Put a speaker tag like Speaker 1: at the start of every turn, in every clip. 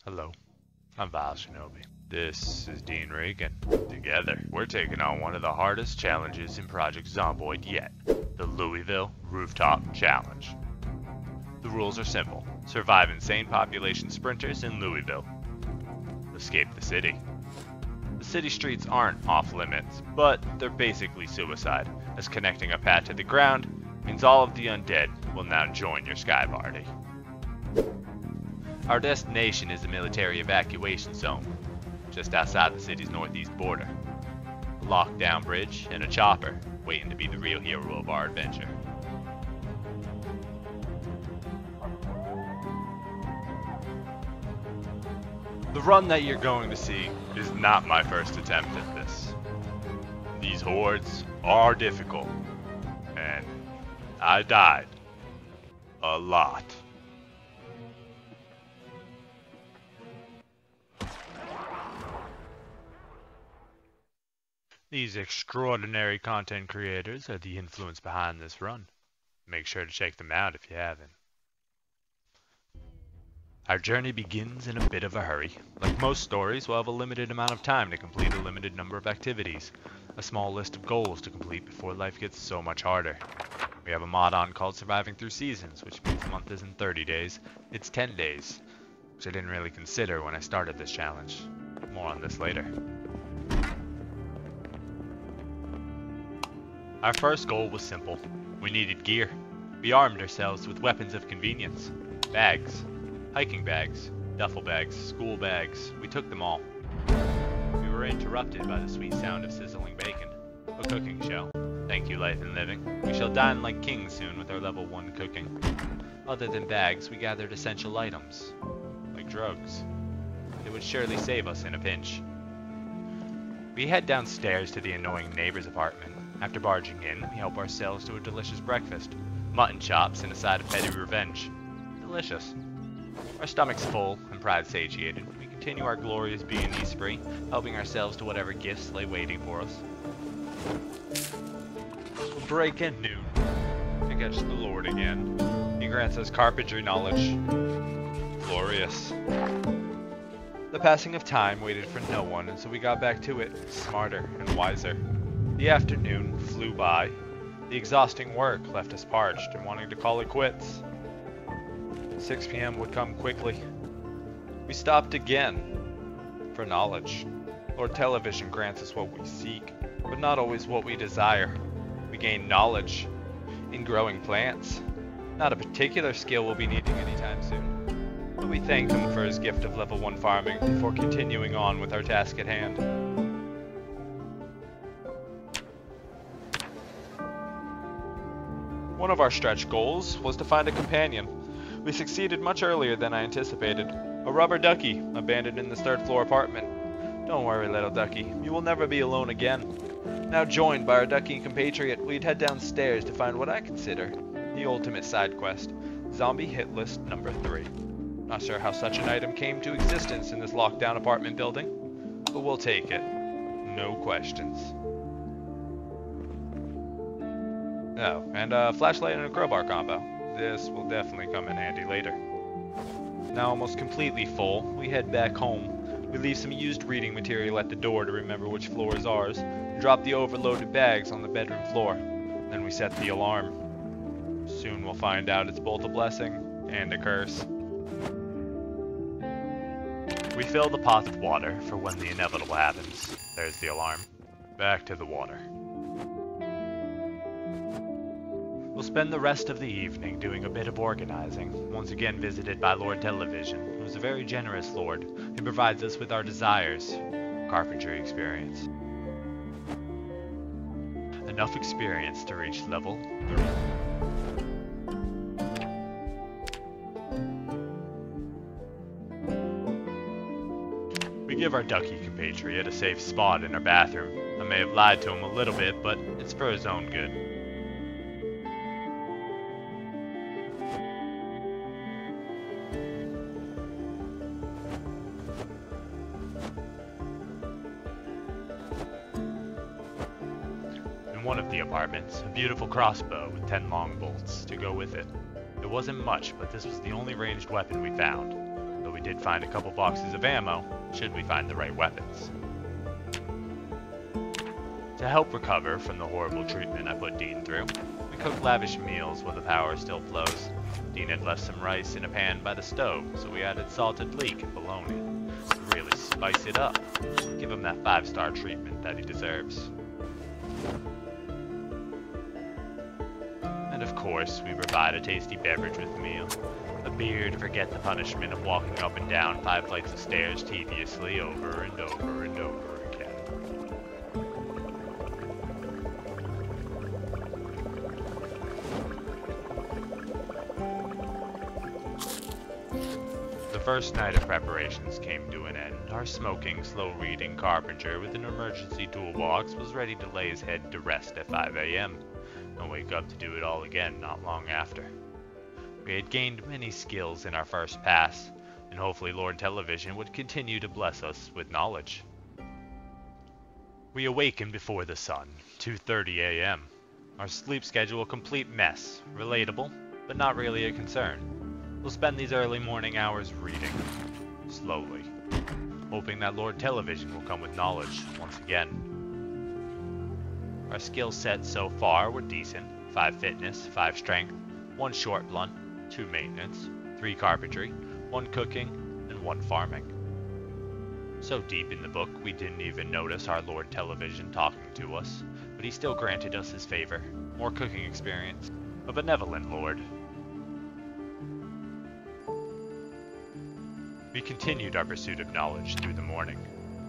Speaker 1: Hello, I'm Val Shinobi. This is Dean Regan. Together, we're taking on one of the hardest challenges in Project Zomboid yet, the Louisville Rooftop Challenge. The rules are simple. Survive insane population sprinters in Louisville. Escape the city. The city streets aren't off limits, but they're basically suicide, as connecting a pad to the ground means all of the undead will now join your sky party. Our destination is a military evacuation zone, just outside the city's northeast border. A lockdown bridge and a chopper, waiting to be the real hero of our adventure. The run that you're going to see is not my first attempt at this. These hordes are difficult, and I died a lot. These extraordinary content creators are the influence behind this run. Make sure to check them out if you haven't. Our journey begins in a bit of a hurry. Like most stories, we'll have a limited amount of time to complete a limited number of activities. A small list of goals to complete before life gets so much harder. We have a mod on called Surviving Through Seasons, which means the month isn't 30 days, it's 10 days. Which I didn't really consider when I started this challenge. More on this later. Our first goal was simple. We needed gear. We armed ourselves with weapons of convenience. Bags. Hiking bags. Duffel bags. School bags. We took them all. We were interrupted by the sweet sound of sizzling bacon. A cooking show. Thank you, Life and Living. We shall dine like kings soon with our level 1 cooking. Other than bags, we gathered essential items. Like drugs. It would surely save us in a pinch. We head downstairs to the annoying neighbor's apartment. After barging in, we help ourselves to a delicious breakfast. Mutton chops and a side of petty revenge. Delicious. Our stomachs full and pride satiated, we continue our glorious B&E spree, helping ourselves to whatever gifts lay waiting for us. We'll break in noon to catch the Lord again. He grants us carpentry knowledge. Glorious. The passing of time waited for no one, and so we got back to it, smarter and wiser. The afternoon flew by. The exhausting work left us parched and wanting to call it quits. 6 p.m. would come quickly. We stopped again for knowledge. Lord Television grants us what we seek, but not always what we desire. We gain knowledge in growing plants. Not a particular skill we'll be needing anytime soon, but we thank him for his gift of level 1 farming before continuing on with our task at hand. One of our stretch goals was to find a companion. We succeeded much earlier than I anticipated. A rubber ducky, abandoned in this 3rd floor apartment. Don't worry, little ducky, you will never be alone again. Now joined by our ducky compatriot, we'd head downstairs to find what I consider the ultimate side quest, Zombie Hit List number 3. Not sure how such an item came to existence in this lockdown apartment building, but we'll take it. No questions. Oh, and a flashlight and a crowbar combo. This will definitely come in handy later. Now almost completely full, we head back home. We leave some used reading material at the door to remember which floor is ours, and drop the overloaded bags on the bedroom floor. Then we set the alarm. Soon we'll find out it's both a blessing and a curse. We fill the pot with water for when the inevitable happens. There's the alarm. Back to the water. We'll spend the rest of the evening doing a bit of organizing, once again visited by Lord Television, who's a very generous lord who provides us with our desires, carpentry experience. Enough experience to reach level 3. We give our ducky compatriot a safe spot in our bathroom. I may have lied to him a little bit, but it's for his own good. In one of the apartments, a beautiful crossbow with 10 long bolts to go with it. It wasn't much, but this was the only ranged weapon we found, though we we did find a couple boxes of ammo, should we find the right weapons. To help recover from the horrible treatment I put Dean through, we cooked lavish meals while the power still flows. Dean had left some rice in a pan by the stove, so we added salted leek and bologna. To really spice it up, give him that 5-star treatment that he deserves. And of course, we provide a tasty beverage with the meal. A beer to forget the punishment of walking up and down 5 flights of stairs tediously over and over and over again. The first night of preparations came to an end. Our smoking, slow-reading carpenter with an emergency toolbox was ready to lay his head to rest at 5 a.m. and wake up to do it all again not long after. We had gained many skills in our first pass, and hopefully Lord Television would continue to bless us with knowledge. We awakened before the sun, 2:30 a.m. Our sleep schedule a complete mess, relatable, but not really a concern. We'll spend these early morning hours reading, slowly, hoping that Lord Television will come with knowledge once again. Our skill sets so far were decent: 5 fitness, 5 strength, 1 short blunt, 2 maintenance, 3 carpentry, 1 cooking, and 1 farming. So deep in the book we didn't even notice our Lord Television talking to us, but he still granted us his favor, more cooking experience, a benevolent lord. We continued our pursuit of knowledge through the morning.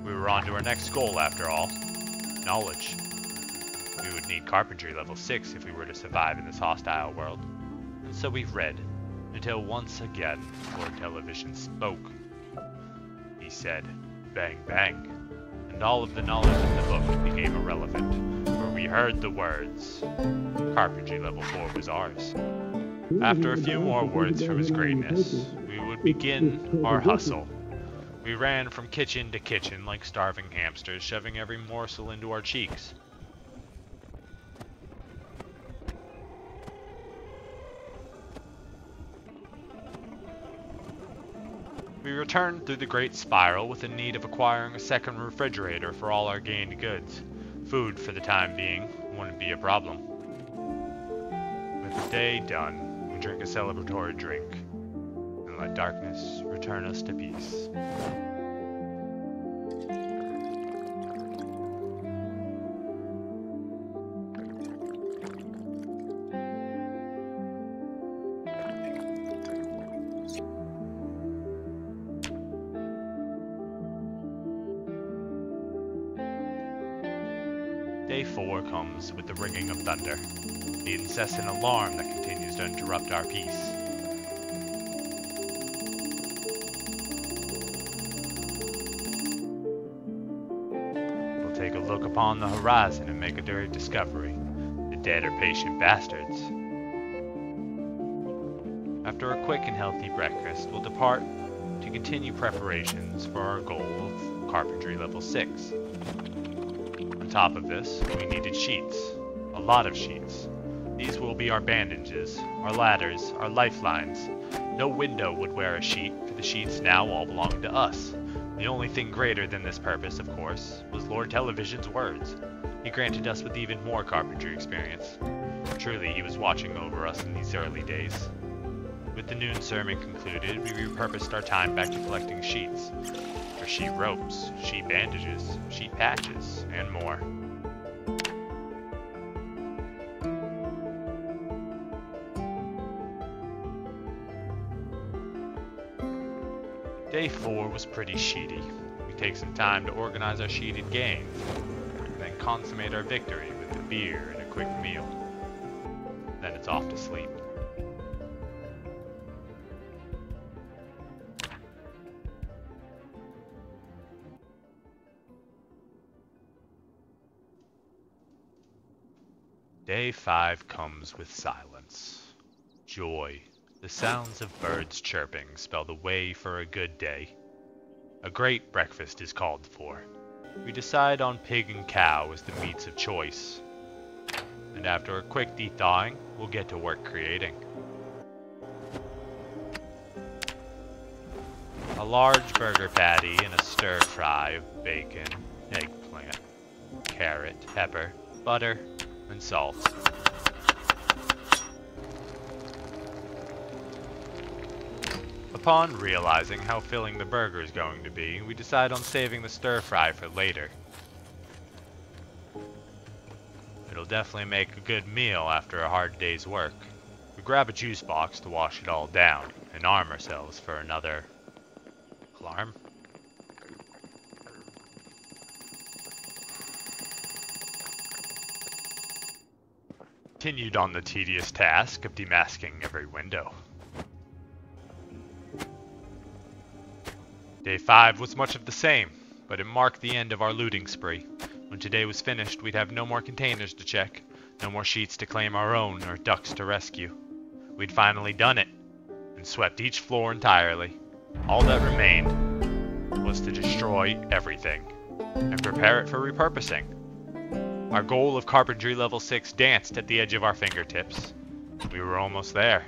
Speaker 1: We were on to our next goal after all: knowledge. We would need carpentry level 6 if we were to survive in this hostile world. And so we read, until once again Lord Television spoke. He said, "Bang bang," and all of the knowledge in the book became irrelevant, for we heard the words. Carpentry level 4 was ours. After a few more words from his greatness, we would begin our hustle. We ran from kitchen to kitchen like starving hamsters, shoving every morsel into our cheeks. We returned through the Great Spiral with the need of acquiring a second refrigerator for all our gained goods. Food, for the time being, wouldn't be a problem. With the day done, we drank a celebratory drink, and let darkness return us to peace. Day 4 comes with the ringing of thunder, the incessant alarm that continues to interrupt our peace. We'll take a look upon the horizon and make a dirty discovery: the dead are patient bastards. After a quick and healthy breakfast, we'll depart to continue preparations for our goal of carpentry level 6. On top of this, we needed sheets. A lot of sheets. These will be our bandages, our ladders, our lifelines. No window would wear a sheet, for the sheets now all belong to us. The only thing greater than this purpose, of course, was Lord Television's words. He granted us with even more carpentry experience. Truly, he was watching over us in these early days. With the noon sermon concluded, we repurposed our time back to collecting sheets. For sheet ropes, sheet bandages, sheet patches, and more. Day 4 was pretty sheety. We take some time to organize our sheeted gains, and then consummate our victory with a beer and a quick meal. Then it's off to sleep. Day 5 comes with silence. Joy. The sounds of birds chirping spell the way for a good day. A great breakfast is called for. We decide on pig and cow as the meats of choice. And after a quick de-thawing, we'll get to work creating. A large burger patty and a stir fry of bacon, eggplant, carrot, pepper, butter, and salt. Upon realizing how filling the burger is going to be, we decide on saving the stir fry for later. It'll definitely make a good meal after a hard day's work. We grab a juice box to wash it all down and arm ourselves for another alarm. Continued on the tedious task of demasking every window. Day 5 was much of the same, but it marked the end of our looting spree. When today was finished, we'd have no more containers to check, no more sheets to claim our own or ducks to rescue. We'd finally done it, and swept each floor entirely. All that remained was to destroy everything, and prepare it for repurposing. Our goal of carpentry level 6 danced at the edge of our fingertips. We were almost there.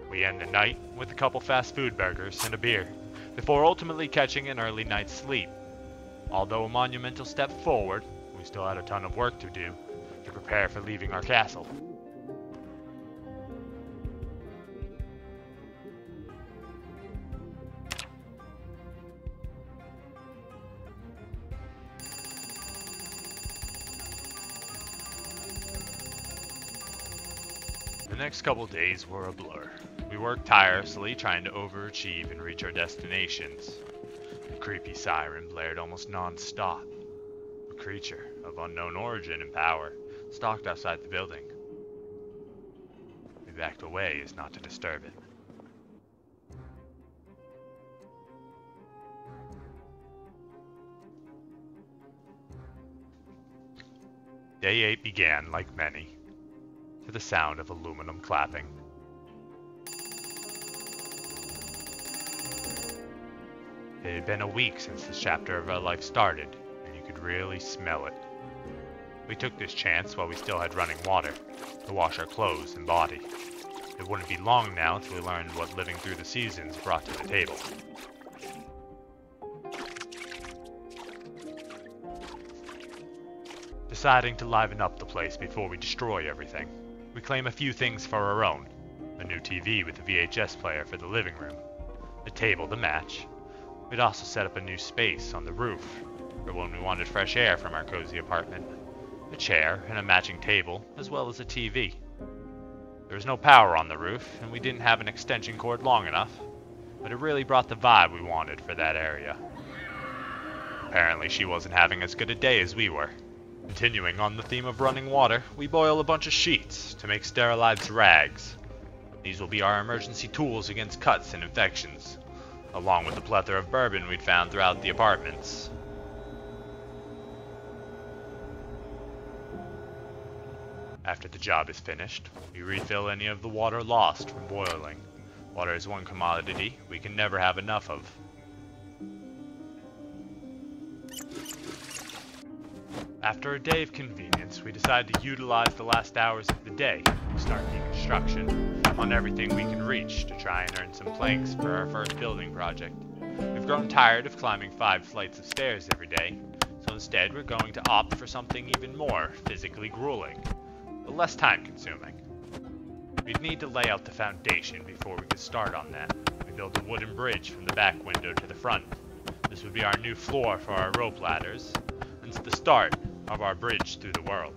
Speaker 1: We end the night with a couple fast food burgers and a beer, before ultimately catching an early night's sleep. Although a monumental step forward, we still had a ton of work to do to prepare for leaving our castle. The next couple days were a blur. We worked tirelessly trying to overachieve and reach our destinations. The creepy siren blared almost non-stop. A creature of unknown origin and power stalked outside the building. We backed away as not to disturb it. Day 8 began, like many, to the sound of aluminum clapping. It had been a week since this chapter of our life started, and you could really smell it. We took this chance while we still had running water, to wash our clothes and body. It wouldn't be long now till we learned what living through the seasons brought to the table. Deciding to liven up the place before we destroy everything, we claim a few things for our own. A new TV with a VHS player for the living room, a table to match. We'd also set up a new space on the roof for when we wanted fresh air from our cozy apartment, a chair and a matching table, as well as a TV. There was no power on the roof, and we didn't have an extension cord long enough, but it really brought the vibe we wanted for that area. Apparently she wasn't having as good a day as we were. Continuing on the theme of running water, we boil a bunch of sheets to make sterilized rags. These will be our emergency tools against cuts and infections, along with the plethora of bourbon we'd found throughout the apartments. After the job is finished, we refill any of the water lost from boiling. Water is one commodity we can never have enough of. After a day of convenience, we decide to utilize the last hours of the day to start deconstruction on everything we can reach to try and earn some planks for our first building project. We've grown tired of climbing 5 flights of stairs every day, so instead we're going to opt for something even more physically grueling, but less time consuming. We'd need to lay out the foundation before we could start on that. We built a wooden bridge from the back window to the front. This would be our new floor for our rope ladders, and it's the start of our bridge through the world.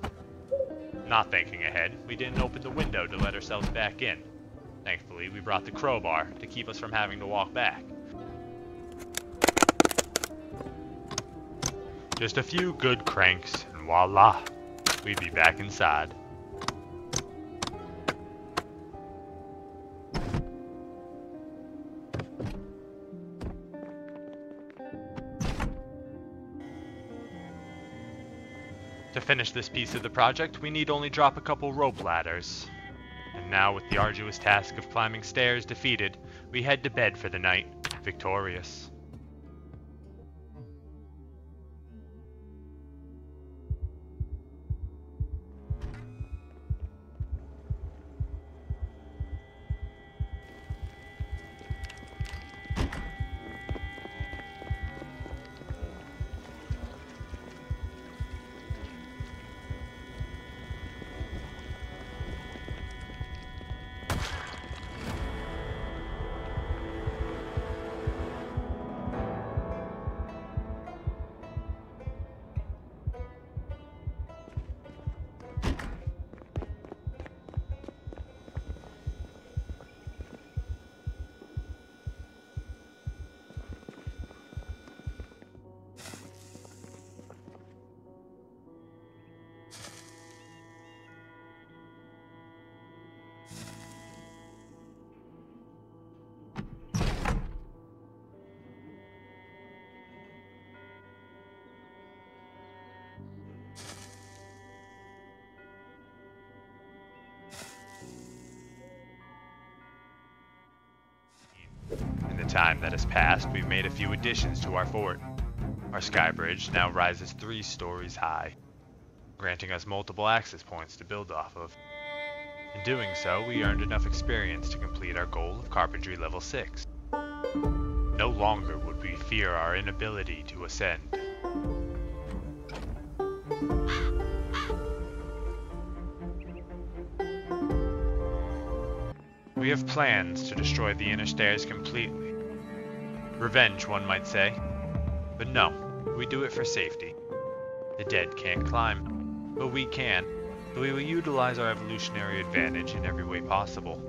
Speaker 1: Not thinking ahead, we didn't open the window to let ourselves back in. Thankfully, we brought the crowbar to keep us from having to walk back. Just a few good cranks, and voila, we'd be back inside. To finish this piece of the project, we need only drop a couple rope ladders. And now, with the arduous task of climbing stairs defeated, we head to bed for the night, victorious. time that has passed, we've made a few additions to our fort. Our sky bridge now rises 3 stories high, granting us multiple access points to build off of. In doing so, we earned enough experience to complete our goal of carpentry level 6. No longer would we fear our inability to ascend. We have plans to destroy the inner stairs completely. Revenge, one might say. But no, we do it for safety. The dead can't climb, but we can, so we will utilize our evolutionary advantage in every way possible.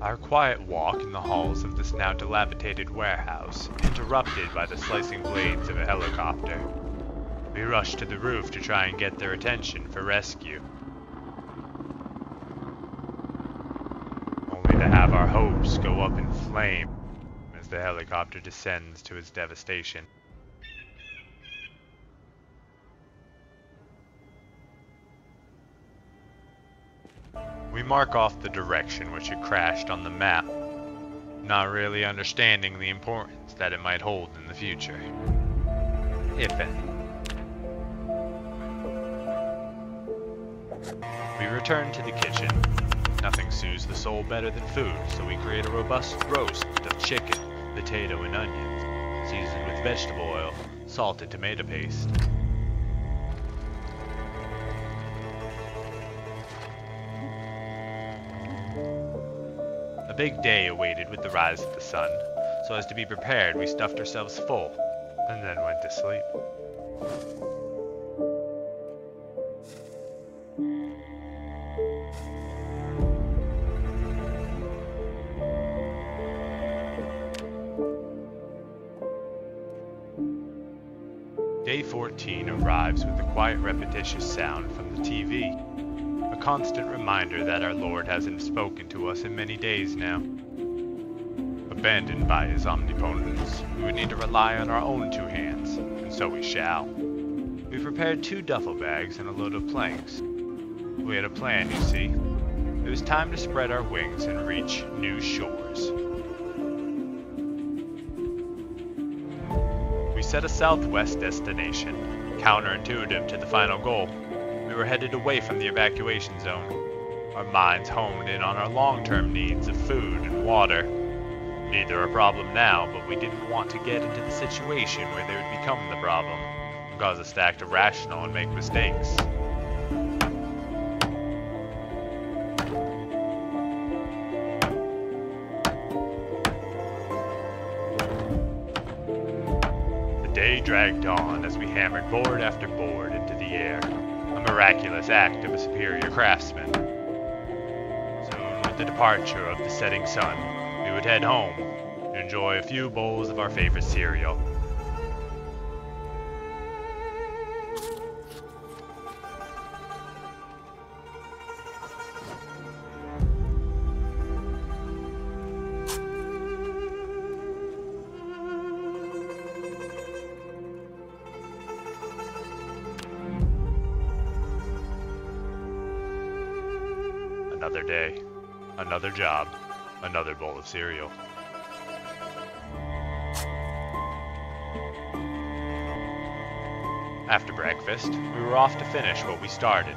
Speaker 1: Our quiet walk in the halls of this now dilapidated warehouse, interrupted by the slicing blades of a helicopter. We rush to the roof to try and get their attention for rescue. Only to have our hopes go up in flame as the helicopter descends to its devastation. We mark off the direction which it crashed on the map, not really understanding the importance that it might hold in the future, if any. We return to the kitchen. Nothing soothes the soul better than food, so we create a robust roast of chicken, potato, and onions, seasoned with vegetable oil, salted tomato paste. A big day awaited with the rise of the sun, so as to be prepared we stuffed ourselves full, and then went to sleep. Day 14 arrives with a quiet repetitious sound from the TV. A constant reminder that our Lord hasn't spoken to us in many days now. Abandoned by his omnipotence, we would need to rely on our own 2 hands, and so we shall. We prepared 2 duffel bags and a load of planks. We had a plan, you see. It was time to spread our wings and reach new shores. We set a southwest destination, counterintuitive to the final goal. We were headed away from the evacuation zone, our minds honed in on our long-term needs of food and water. Neither a problem now, but we didn't want to get into the situation where they would become the problem, and cause us to act irrational and make mistakes. The day dragged on as we hammered board after board into the air. A miraculous act of a superior craftsman. Soon, with the departure of the setting sun, we would head home to enjoy a few bowls of our favorite cereal. Another day, another job, another bowl of cereal. After breakfast, we were off to finish what we started.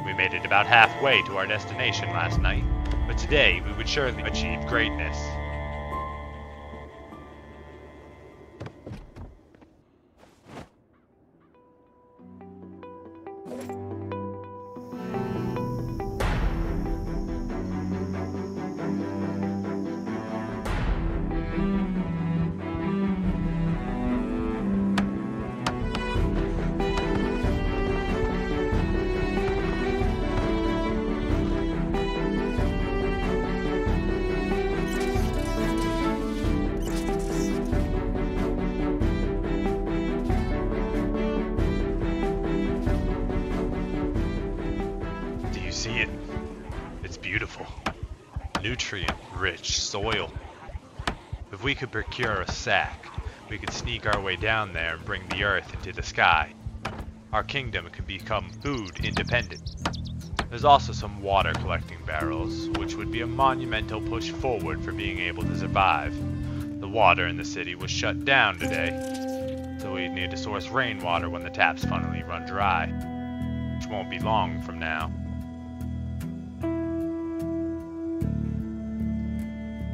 Speaker 1: We made it about halfway to our destination last night, but today we would surely achieve greatness. See it? It's beautiful. Nutrient-rich soil. If we could procure a sack, we could sneak our way down there and bring the earth into the sky. Our kingdom could become food independent. There's also some water collecting barrels, which would be a monumental push forward for being able to survive. The water in the city was shut down today, so we'd need to source rainwater when the taps finally run dry, which won't be long from now.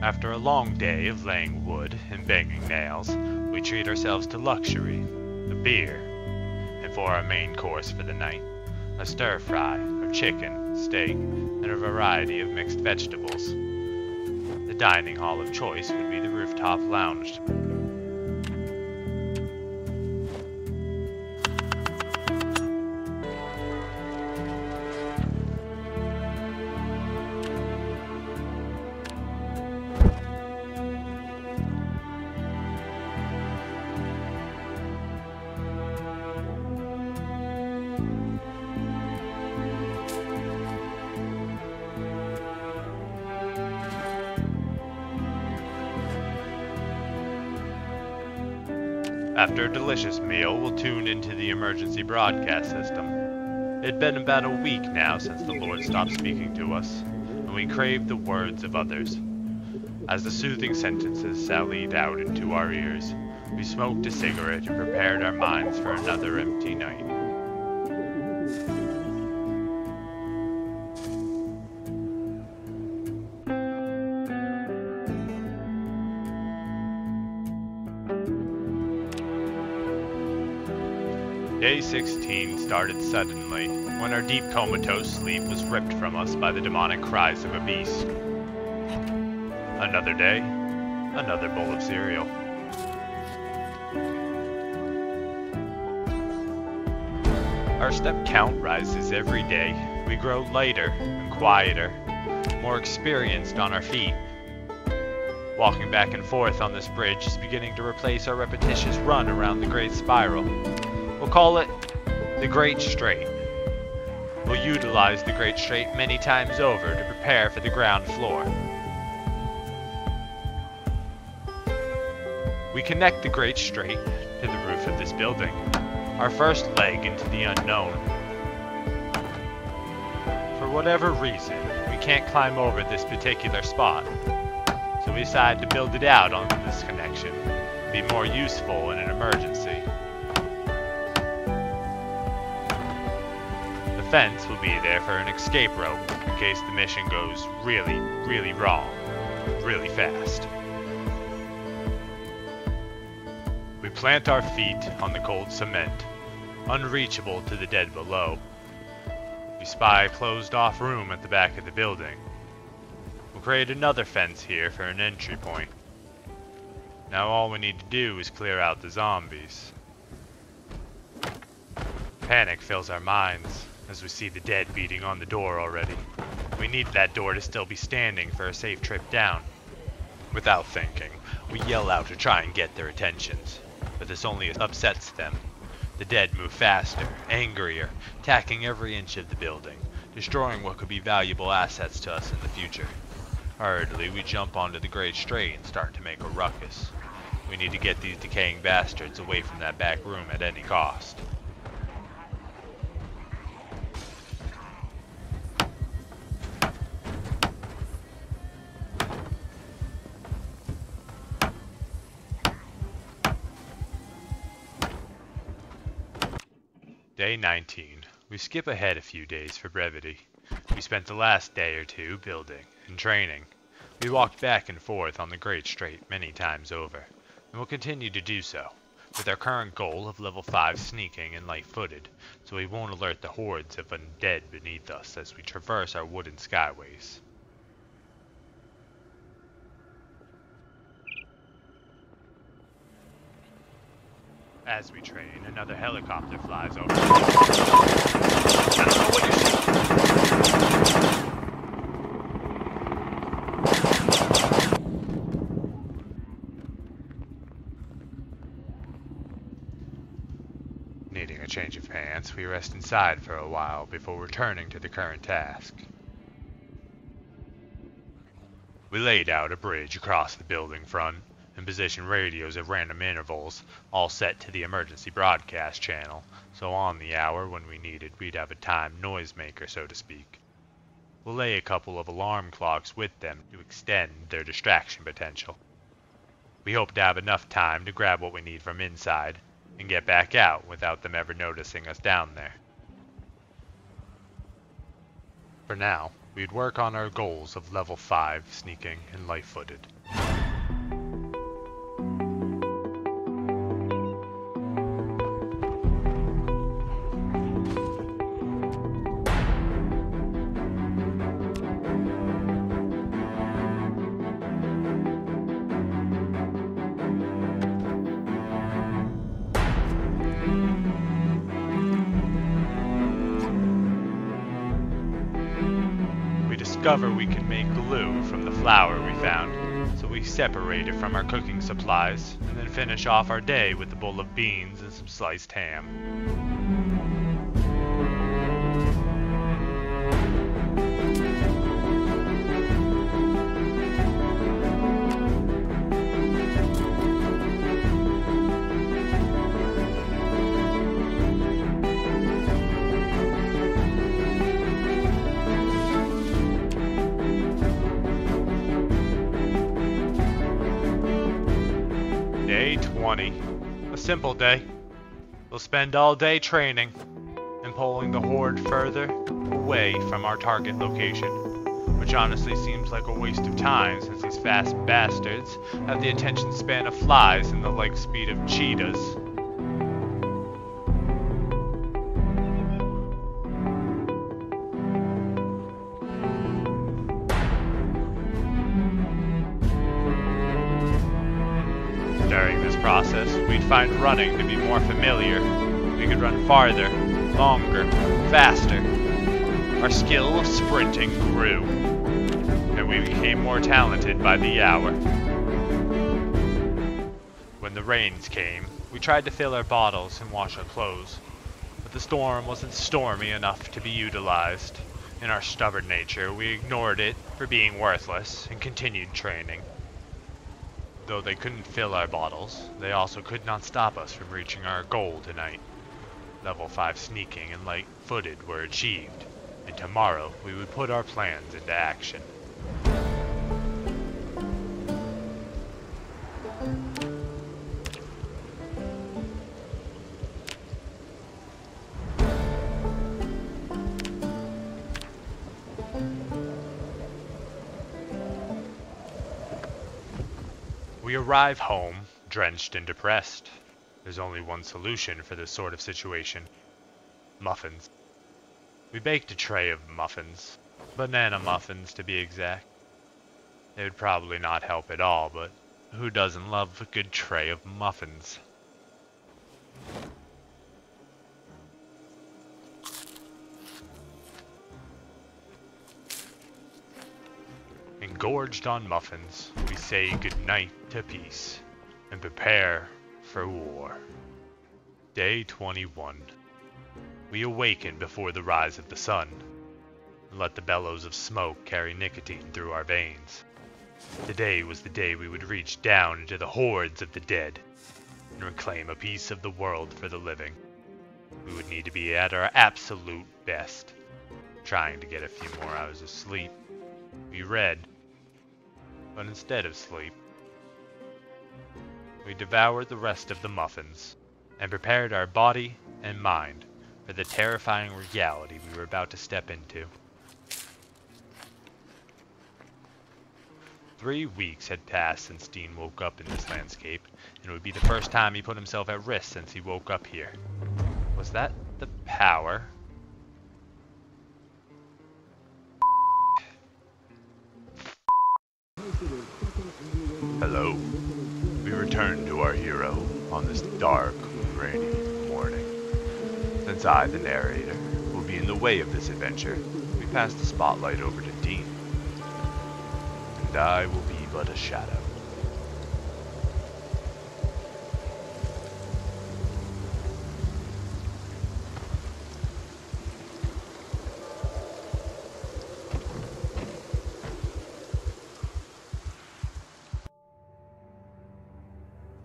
Speaker 1: After a long day of laying wood and banging nails, we treat ourselves to luxury, a beer, and for our main course for the night, a stir-fry of chicken, steak, and a variety of mixed vegetables. The dining hall of choice would be the rooftop lounge. After a delicious meal, we'll tune into the emergency broadcast system. It'd been about a week now since the Lord stopped speaking to us, and we craved the words of others. As the soothing sentences sallied out into our ears, we smoked a cigarette and prepared our minds for another empty night. Day 16 started suddenly, when our deep comatose sleep was ripped from us by the demonic cries of a beast. Another day, another bowl of cereal. Our step count rises every day. We grow lighter and quieter, more experienced on our feet. Walking back and forth on this bridge is beginning to replace our repetitious run around the Great Spiral. We'll call it the Great Strait. We'll utilize the Great Strait many times over to prepare for the ground floor. We connect the Great Strait to the roof of this building, our first leg into the unknown. For whatever reason, we can't climb over this particular spot, so we decide to build it out onto this connection, be more useful in an emergency. The fence will be there for an escape rope in case the mission goes really, really wrong, really fast. We plant our feet on the cold cement, unreachable to the dead below. We spy a closed-off room at the back of the building. We'll create another fence here for an entry point. Now all we need to do is clear out the zombies. Panic fills our minds as we see the dead beating on the door already. We need that door to still be standing for a safe trip down. Without thinking, we yell out to try and get their attentions, but this only upsets them. The dead move faster, angrier, attacking every inch of the building, destroying what could be valuable assets to us in the future. Hurriedly, we jump onto the Great Strait and start to make a ruckus. We need to get these decaying bastards away from that back room at any cost. Day 19. We skip ahead a few days for brevity. We spent the last day or two building and training. We walked back and forth on the Great Strait many times over, and will continue to do so, with our current goal of level 5 sneaking and light-footed, so we won't alert the hordes of undead beneath us as we traverse our wooden skyways. As we train, another helicopter flies over. I don't know what you're shooting. Needing a change of pants, we rest inside for a while before returning to the current task. We laid out a bridge across the building front and position radios at random intervals, all set to the emergency broadcast channel, so on the hour when we needed, we'd have a timed noisemaker, so to speak. We'll lay a couple of alarm clocks with them to extend their distraction potential. We hope to have enough time to grab what we need from inside and get back out without them ever noticing us down there. For now, we'd work on our goals of level 5 sneaking and light-footed. Discover we can make glue from the flour we found, so we separate it from our cooking supplies, and then finish off our day with a bowl of beans and some sliced ham. Day 20. A simple day. We'll spend all day training and pulling the horde further away from our target location, which honestly seems like a waste of time since these fast bastards have the attention span of flies and the leg speed of cheetahs. During this process, we'd find running to be more familiar. We could run farther, longer, faster. Our skill of sprinting grew, and we became more talented by the hour. When the rains came, we tried to fill our bottles and wash our clothes, but the storm wasn't stormy enough to be utilized. In our stubborn nature, we ignored it for being worthless and continued training. Though they couldn't fill our bottles, they also could not stop us from reaching our goal tonight. Level 5 sneaking and light-footed were achieved, and tomorrow we would put our plans into action. We arrive home, drenched and depressed. There's only one solution for this sort of situation. Muffins. We baked a tray of muffins. Banana muffins, to be exact. They would probably not help at all, but who doesn't love a good tray of muffins? Engorged on muffins, we say goodnight to peace and prepare for war. Day 21. We awaken before the rise of the sun and let the bellows of smoke carry nicotine through our veins. Today was the day we would reach down into the hordes of the dead and reclaim a piece of the world for the living. We would need to be at our absolute best, trying to get a few more hours of sleep. We read, but instead of sleep, we devoured the rest of the muffins and prepared our body and mind for the terrifying reality we were about to step into. 3 weeks had passed since Dean woke up in this landscape, and it would be the first time he put himself at risk since he woke up here. Was that the power? Hello. We return to our hero on this dark, rainy morning. Since I, the narrator, will be in the way of this adventure, we pass the spotlight over to Dean. And I will be but a shadow.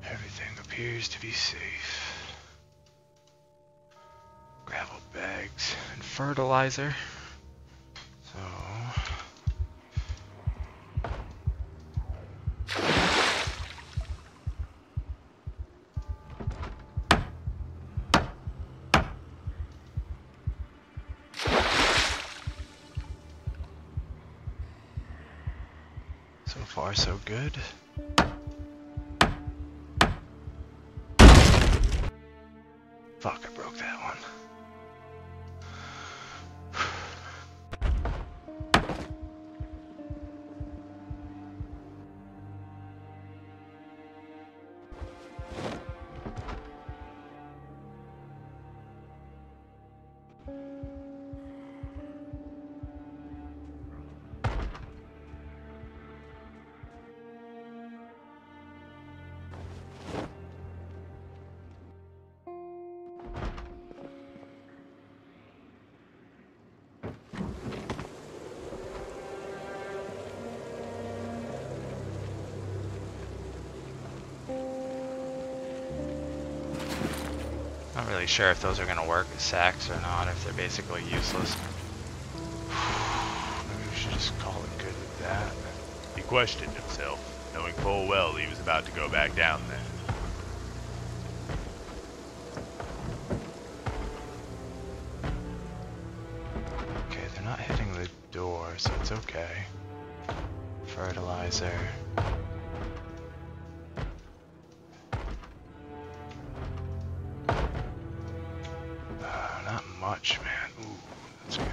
Speaker 1: Everything appears to be safe. Gravel bags and fertilizer. So So far, so good. Fuck, I broke that one. Not really sure if those are going to work as sacks or not, if they're basically useless. Maybe we should just call it good with that. He questioned himself, knowing full well he was about to go back down there. Okay, they're not hitting the door, so it's okay. Fertilizer. Not much, man. Ooh, that's good.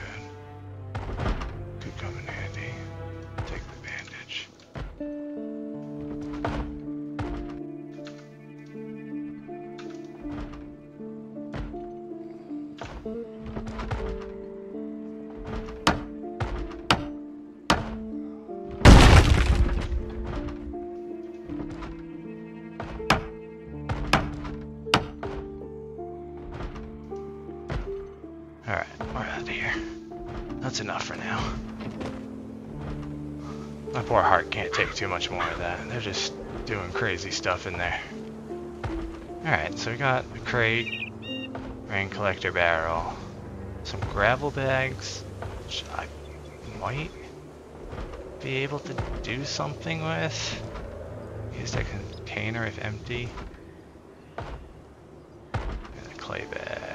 Speaker 1: Could come in handy. Take the bandage. Alright, we're out of here. That's enough for now. My poor heart can't take too much more of that. They're just doing crazy stuff in there. Alright, so we got a crate, rain collector barrel, some gravel bags, which I might be able to do something with. Use that container if empty. And a clay bag.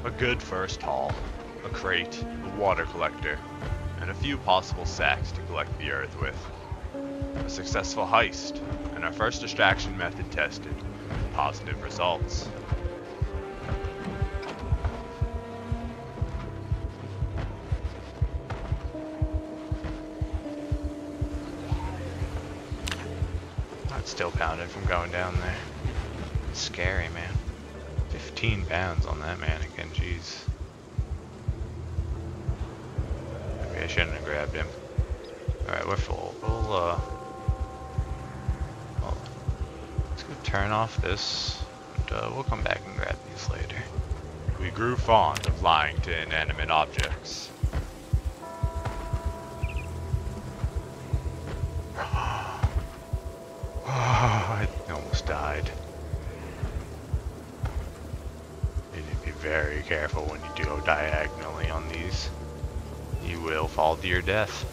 Speaker 1: A good first haul, a crate, a water collector, and a few possible sacks to collect the earth with. A successful heist, and our first distraction method tested, with positive results. That's still pounded from going down there. It's scary, man. 15 pounds on that mannequin, jeez. Maybe I shouldn't have grabbed him. Alright, we're full. Well, let's go turn off this, and we'll come back and grab these later. We grew fond of lying to inanimate objects. I almost died. Very careful when you do go diagonally on these. You will fall to your death.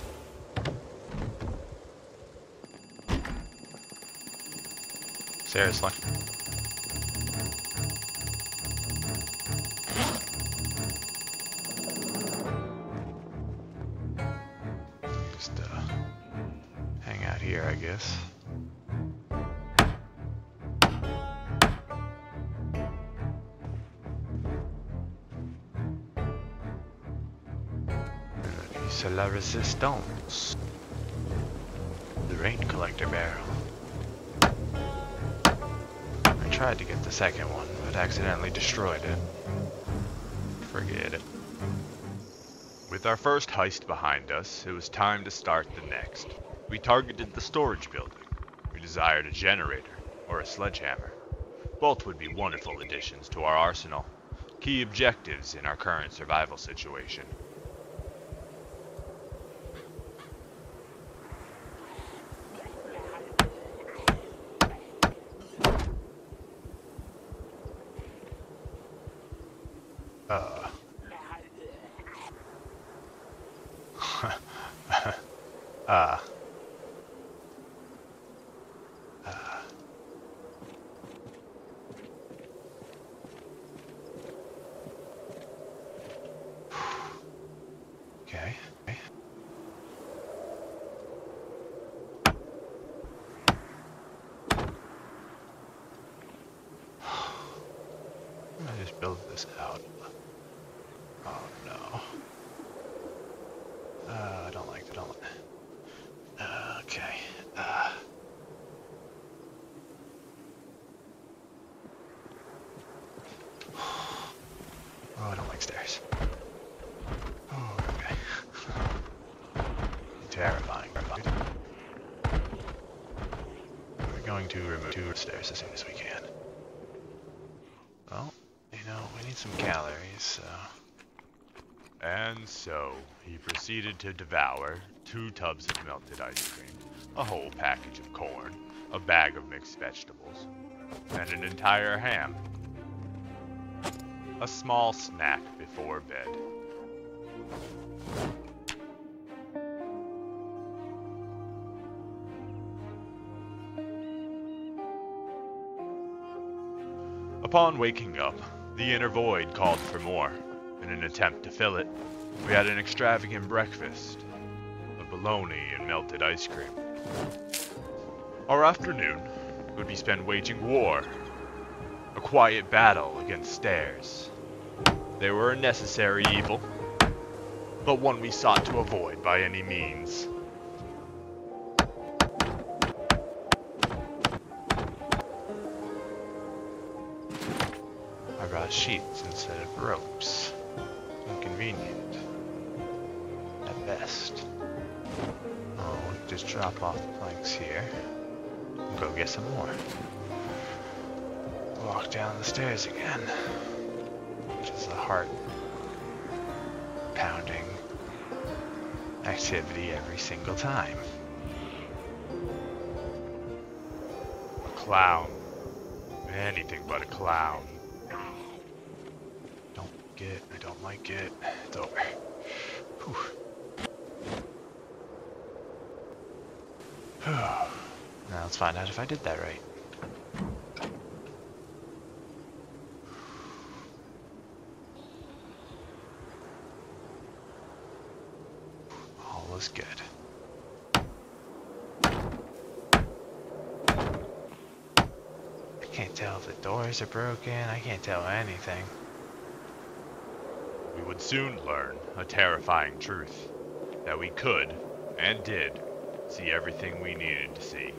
Speaker 1: Seriously. Just hang out here, I guess. C'est la resistance. The rain collector barrel. I tried to get the second one, but accidentally destroyed it. Forget it. With our first heist behind us, it was time to start the next. We targeted the storage building. We desired a generator, or a sledgehammer. Both would be wonderful additions to our arsenal. Key objectives in our current survival situation. fill this out. Oh no. I don't like that. Okay. Oh, I don't like stairs. Oh, okay. Terrifying. We're going to remove 2 stairs as soon as we can. Well, you know, we need some calories, so... And so, he proceeded to devour 2 tubs of melted ice cream, a whole package of corn, a bag of mixed vegetables, and an entire ham. A small snack before bed. Upon waking up, the inner void called for more. In an attempt to fill it, we had an extravagant breakfast of bologna and melted ice cream. Our afternoon would be spent waging war, a quiet battle against stairs. They were a necessary evil, but one we sought to avoid by any means. I brought sheets instead of ropes. Inconvenient. At best. Oh, we can just drop off the planks here. And go get some more. Walk down the stairs again. Which is a heart-pounding activity every single time. A clown. Anything but a clown. I don't like it. It's over. Whew. Now let's find out if I did that right. All was good. I can't tell if the doors are broken. I can't tell anything. We would soon learn a terrifying truth, that we could, and did, see everything we needed to see.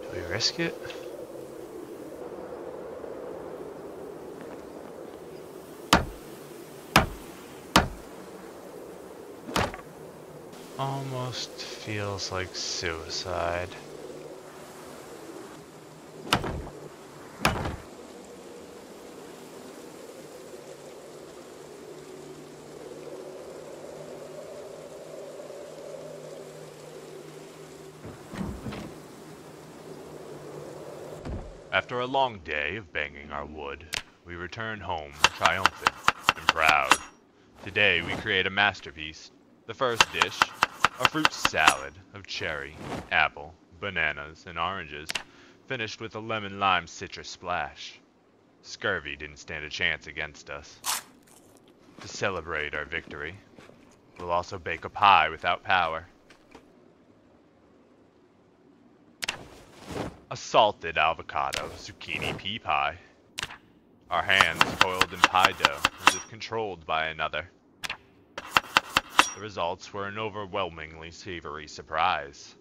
Speaker 1: Do we risk it? Almost feels like suicide. After a long day of banging our wood, we return home triumphant and proud. Today we create a masterpiece. The first dish, a fruit salad of cherry, apple, bananas, and oranges, finished with a lemon-lime citrus splash. Scurvy didn't stand a chance against us. To celebrate our victory, we'll also bake a pie without power. A salted avocado zucchini pea pie. Our hands coiled in pie dough as if controlled by another. The results were an overwhelmingly savory surprise.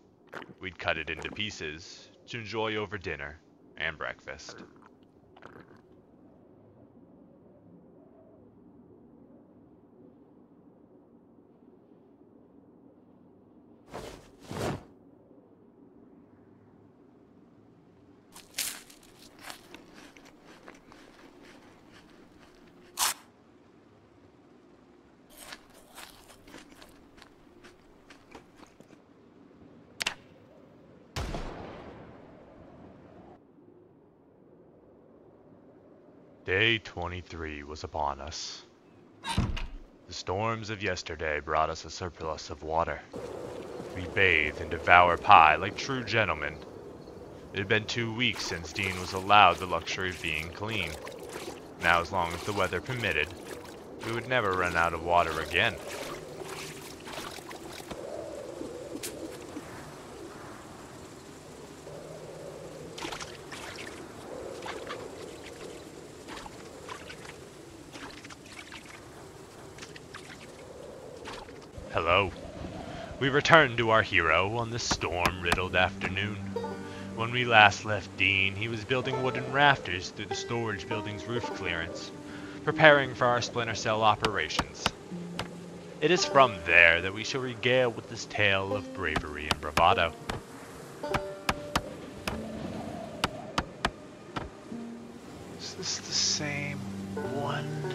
Speaker 1: We'd cut it into pieces to enjoy over dinner and breakfast. Day 23 was upon us. The storms of yesterday brought us a surplus of water. We bathed and devoured pie like true gentlemen. It had been 2 weeks since Dean was allowed the luxury of being clean. Now, as long as the weather permitted, we would never run out of water again. Hello. We returned to our hero on this storm-riddled afternoon. When we last left Dean, he was building wooden rafters through the storage building's roof clearance, preparing for our Splinter Cell operations. It is from there that we shall regale with this tale of bravery and bravado.
Speaker 2: Is this the same one?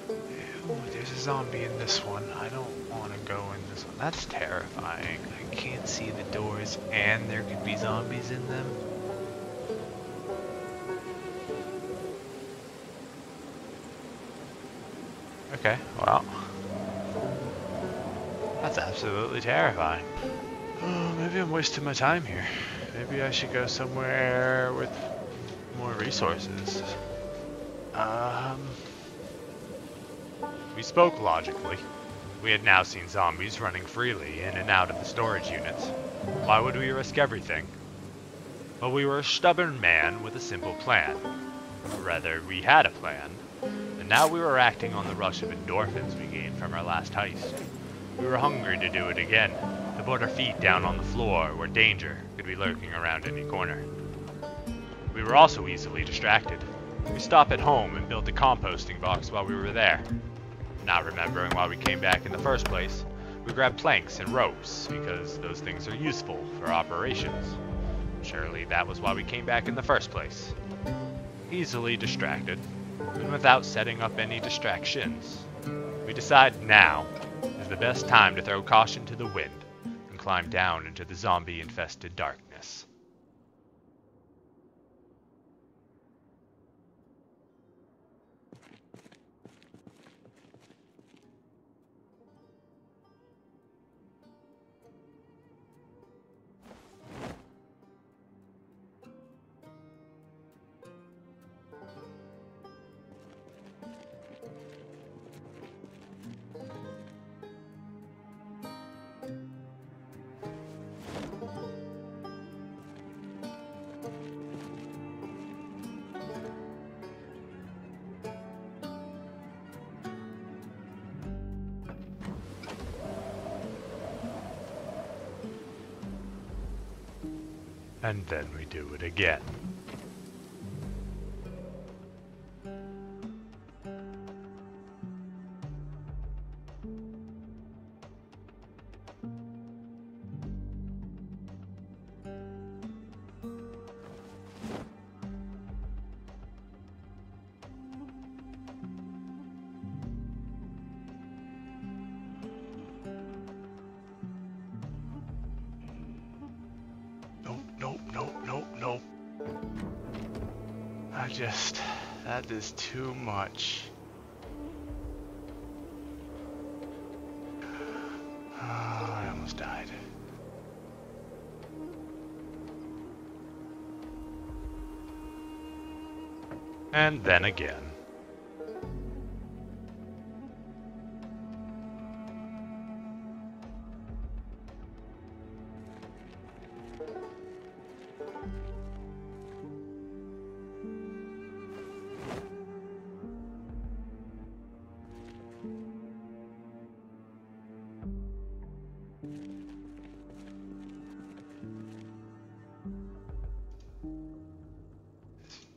Speaker 2: Ew, there's a zombie in this one. I don't want to go in this one. That's terrifying. I can't see the doors and there could be zombies in them. Okay, well. That's absolutely terrifying. Oh, maybe I'm wasting my time here. Maybe I should go somewhere with more resources.
Speaker 1: We spoke logically. We had now seen zombies running freely in and out of the storage units. Why would we risk everything? Well, we were a stubborn man with a simple plan. Or rather, we had a plan, and now we were acting on the rush of endorphins we gained from our last heist. We were hungry to do it again, to put our feet down on the floor where danger could be lurking around any corner. We were also easily distracted. We stopped at home and built a composting box while we were there. Not remembering why we came back in the first place, we grabbed planks and ropes because those things are useful for operations. Surely that was why we came back in the first place. Easily distracted, and without setting up any distractions, we decide now is the best time to throw caution to the wind and climb down into the zombie-infested darkness. And then we do it again.
Speaker 2: Nope. That is too much. Oh, I almost died.
Speaker 1: And then again.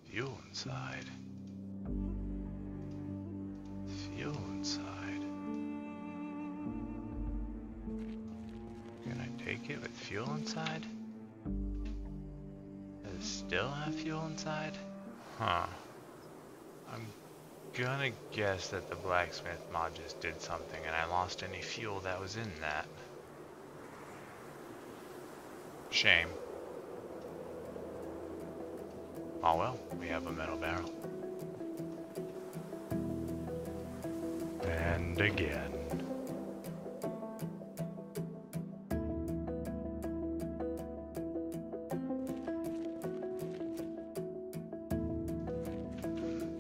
Speaker 2: Fuel inside. Fuel inside. Can I take it with fuel inside? Does it still have fuel inside? Huh. I'm gonna guess that the blacksmith mod just did something and I lost any fuel that was in that. Shame. Oh well, we have a metal barrel.
Speaker 1: And again.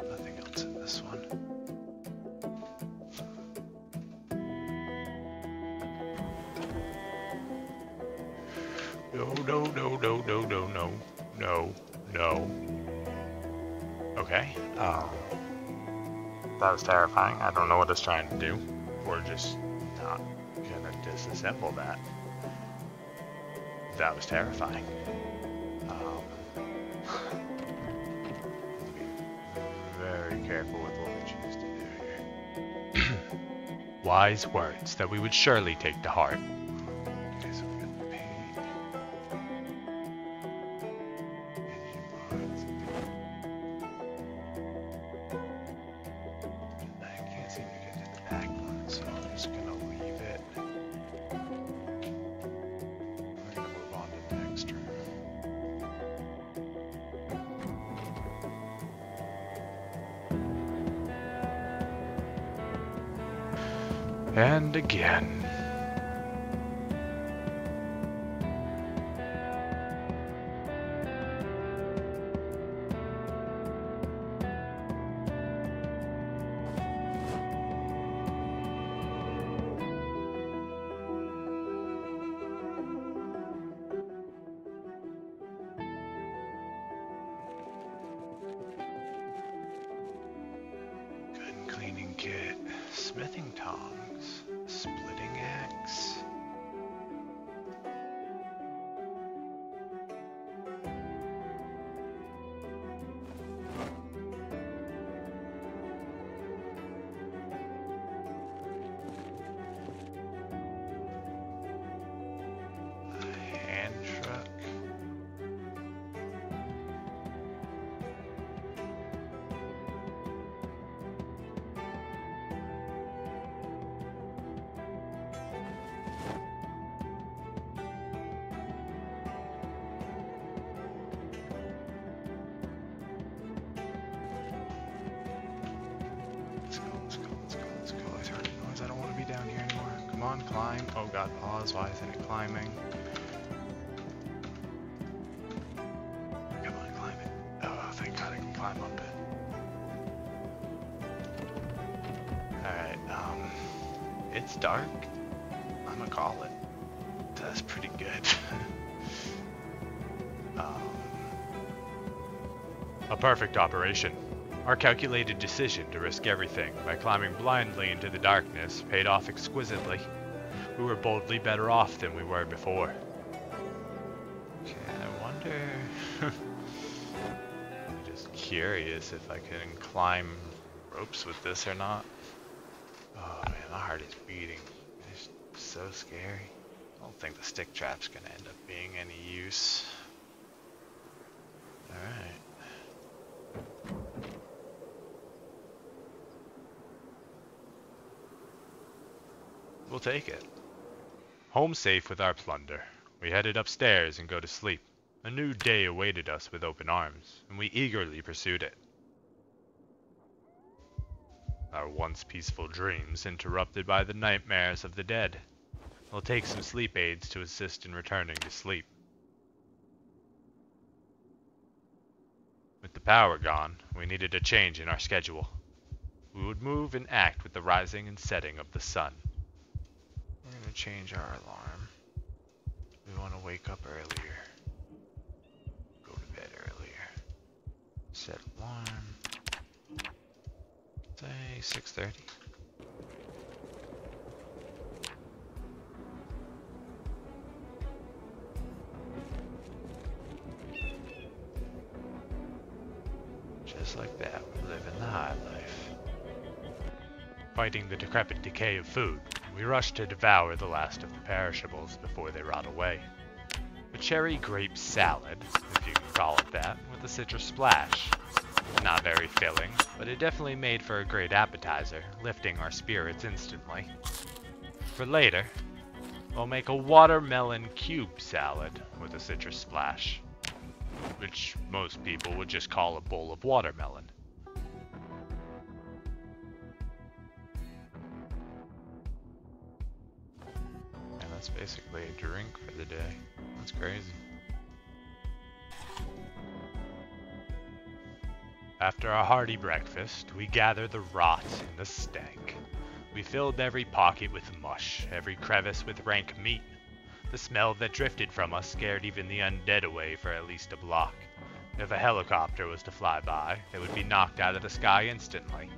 Speaker 2: Nothing No, no, no, no, no, no, no, no, no. Okay, that was terrifying. I don't know what it's trying to do. We're just not gonna disassemble that. That was terrifying. Be very careful with what we choose to do here.
Speaker 1: Wise words that we would surely take to heart.
Speaker 2: Okay, so we got the paint. I can't seem to get to the back one, so I'm just gonna leave it. We're gonna move on to the next room. And again. Gun cleaning kit, smithing tongs, splitting axe. A hand truck. Let's go, let's go, let's go, let's go. I heard a noise. I don't want to be down here anymore. Come on, climb. Oh god, pause. Why isn't it climbing? Come on, climb it. Oh, thank god I can climb up it. Alright, it's dark. I'm gonna call it. That's pretty good.
Speaker 1: A perfect operation. Our calculated decision to risk everything by climbing blindly into the darkness paid off exquisitely. We were boldly better off than we were before.
Speaker 2: Okay, I wonder. I'm just curious if I can climb ropes with this or not. Oh man, my heart is beating. It's so scary. I don't think the stick trap's gonna end up being any use. Alright.
Speaker 1: We'll take it. Home safe with our plunder, we headed upstairs and go to sleep. A new day awaited us with open arms, and we eagerly pursued it. Our once peaceful dreams interrupted by the nightmares of the dead. We'll take some sleep aids to assist in returning to sleep. With the power gone, we needed a change in our schedule. We would move and act with the rising and setting of the sun.
Speaker 2: We're gonna change our alarm. We want to wake up earlier. Go to bed earlier. Set alarm. Say 6:30. Just like that, we're living the high life.
Speaker 1: Fighting the decrepit decay of food, we rushed to devour the last of the perishables before they rot away. A cherry grape salad, if you can call it that, with a citrus splash. Not very filling, but it definitely made for a great appetizer, lifting our spirits instantly. For later, we'll make a watermelon cube salad with a citrus splash, which most people would just call a bowl of watermelon.
Speaker 2: And that's basically a drink for the day. That's crazy.
Speaker 1: After a hearty breakfast, we gathered the rot and the stank. We filled every pocket with mush, every crevice with rank meat. The smell that drifted from us scared even the undead away for at least a block. If a helicopter was to fly by, they would be knocked out of the sky instantly.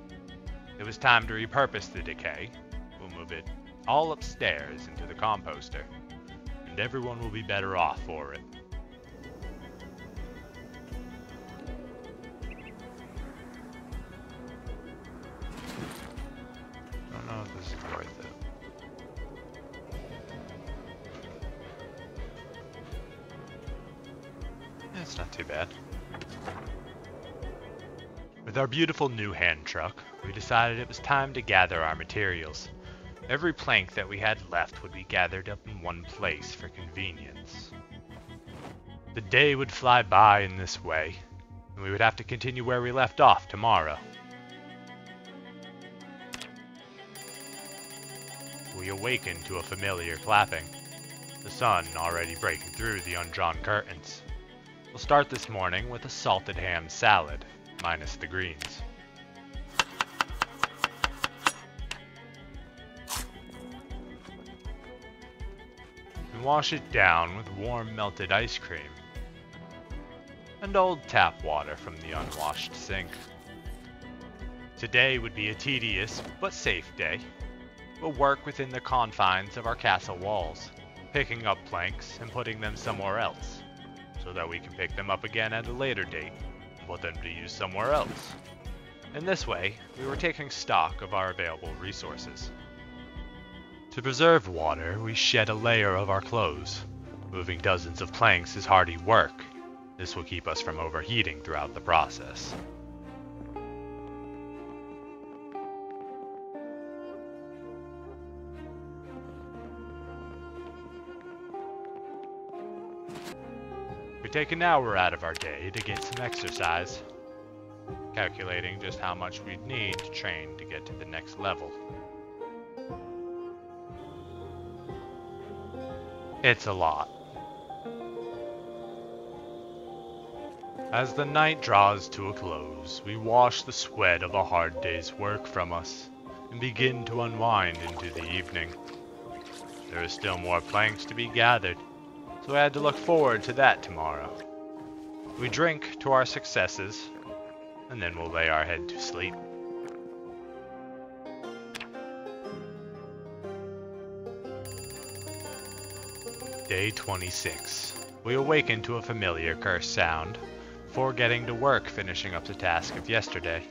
Speaker 1: It was time to repurpose the decay. We'll move it all upstairs into the composter, and everyone will be better off for it.
Speaker 2: I don't know if this is worth it. It's not too bad.
Speaker 1: With our beautiful new hand truck, we decided it was time to gather our materials. Every plank that we had left would be gathered up in one place for convenience. The day would fly by in this way, and we would have to continue where we left off tomorrow. We awakened to a familiar clapping, the sun already breaking through the undrawn curtains. We'll start this morning with a salted ham salad, minus the greens. We wash it down with warm melted ice cream and old tap water from the unwashed sink. Today would be a tedious but safe day. We'll work within the confines of our castle walls, picking up planks and putting them somewhere else, so that we can pick them up again at a later date and put them to use somewhere else. In this way, we were taking stock of our available resources. To preserve water, we shed a layer of our clothes. Moving dozens of planks is hardy work. This will keep us from overheating throughout the process. We take an hour out of our day to get some exercise, calculating just how much we'd need to train to get to the next level. It's a lot. As the night draws to a close, we wash the sweat of a hard day's work from us and begin to unwind into the evening. There is still more planks to be gathered, so I had to look forward to that tomorrow. We drink to our successes, and then we'll lay our head to sleep. Day 26. We awaken to a familiar curse sound, before getting to work finishing up the task of yesterday.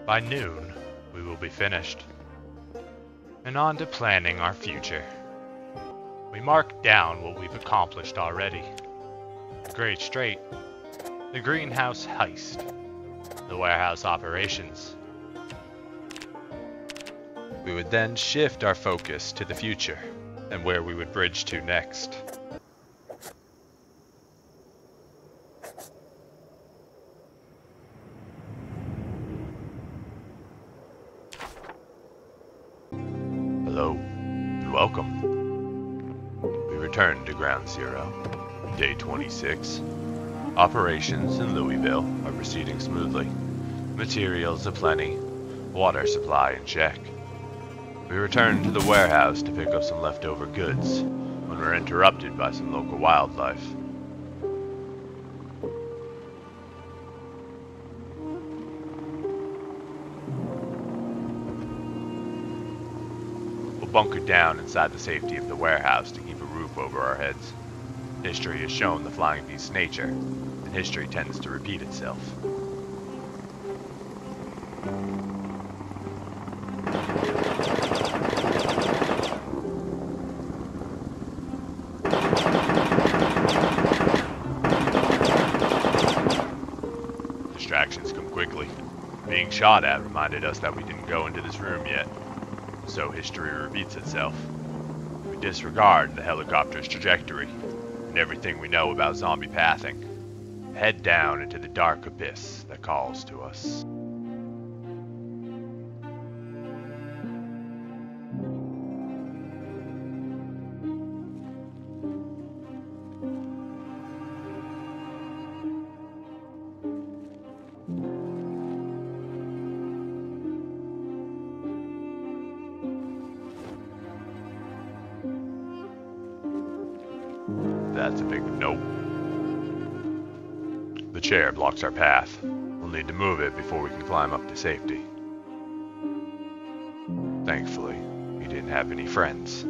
Speaker 1: By noon, we will be finished, and on to planning our future. We mark down what we've accomplished already. The Great Strait, the greenhouse heist, the warehouse operations. We would then shift our focus to the future and where we would bridge to next. Hello, and welcome. We return to Ground Zero. Day 26. Operations in Louisville are proceeding smoothly. Materials aplenty, water supply in check. We return to the warehouse to pick up some leftover goods when we're interrupted by some local wildlife. We'll bunker down inside the safety of the warehouse to keep a roof over our heads. History has shown the flying beast's nature, and history tends to repeat itself. Distractions come quickly. Being shot at reminded us that we didn't go into this room yet, so history repeats itself. We disregard the helicopter's trajectory and everything we know about zombie pathing. Head down into the dark abyss that calls to us. That's a big nope. The chair blocks our path. We'll need to move it before we can climb up to safety. Thankfully, he didn't have any friends.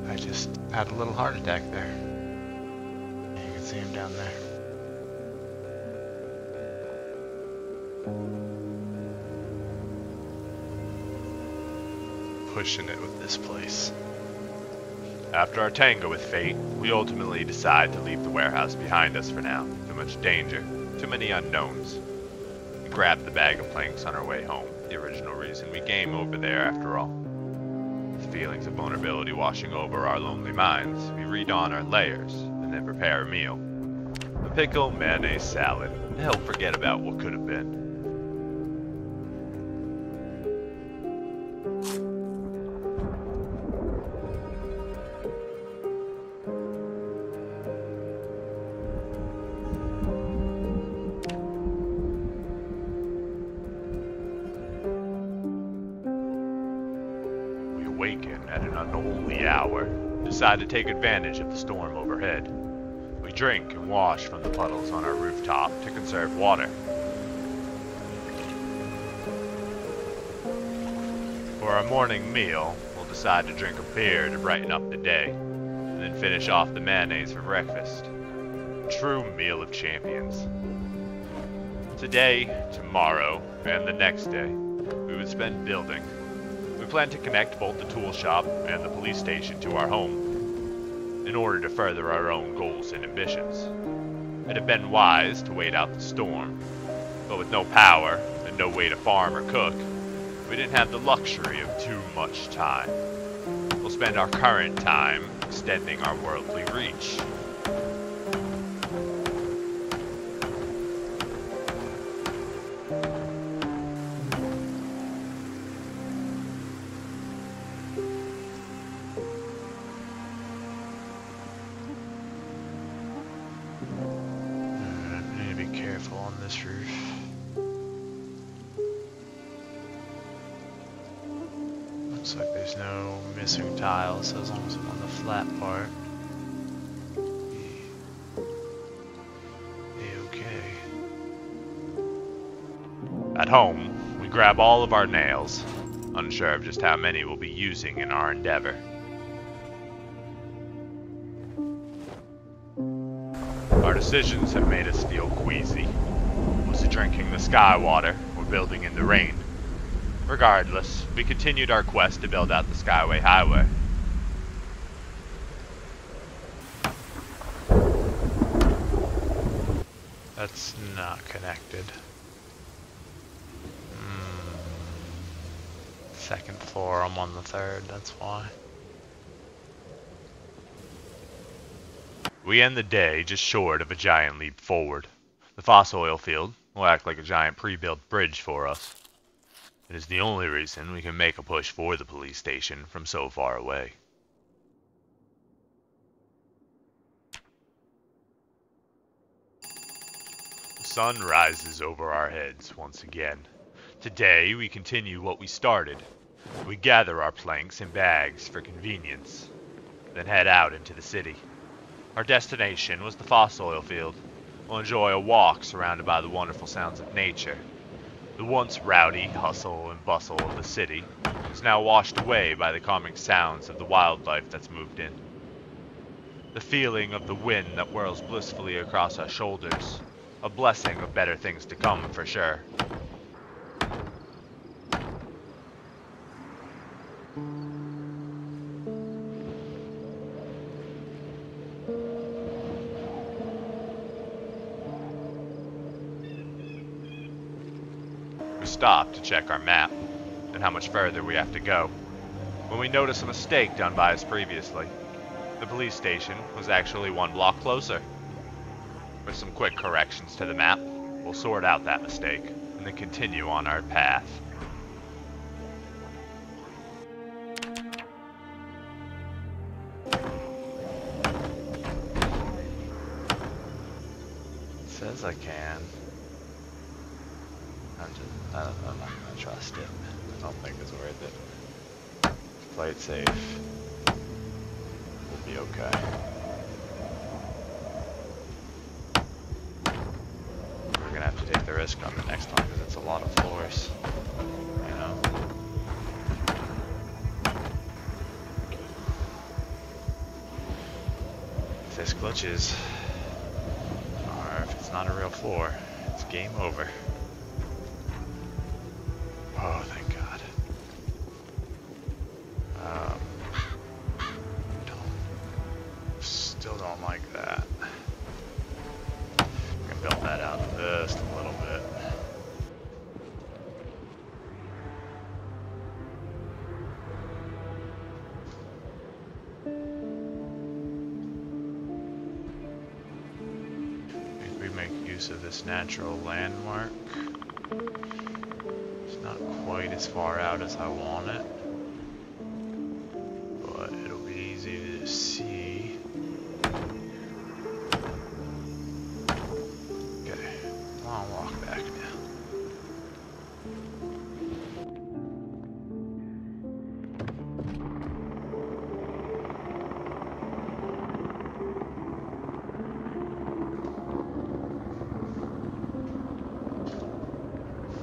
Speaker 2: I just had a little heart attack there. You can see him down there. Pushing it with this place.
Speaker 1: After our tango with fate, we ultimately decide to leave the warehouse behind us for now. Too much danger, too many unknowns. We grabbed the bag of planks on our way home, the original reason we came over there after all. With feelings of vulnerability washing over our lonely minds, we redon our layers and then prepare a meal. A pickle, mayonnaise, salad, to help forget about what could have been. Awaken at an unholy hour, decide to take advantage of the storm overhead. We drink and wash from the puddles on our rooftop to conserve water. For our morning meal, we'll decide to drink a beer to brighten up the day, and then finish off the mayonnaise for breakfast. A true meal of champions. Today, tomorrow, and the next day, we would spend building. We plan to connect both the tool shop and the police station to our home, in order to further our own goals and ambitions. It had been wise to wait out the storm, but with no power and no way to farm or cook, we didn't have the luxury of too much time. We'll spend our current time extending our worldly reach.
Speaker 2: On this roof. Looks like there's no missing tiles, so as long as I'm on the flat part, okay.
Speaker 1: At home, we grab all of our nails, unsure of just how many we'll be using in our endeavor. Our decisions have made us feel queasy. Was it drinking the sky water or building in the rain? Regardless, we continued our quest to build out the Skyway Highway.
Speaker 2: That's not connected. Second floor, I'm on the third, that's why.
Speaker 1: We end the day just short of a giant leap forward. The fossil oil field will act like a giant pre-built bridge for us. It is the only reason we can make a push for the police station from so far away. The sun rises over our heads once again. Today we continue what we started. We gather our planks and bags for convenience, then head out into the city. Our destination was the fossil oil field. We'll enjoy a walk surrounded by the wonderful sounds of nature. The once rowdy hustle and bustle of the city is now washed away by the calming sounds of the wildlife that's moved in. The feeling of the wind that whirls blissfully across our shoulders, a blessing of better things to come for sure. We stop to check our map and how much further we have to go, when we notice a mistake done by us previously. The police station was actually 1 block closer. With some quick corrections to the map, we'll sort out that mistake and then continue on our path.
Speaker 2: as I can. I'm not gonna trust it. I don't think it's worth it. Play it safe. We'll be okay. We're gonna have to take the risk on the next one because it's a lot of floors. You know? If this glitches, or if it's not a real floor, it's game over. Oh, thank God. Still don't like that. I'm gonna build that out just a little bit. I think we make use of this natural landmark. It's not quite as far out as I want it, but it'll be easy to see. Okay, I'll walk back now.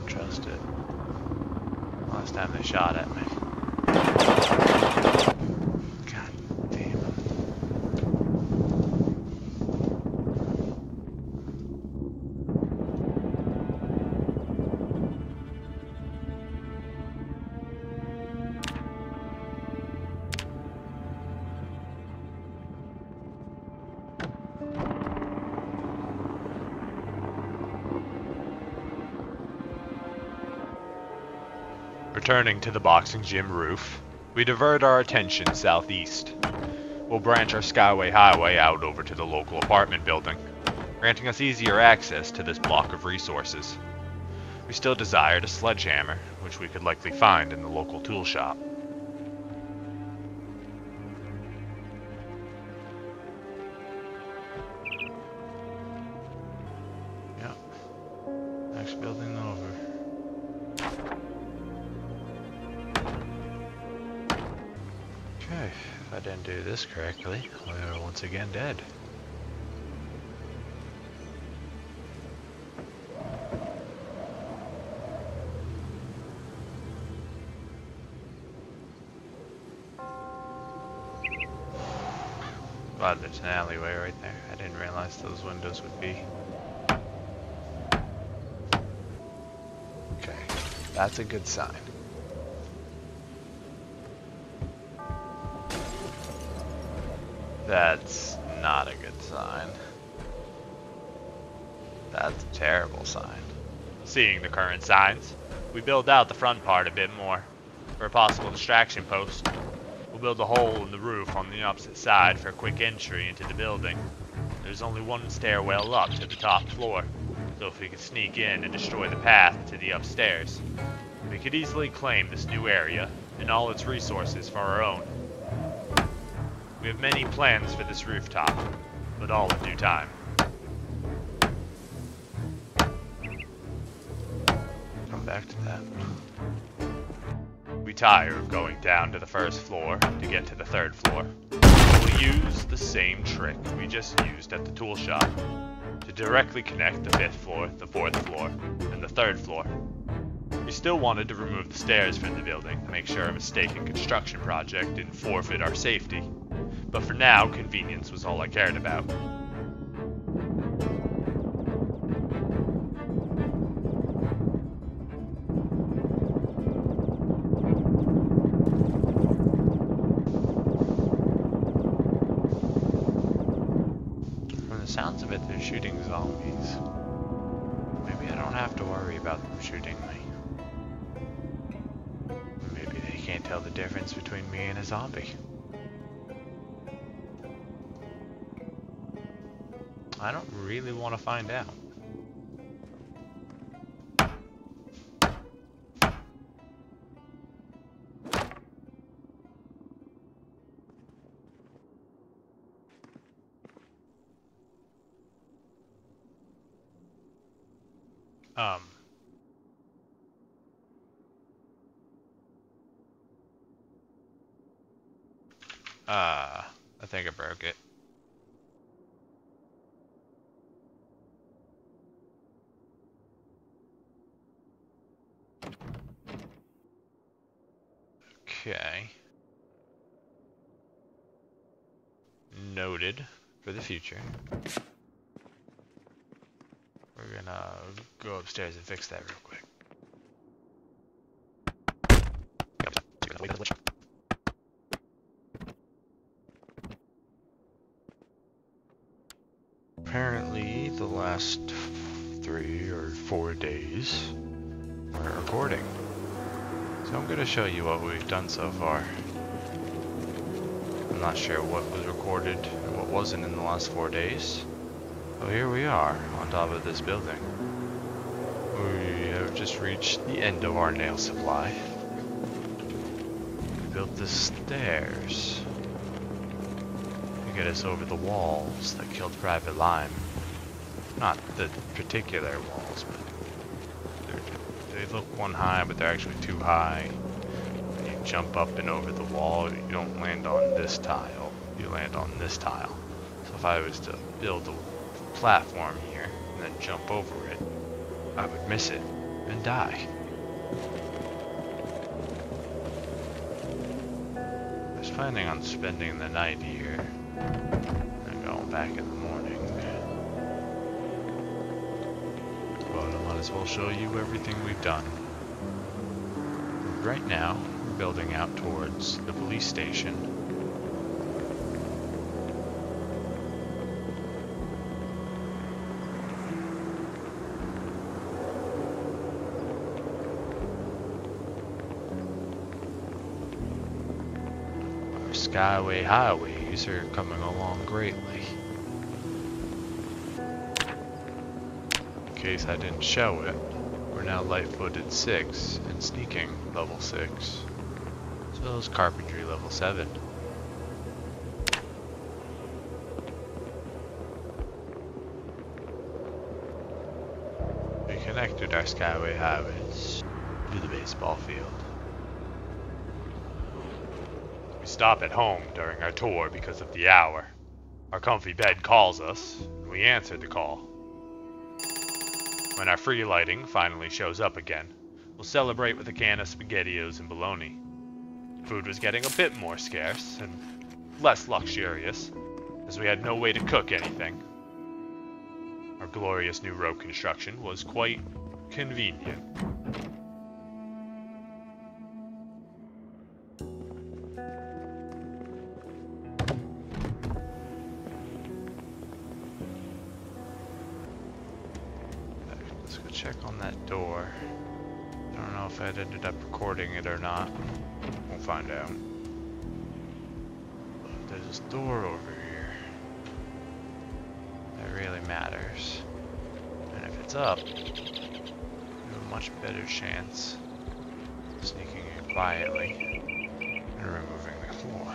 Speaker 2: Trust it. Last time they shot at me. God damn it. Returning to the boxing gym roof, we divert our attention southeast. We'll branch our Skyway Highway out over to the local apartment building, granting us easier access to this block of resources. We still desired a sledgehammer, which we could likely find in the local tool shop. Yep. Next building over. Okay, if I didn't do this correctly, we're once again dead. Glad there's an alleyway right there. I didn't realize those windows would be. Okay, that's a good sign. That's not a good sign. That's a terrible sign.
Speaker 1: Seeing the current signs, we build out the front part a bit more. For a possible distraction post, we'll build a hole in the roof on the opposite side for a quick entry into the building. There's only one stairwell up to the top floor, so if we could sneak in and destroy the path to the upstairs, we could easily claim this new area and all its resources for our own. We have many plans for this rooftop, but all in due time.
Speaker 2: Come back to that.
Speaker 1: We tire of going down to the first floor to get to the third floor. We'll use the same trick we just used at the tool shop to directly connect the 5th floor, the 4th floor, and the 3rd floor. We still wanted to remove the stairs from the building to make sure a mistaken construction project didn't forfeit our safety. But for now, convenience was all I cared about.
Speaker 2: From the sounds of it, they're shooting zombies. Maybe I don't have to worry about them shooting me. Maybe they can't tell the difference between me and a zombie. I don't really want to find out. I think I broke it. Okay. Noted for the future. We're gonna go upstairs and fix that real quick. Apparently, the last 3 or 4 days, we're recording. So I'm gonna show you what we've done so far. I'm not sure what was recorded and what wasn't in the last 4 days. Well, here we are, on top of this building. We have just reached the end of our nail supply. We built the stairs to get us over the walls that killed Private Lime. Not the particular walls, but they look one high, but they're actually 2 high. When you jump up and over the wall, you don't land on this tile, you land on this tile. So if I was to build a platform here and then jump over it, I would miss it and die. I was planning on spending the night here and going back in the morning, but I might as well show you everything we've done. Right now, we're building out towards the police station. Skyway highways are coming along greatly. In case I didn't show it, we're now light-footed 6 and sneaking level 6, as well as carpentry level 7. We connected our Skyway highways to the baseball field. We stop at home during our tour because of the hour. Our comfy bed calls us, and we answer the call. When our free lighting finally shows up again, we'll celebrate with a can of SpaghettiOs and bologna. Food was getting a bit more scarce and less luxurious, as we had no way to cook anything. Our glorious new rope construction was quite convenient. Check on that door. I don't know if I'd ended up recording it or not. We'll find out. But there's this door over here. That really matters. And if it's up, we have a much better chance of sneaking in quietly and removing the floor.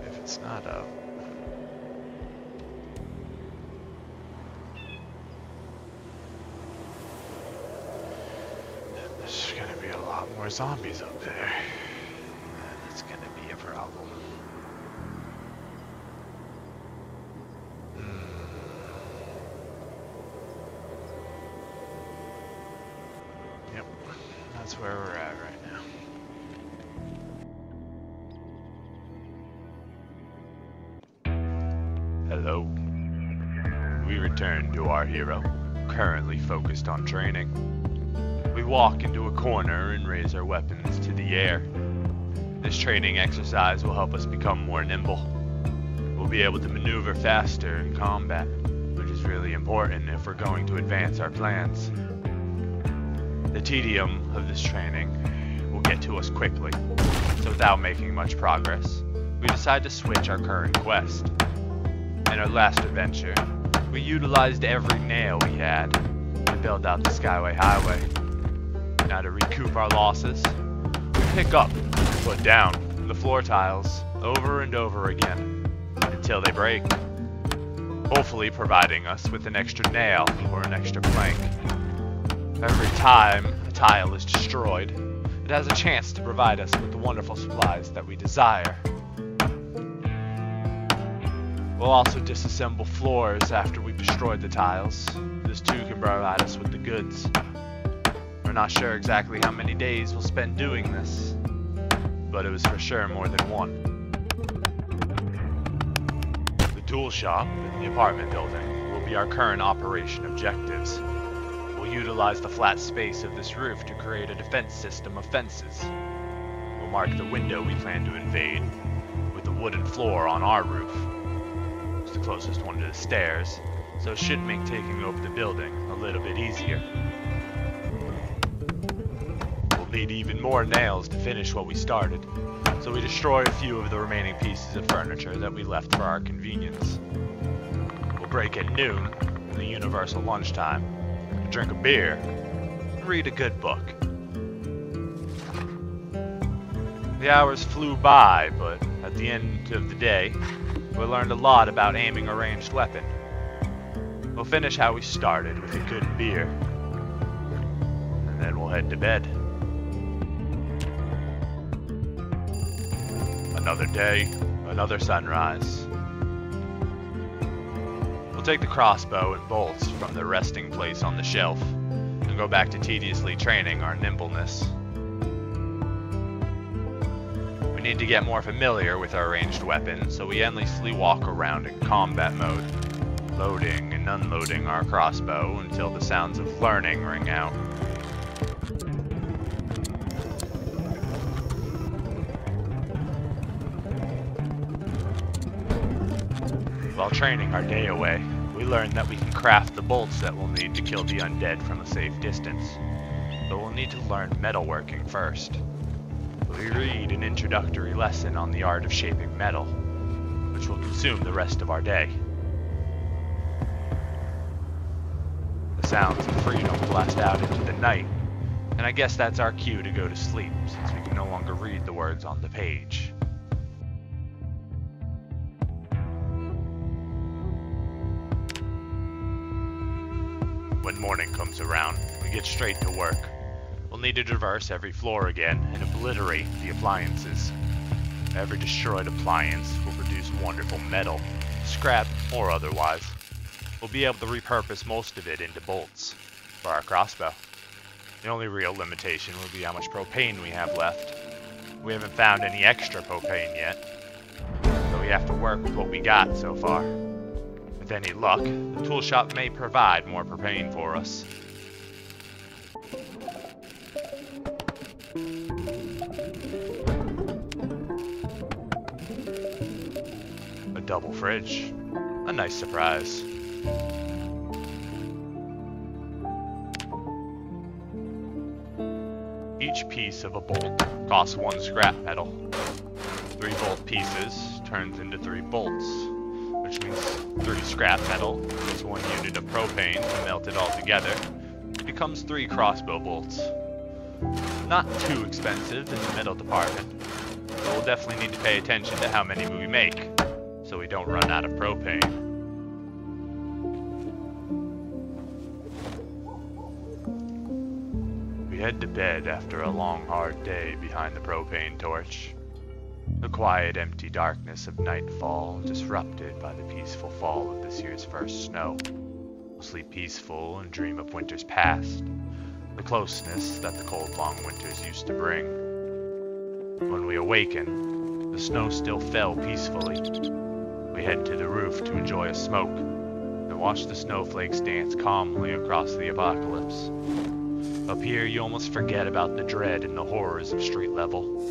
Speaker 2: If it's not up, more zombies up there. That's gonna be a problem. Yep, that's where we're at right now. Hello. We return to our hero, currently focused on training. We walk into a corner and raise our weapons to the air. This training exercise will help us become more nimble. We'll be able to maneuver faster in combat, which is really important if we're going to advance our plans. The tedium of this training will get to us quickly, so without making much progress, we decide to switch our current quest. In our last adventure, we utilized every nail we had to build out the Skyway Highway. Now to recoup our losses, we pick up and put down the floor tiles over and over again until they break.
Speaker 1: hopefully providing us with an extra nail or an extra plank. Every time a tile is destroyed, it has a chance to provide us with the wonderful supplies that we desire. We'll also disassemble floors after we've destroyed the tiles. This too can provide us with the goods. We're not sure exactly how many days we'll spend doing this, but it was for sure more than one. The tool shop in the apartment building will be our current operation objectives. We'll utilize the flat space of this roof to create a defense system of fences. We'll mark the window we plan to invade with the wooden floor on our roof. It's the closest one to the stairs, so it should make taking over the building a little bit easier. We'll need even more nails to finish what we started, so we destroy a few of the remaining pieces of furniture that we left for our convenience. We'll break at noon in the universal lunchtime, drink a beer, and read a good book. The hours flew by, but at the end of the day, we learned a lot about aiming a ranged weapon. We'll finish how we started with a good beer, and then we'll head to bed. Another day, another sunrise. We'll take the crossbow and bolts from their resting place on the shelf and go back to tediously training our nimbleness. We need to get more familiar with our ranged weapon, so we endlessly walk around in combat mode, loading and unloading our crossbow until the sounds of learning ring out. While training our day away, we learned that we can craft the bolts that we'll need to kill the undead from a safe distance. But we'll need to learn metalworking first. We read an introductory lesson on the art of shaping metal, which will consume the rest of our day. The sounds of freedom blast out into the night, and I guess that's our cue to go to sleep, since we can no longer read the words on the page. When morning comes around, we get straight to work. We'll need to traverse every floor again and obliterate the appliances. Every destroyed appliance will produce wonderful metal, scrap or otherwise. We'll be able to repurpose most of it into bolts for our crossbow. The only real limitation will be how much propane we have left. We haven't found any extra propane yet, so we have to work with what we got so far. With any luck, the tool shop may provide more propane for us. A double fridge. A nice surprise. Each piece of a bolt costs 1 scrap metal. 3 bolt pieces turns into 3 bolts, which means 3 scrap metal plus 1 unit of propane to melt it all together. It becomes 3 crossbow bolts. Not too expensive in the metal department, but we'll definitely need to pay attention to how many we make, so we don't run out of propane. We head to bed after a long, hard day behind the propane torch. The quiet, empty darkness of nightfall disrupted by the peaceful fall of this year's first snow. We'll sleep peaceful and dream of winters past, the closeness that the cold, long winters used to bring. When we awaken, the snow still fell peacefully. We head to the roof to enjoy a smoke and watch the snowflakes dance calmly across the apocalypse. Up here, you almost forget about the dread and the horrors of street level.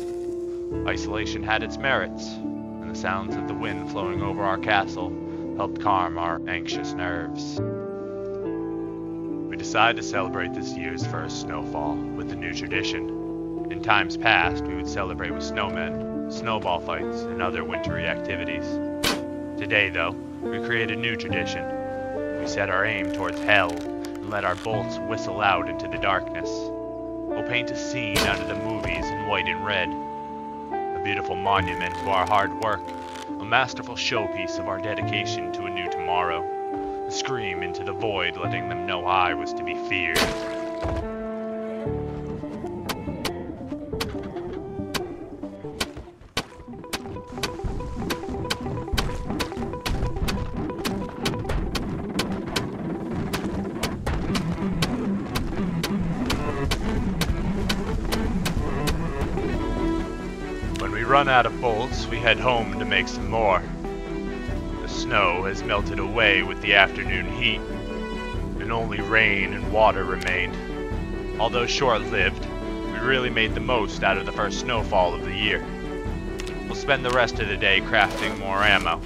Speaker 1: Isolation had its merits, and the sounds of the wind flowing over our castle helped calm our anxious nerves. We decided to celebrate this year's first snowfall with a new tradition. In times past, we would celebrate with snowmen, snowball fights, and other wintry activities. Today, though, we create a new tradition. We set our aim towards hell and let our bolts whistle out into the darkness. We'll paint a scene out of the movies in white and red. A beautiful monument to our hard work, a masterful showpiece of our dedication to a new tomorrow. A scream into the void, letting them know I was to be feared. When we run out of bolts, we head home to make some more. The snow has melted away with the afternoon heat, and only rain and water remained. Although short-lived, we really made the most out of the first snowfall of the year. We'll spend the rest of the day crafting more ammo.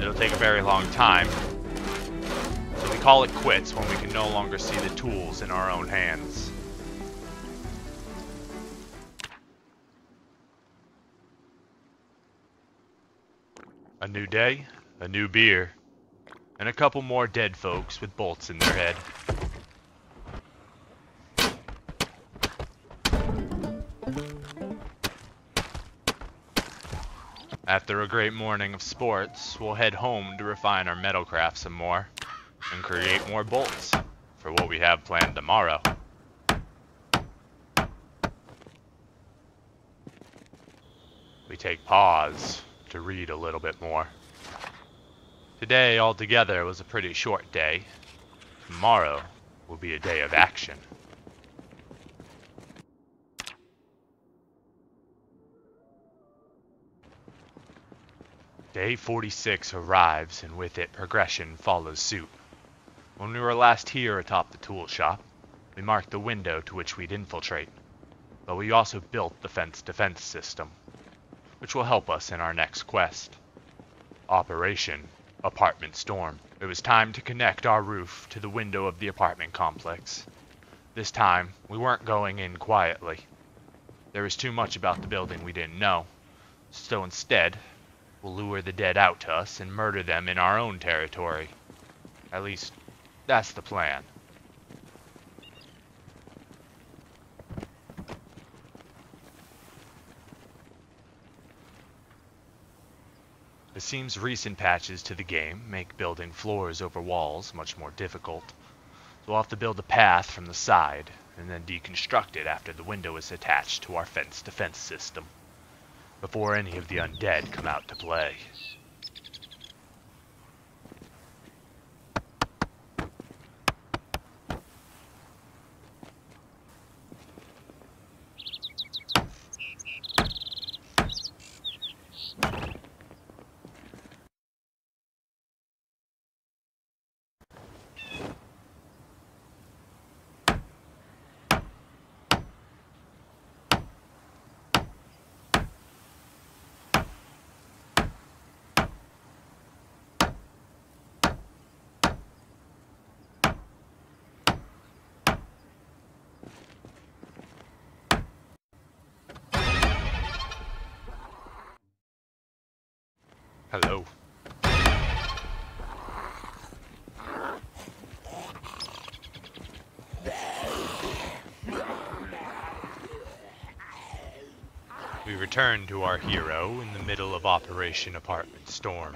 Speaker 1: It'll take a very long time, so we call it quits when we can no longer see the tools in our own hands. A new day, a new beer, and a couple more dead folks with bolts in their head. After a great morning of sports, we'll head home to refine our metalcraft some more, and create more bolts for what we have planned tomorrow. We take pause to read a little bit more. Today, altogether, was a pretty short day. Tomorrow will be a day of action. Day 46 arrives, and with it, progression follows suit. When we were last here atop the tool shop, we marked the window to which we'd infiltrate, but we also built the fence defense system, which will help us in our next quest. Operation Apartment Storm. It was time to connect our roof to the window of the apartment complex. This time, we weren't going in quietly. There was too much about the building we didn't know, so instead, we'll lure the dead out to us and murder them in our own territory. At least, that's the plan. It seems recent patches to the game make building floors over walls much more difficult. So we'll have to build a path from the side, and then deconstruct it after the window is attached to our fence defense system, before any of the undead come out to play. Hello. We return to our hero in the middle of Operation Apartment Storm.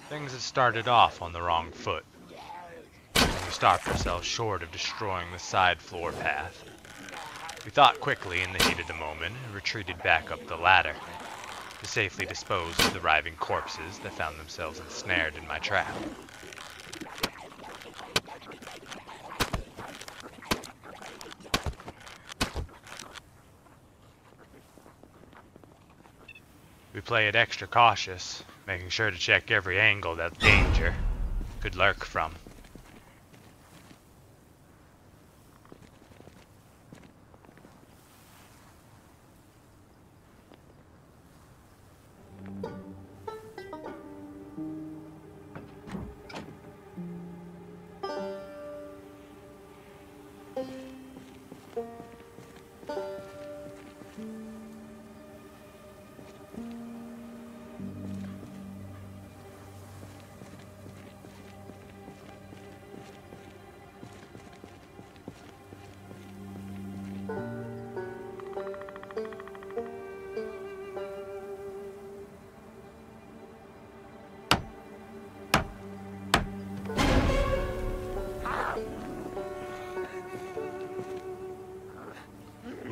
Speaker 1: Things had started off on the wrong foot. We stopped ourselves short of destroying the side floor path. We thought quickly in the heat of the moment and retreated back up the ladder to safely dispose of the writhing corpses that found themselves ensnared in my trap. We play it extra cautious, making sure to check every angle that danger could lurk from.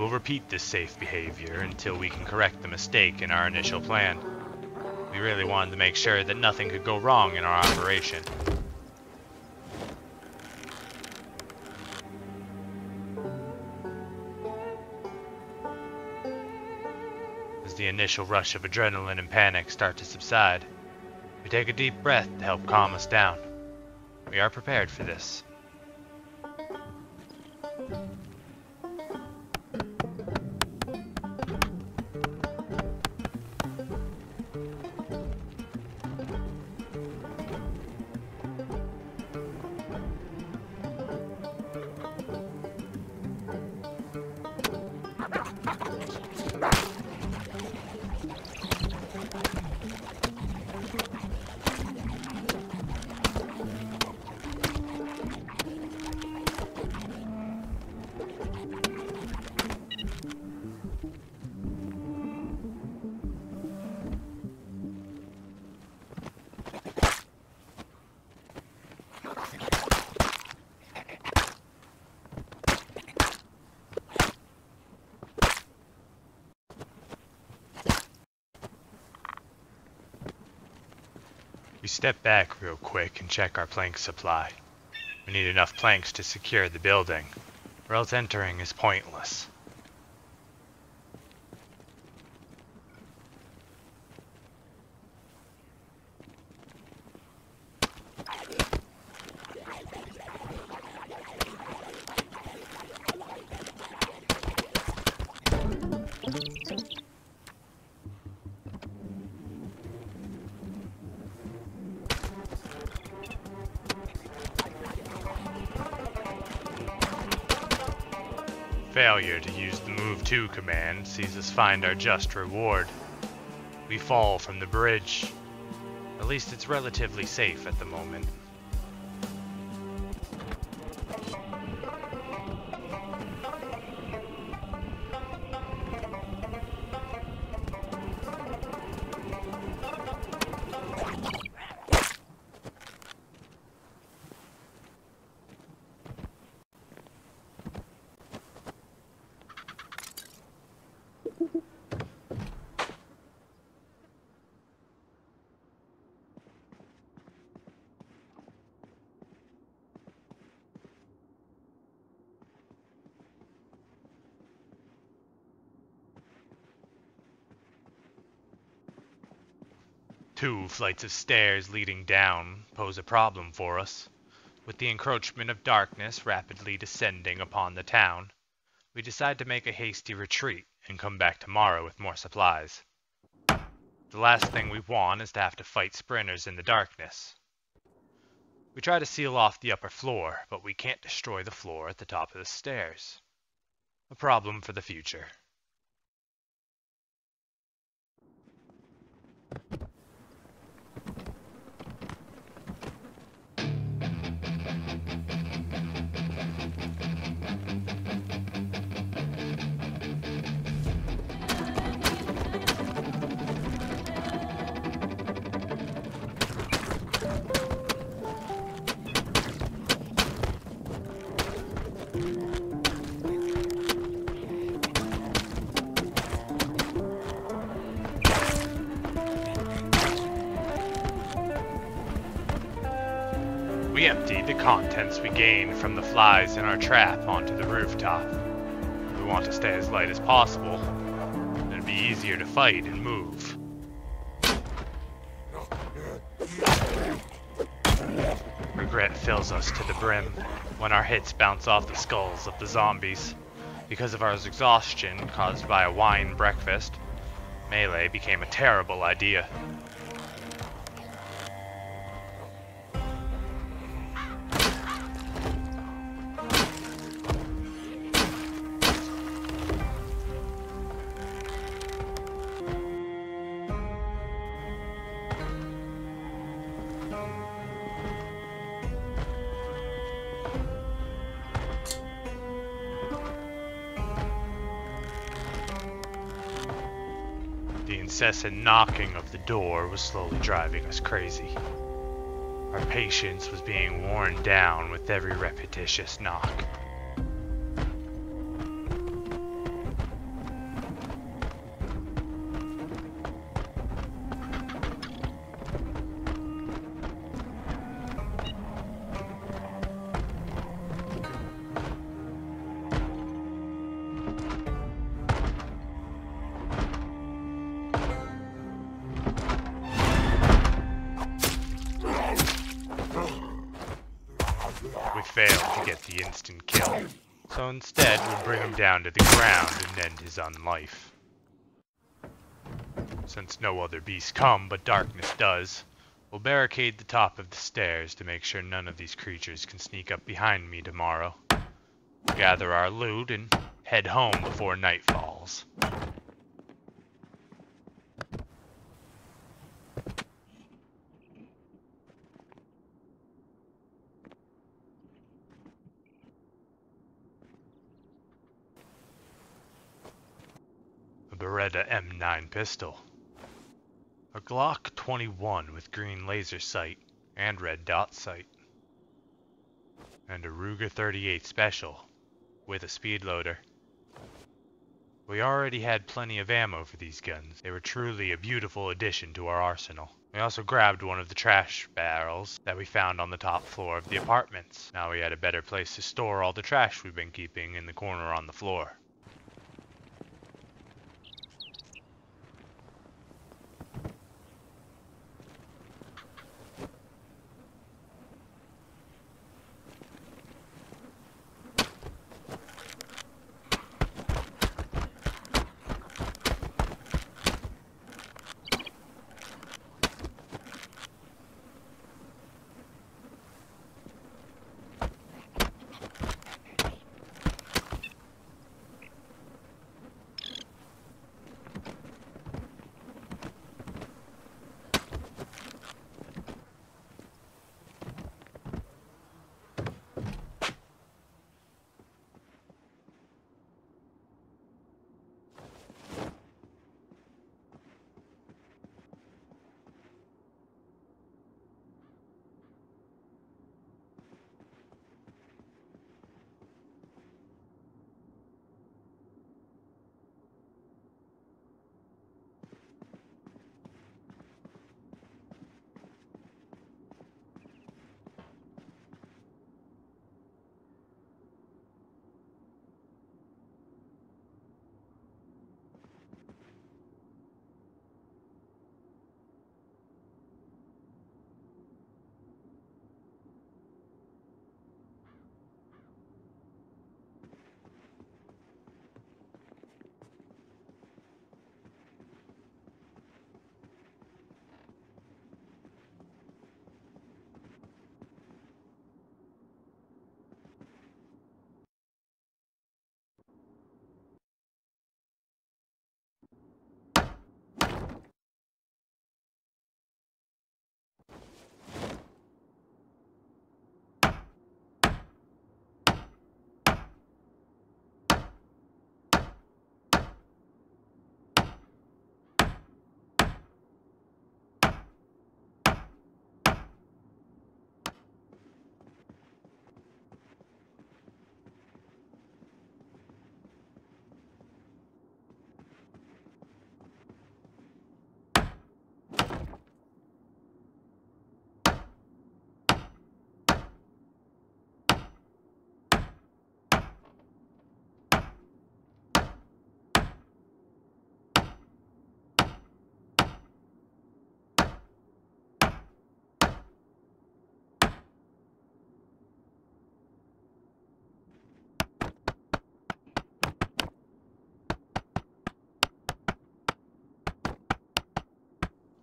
Speaker 1: We'll repeat this safe behavior until we can correct the mistake in our initial plan. We really wanted to make sure that nothing could go wrong in our operation. As the initial rush of adrenaline and panic start to subside, we take a deep breath to help calm us down. We are prepared for this. We step back real quick and check our plank supply. We need enough planks to secure the building, or else entering is pointless. Failure to use the Move To command sees us find our just reward. We fall from the bridge. At least it's relatively safe at the moment. Two flights of stairs leading down pose a problem for us. With the encroachment of darkness rapidly descending upon the town, we decide to make a hasty retreat and come back tomorrow with more supplies. The last thing we want is to have to fight sprinters in the darkness. We try to seal off the upper floor, but we can't destroy the floor at the top of the stairs. A problem for the future. We emptied the contents we gained from the flies in our trap onto the rooftop. We want to stay as light as possible. It'd be easier to fight and move. Regret fills us to the brim when our hits bounce off the skulls of the zombies. Because of our exhaustion caused by a wine breakfast, melee became a terrible idea. The incessant knocking of the door was slowly driving us crazy. Our patience was being worn down with every repetitious knock.
Speaker 2: we failed to get the instant kill. So instead, we'll bring him down to the ground and end his unlife. Since no other beasts come, but darkness does, we'll barricade the top of the stairs to make sure none of these creatures can sneak up behind me tomorrow. We'll gather our loot and head home before night falls. A Beretta M9 pistol. A Glock 21 with green laser sight and red dot sight. And a Ruger 38 Special with a speed loader. We already had plenty of ammo for these guns. They were truly a beautiful addition to our arsenal. We also grabbed one of the trash barrels that we found on the top floor of the apartments. Now we had a better place to store all the trash we've been keeping in the corner on the floor.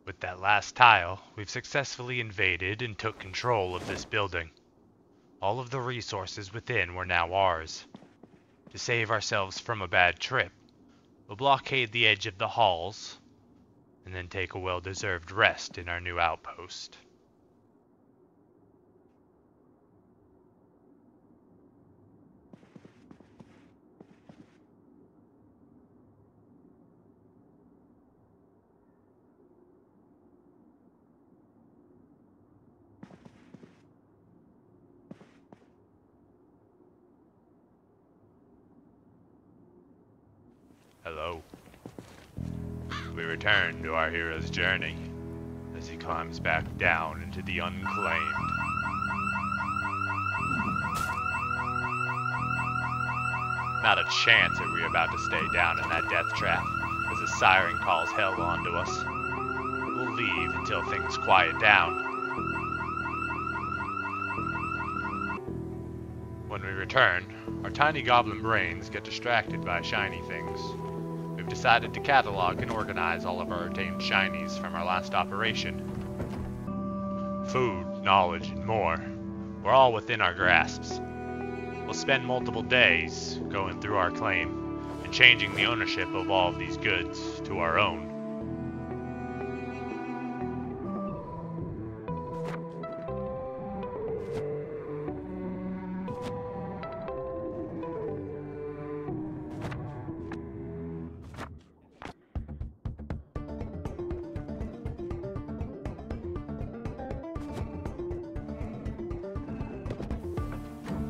Speaker 2: With that last tile, we've successfully invaded and took control of this building. All of the resources within were now ours. To save ourselves from a bad trip, we'll blockade the edge of the halls, and then take a well-deserved rest in our new outpost. Hello. We return to our hero's journey as he climbs back down into the unclaimed. Not a chance are we about to stay down in that death trap as the siren calls hell onto us. We'll leave until things quiet down.
Speaker 1: When we return, our tiny goblin brains get distracted by shiny things. We've decided to catalog and organize all of our retained shinies from our last operation. Food, knowledge, and more were all within our grasps. We'll spend multiple days going through our claim and changing the ownership of all of these goods to our own.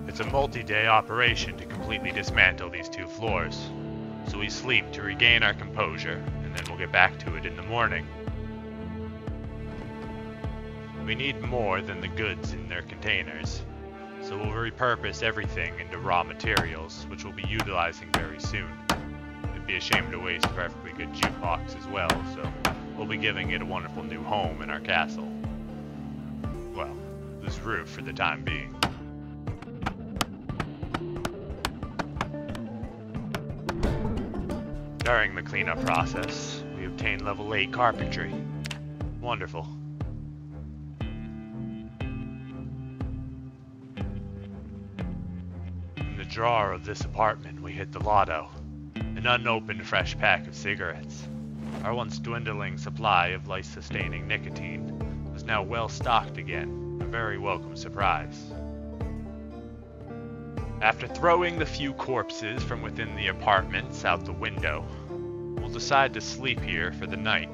Speaker 1: It's a multi-day operation to completely dismantle these 2 floors, so we sleep to regain our composure, and then we'll get back to it in the morning. We need more than the goods in their containers, so we'll repurpose everything into raw materials, which we'll be utilizing very soon. It'd be a shame to waste a perfectly good jukebox as well, so we'll be giving it a wonderful new home in our castle. Well, this roof for the time being. During the cleanup process, we obtained level 8 carpentry. Wonderful. In the drawer of this apartment, we hit the lotto. An unopened fresh pack of cigarettes. Our once dwindling supply of life-sustaining nicotine was now well stocked again, a very welcome surprise. After throwing the few corpses from within the apartments out the window, we'll decide to sleep here for the night.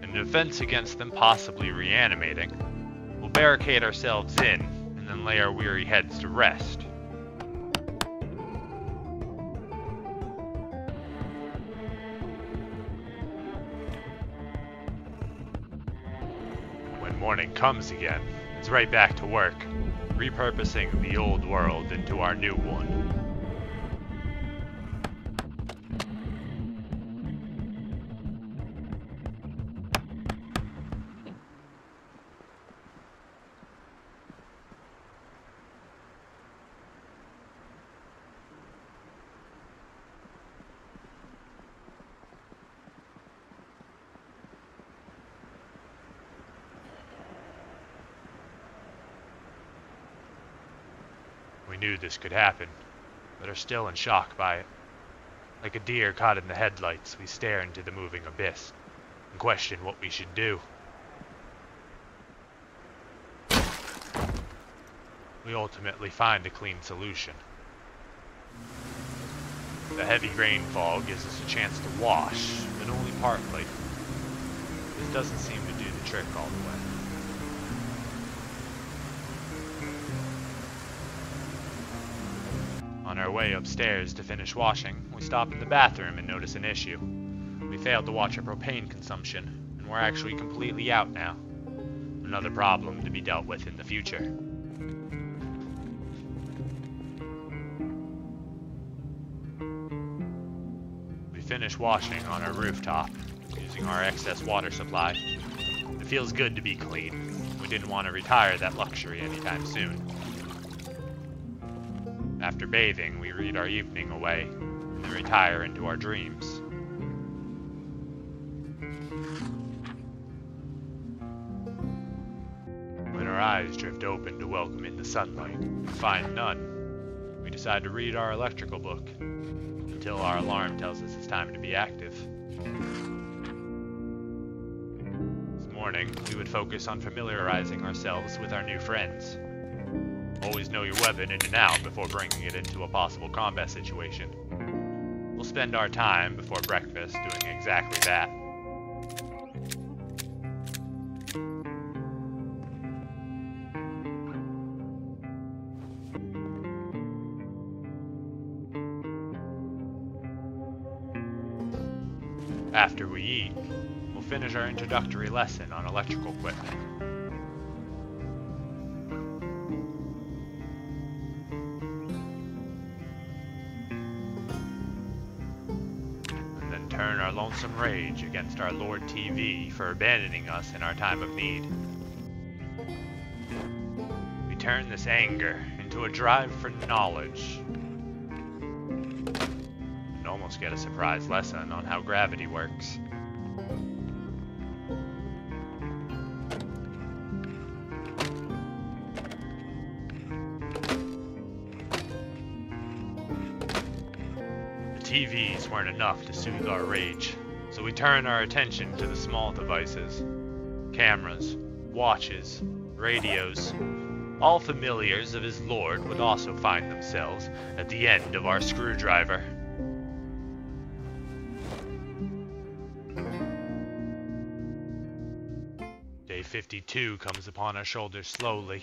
Speaker 1: In defense against them possibly reanimating, we'll barricade ourselves in and then lay our weary heads to rest. When morning comes again, it's right back to work, repurposing the old world into our new one. We knew this could happen, but are still in shock by it. Like a deer caught in the headlights, we stare into the moving abyss and question what we should do. We ultimately find a clean solution. The heavy rainfall gives us a chance to wash, but only partly. This doesn't seem to do the trick all the way. On our way upstairs to finish washing, we stop in the bathroom and notice an issue. We failed to watch our propane consumption, and we're actually completely out now. Another problem to be dealt with in the future. We finish washing on our rooftop, using our excess water supply. It feels good to be clean. We didn't want to retire that luxury anytime soon. After bathing, we read our evening away, and then retire into our dreams. When our eyes drift open to welcome in the sunlight, and find none, we decide to read our electrical book, until our alarm tells us it's time to be active. This morning, we would focus on familiarizing ourselves with our new friends. Always know your weapon in and out before bringing it into a possible combat situation. We'll spend our time before breakfast doing exactly that. After we eat, we'll finish our introductory lesson on electrical equipment. Turn our lonesome rage against our Lord TV for abandoning us in our time of need. We turn this anger into a drive for knowledge. And almost get a surprise lesson on how gravity works. The TVs weren't enough to soothe our rage, so we turned our attention to the small devices. Cameras, watches, radios. All familiars of his lord would also find themselves at the end of our screwdriver. Day 52 comes upon our shoulders slowly.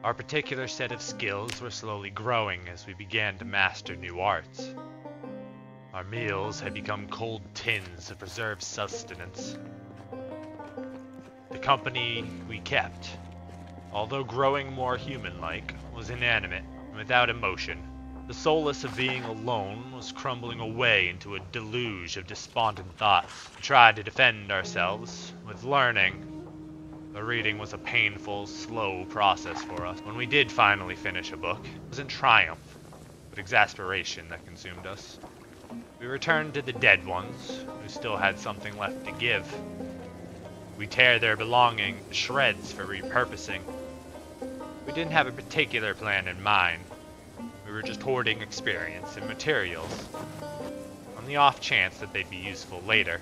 Speaker 1: Our particular set of skills were slowly growing as we began to master new arts. Our meals had become cold tins of preserved sustenance. The company we kept, although growing more human-like, was inanimate and without emotion. The solace of being alone was crumbling away into a deluge of despondent thoughts. We tried to defend ourselves with learning. The reading was a painful, slow process for us. When we did finally finish a book, it wasn't triumph, but exasperation that consumed us. We returned to the dead ones, who still had something left to give. We tear their belongings to shreds for repurposing. We didn't have a particular plan in mind. We were just hoarding experience and materials, on the off chance that they'd be useful later.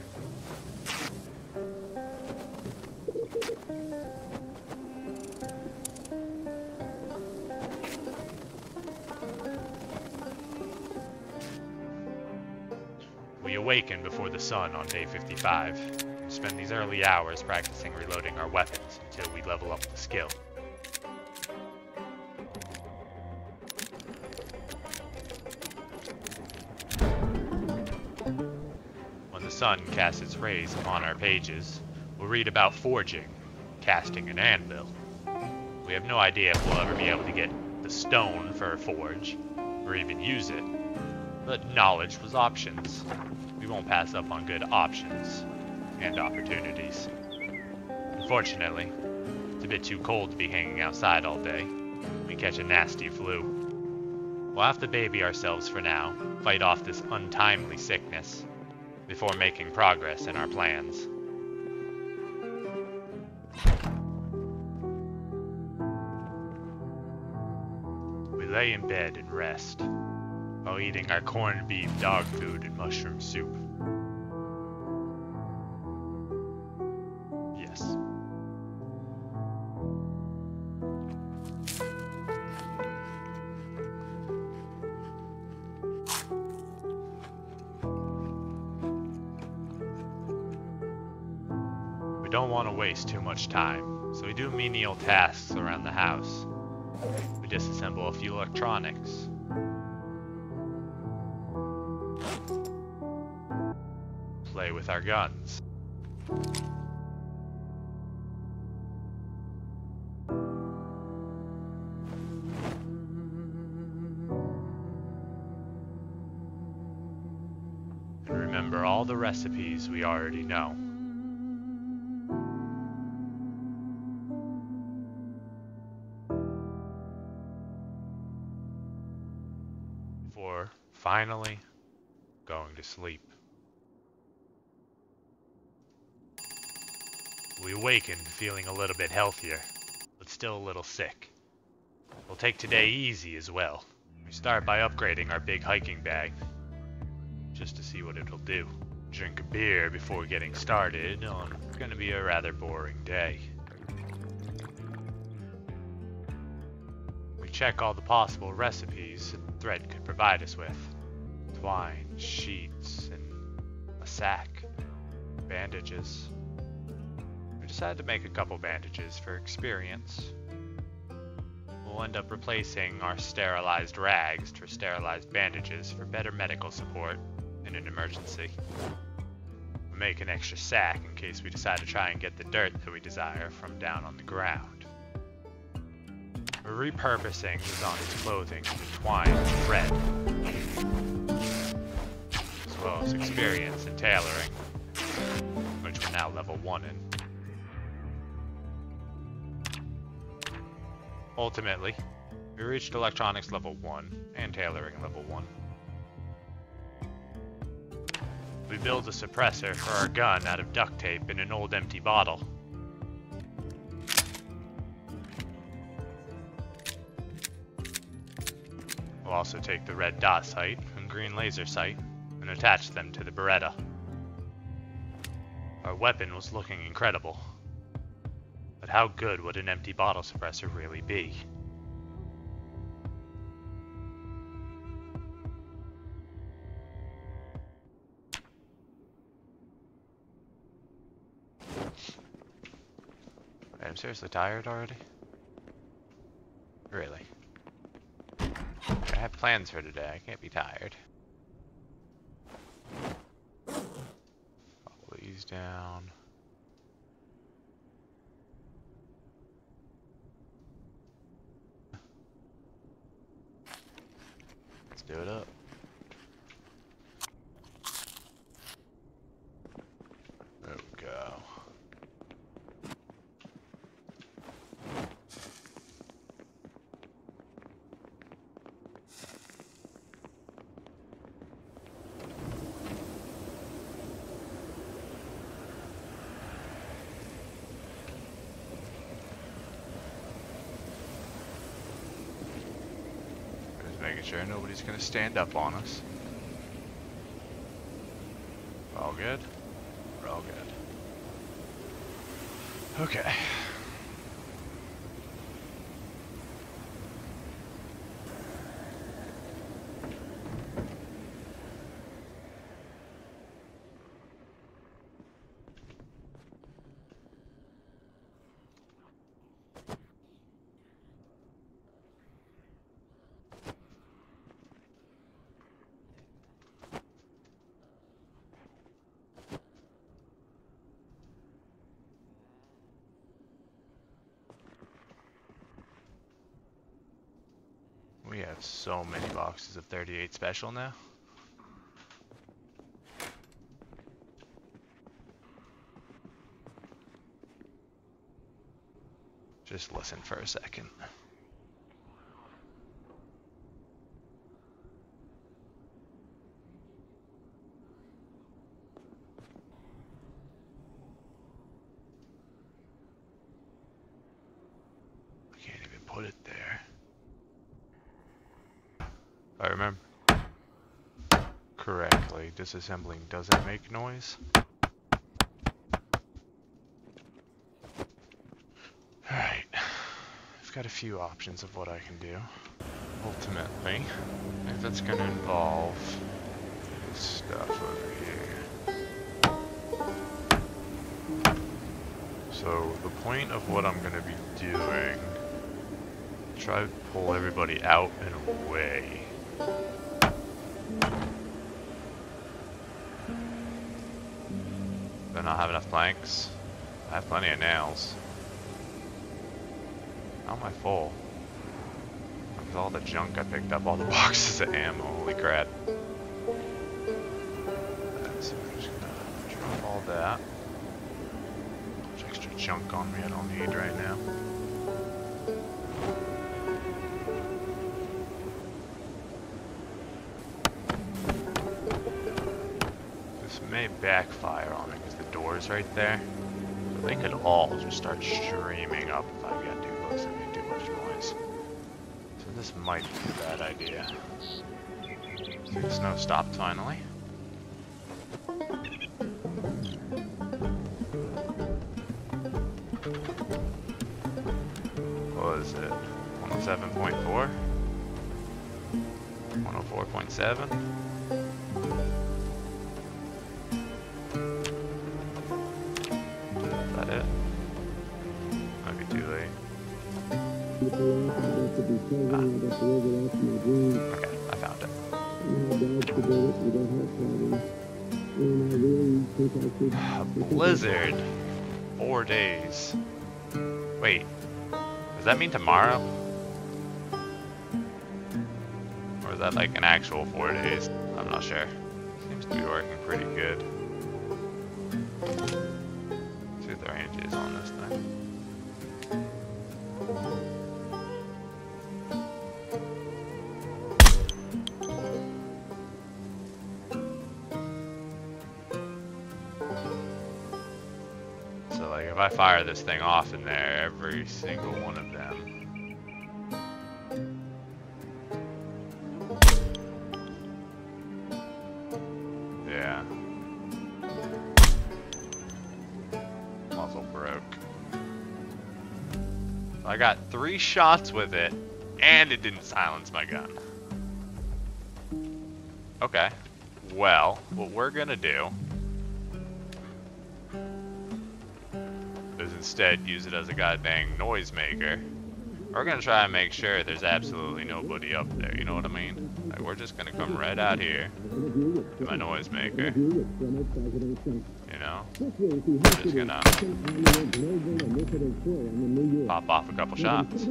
Speaker 1: We awaken before the sun on day 55, and spend these early hours practicing reloading our weapons until we level up the skill. When the sun casts its rays upon our pages, we'll read about forging, casting an anvil. We have no idea if we'll ever be able to get the stone for a forge, or even use it, but knowledge was options. We won't pass up on good options and opportunities. Unfortunately, it's a bit too cold to be hanging outside all day. We catch a nasty flu. We'll have to baby ourselves for now, fight off this untimely sickness, before making progress in our plans. We lay in bed and rest, while eating our corned beef, dog food, and mushroom soup. Yes. We don't want to waste too much time, so we do menial tasks around the house. We disassemble a few electronics. Play with our guns. And remember all the recipes we already know. Before finally going to sleep. We awakened feeling a little bit healthier, but still a little sick. We'll take today easy as well. We start by upgrading our big hiking bag, just to see what it'll do. Drink a beer before getting started on what's going to be a rather boring day. We check all the possible recipes the thread could provide us with. Twine, sheets, and a sack. Bandages. We decided to make a couple bandages for experience. We'll end up replacing our sterilized rags for sterilized bandages for better medical support in an emergency. We'll make an extra sack in case we decide to try and get the dirt that we desire from down on the ground. We're repurposing the zombie's clothing to twine and thread, as well as experience in tailoring, which we're now level 1 in. Ultimately,
Speaker 2: We reached electronics level 1 and tailoring level 1. We build a suppressor for our gun out of duct tape in an old empty bottle. We'll also take the red dot sight and green laser sight and attach them to the Beretta. Our weapon was looking incredible. But how good would an empty bottle suppressor really be? I'm seriously tired already? Really? I have plans for today, I can't be tired. Follow these down. Let's do it up. There we go. Making sure nobody's gonna stand up on us. We're all good? We're all good. Okay. We have so many boxes of 38 special now. Just listen for a second. I can't even put it there. If I remember correctly, disassembling doesn't make noise. Alright, I've got a few options of what I can do. Ultimately, I think that's going to involve this stuff over here. So the point of what I'm going to be doing, try to pull everybody out and away. Do I not have enough planks? I have plenty of nails. How am I full? With all the junk I picked up, all the boxes of ammo, holy crap. So I'm just gonna drop all that. There's extra junk on me I don't need right now. This may backfire on me because the door's right there. So they could all just start streaming up if I get too close and make too much noise. So this might be a bad idea. See, the snow stopped finally. What is it? 107.4? 104.7? Is that it? Might be too late. Okay, I found it. A blizzard. 4 days. Wait, does that mean tomorrow? Or is that like an actual 4 days? I'm not sure. Seems to be working pretty good. See what the range is on this thing. Like, if I fire this thing off in there, every single one of them. Yeah. Muzzle broke. I got 3 shots with it, and it didn't silence my gun. Okay. Well, what we're gonna do is instead use it as a goddamn noisemaker. We're gonna try and make sure there's absolutely nobody up there, you know what I mean? Like, we're just gonna come right out here to my noisemaker. You know? We're just gonna pop off a couple shots.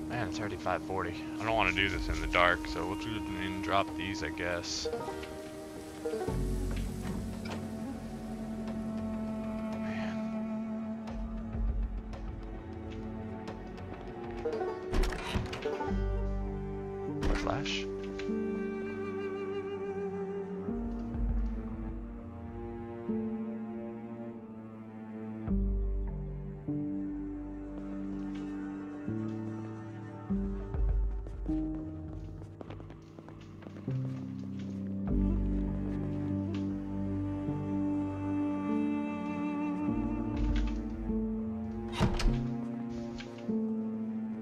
Speaker 2: Man, it's already 5:40. I don't want to do this in the dark, so we'll just drop these, I guess. Man. Flash.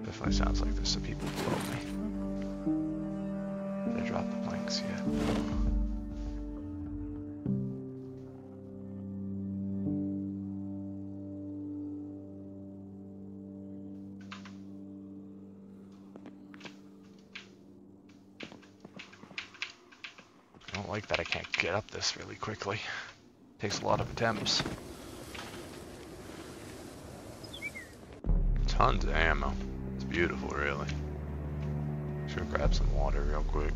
Speaker 2: Definitely sounds like there's some people below me. Did I drop the planks yet? I don't like that I can't get up this really quickly. Takes a lot of attempts. Tons of ammo. It's beautiful, really. Should grab some water real quick.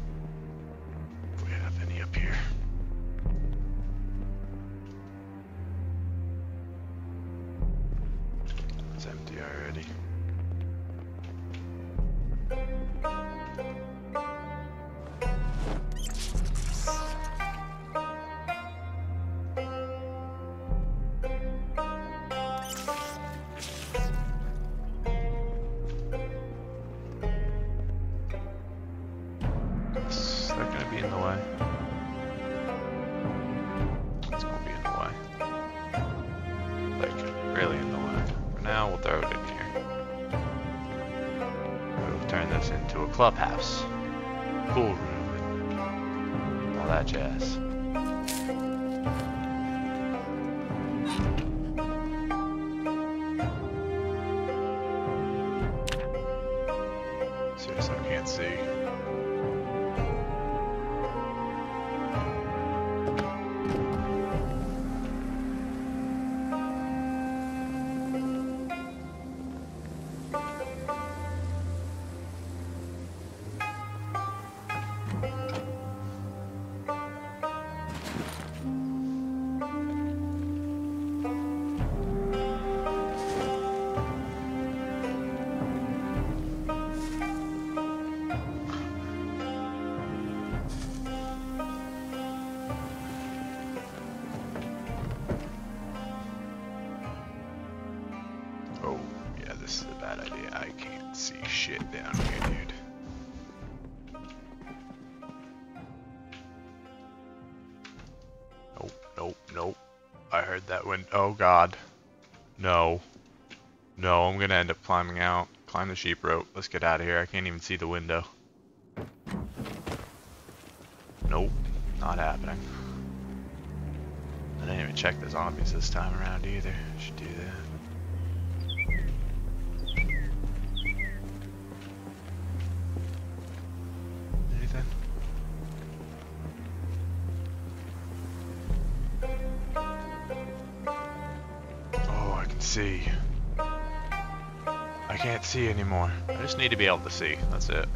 Speaker 2: If we have any up here. It's empty already. Is that gonna be in the way? It's gonna be in the way. Like, really in the way. For now, we'll throw it in here. We'll turn this into a clubhouse, pool room, and all that jazz. Seriously, I can't see. Oh, yeah, this is a bad idea. I can't see shit down here, dude. Nope, nope, nope. I heard that one. Oh, God. No. No, I'm gonna end up climbing out. Climb the sheep rope. Let's get out of here. I can't even see the window. Nope, not happening. I didn't even check the zombies this time around either. Should do that. Anything? Oh, I can see. I can't see anymore. I just need to be able to see. That's it.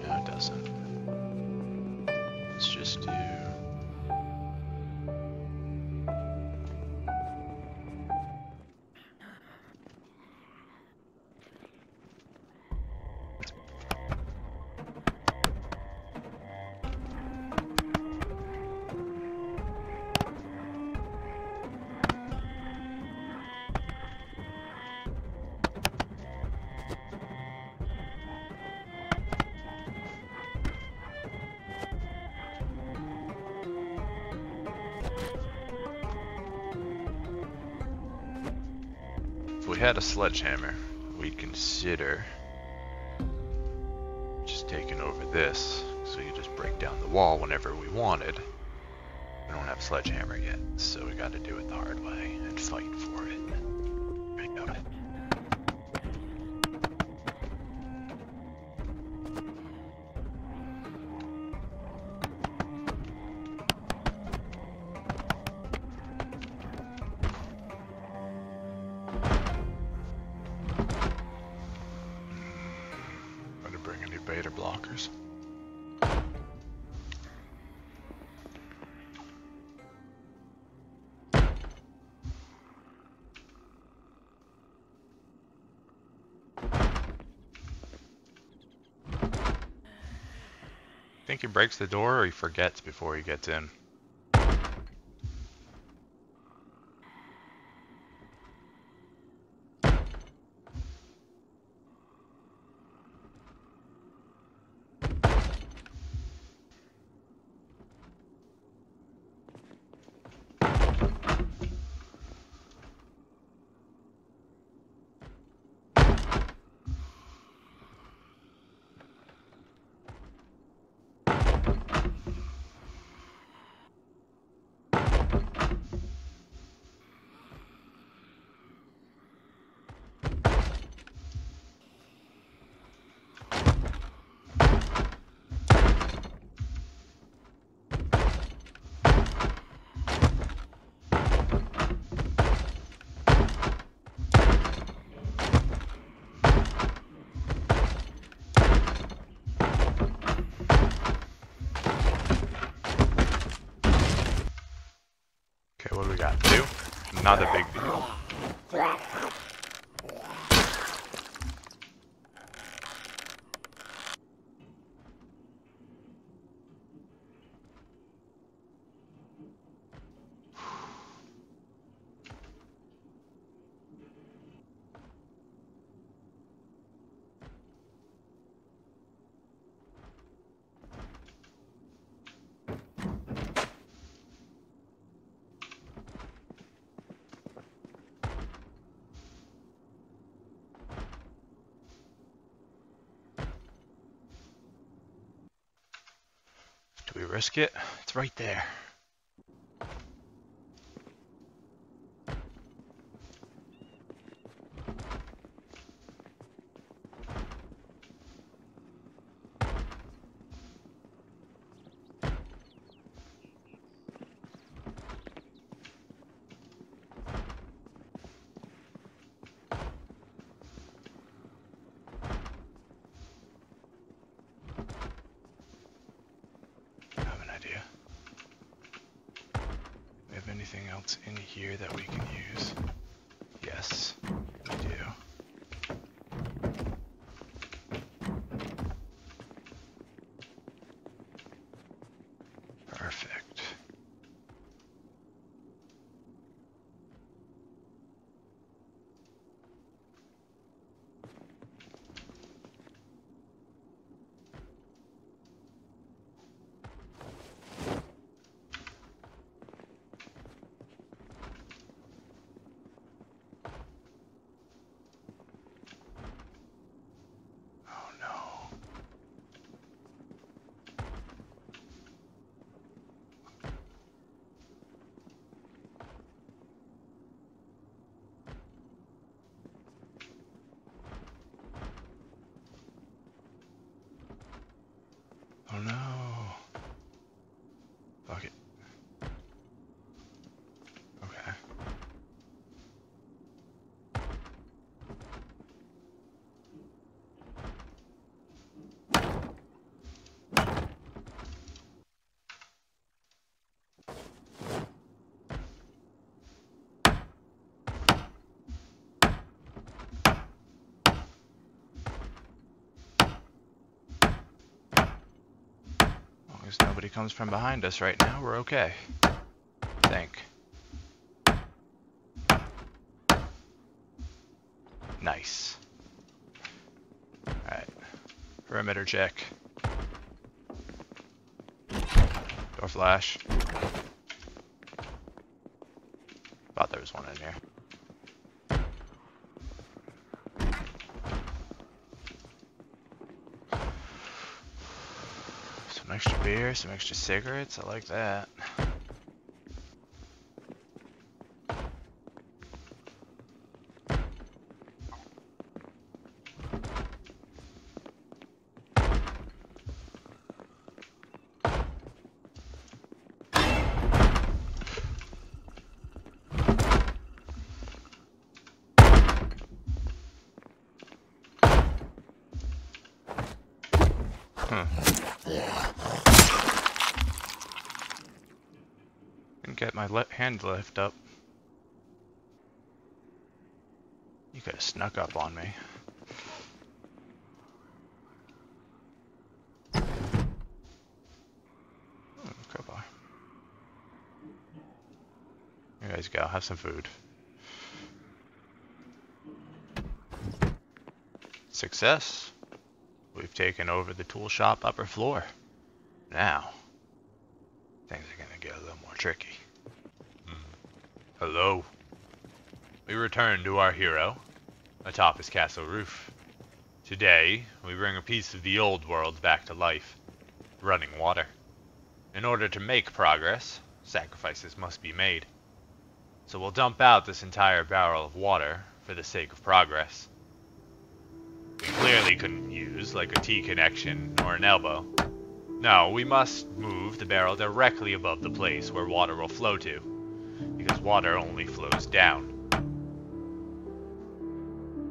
Speaker 2: No, it doesn't. Let's just do... If we had a sledgehammer, we'd consider just taking over this, so we could just break down the wall whenever we wanted. We don't have a sledgehammer yet, so we got to do it the hard way and fight for it. Right, got it. Gonna bring any beta blockers. Think he breaks the door or he forgets before he gets in? Okay, what do we got? 2? Not a big deal. Do we risk it? It's right there. anything else in here that we can use? Yes, we do. Perfect. Oh no. Fuck it. Okay. As long as nobody comes from behind us right now, we're okay. I think. Nice. Alright. Perimeter check. Door flash. Thought there was one in here. Some extra beer, some extra cigarettes. I like that. Didn't get my hand lift up. You could have snuck up on me. Crowbar. You guys go, have some food. Success. We've taken over the tool shop upper floor. Now, things are gonna get a little more tricky.
Speaker 1: Hello. We return to our hero, atop his castle roof. Today, we bring a piece of the old world back to life, running water. In order to make progress, sacrifices must be made. So we'll dump out this entire barrel of water for the sake of progress. We clearly couldn't use like a T-connection or an elbow. No, we must move the barrel directly above the place where water will flow to, because water only flows down.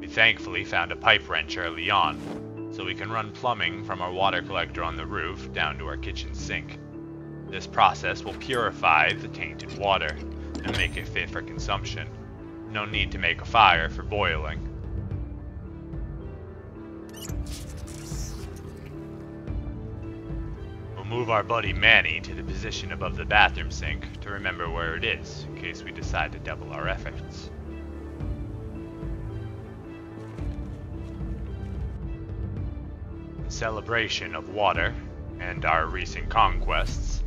Speaker 1: We thankfully found a pipe wrench early on, so we can run plumbing from our water collector on the roof down to our kitchen sink. This process will purify the tainted water and make it fit for consumption. No need to make a fire for boiling. We'll move our buddy Manny to the position above the bathroom sink to remember where it is, in case we decide to double our efforts. In celebration of water and our recent conquests,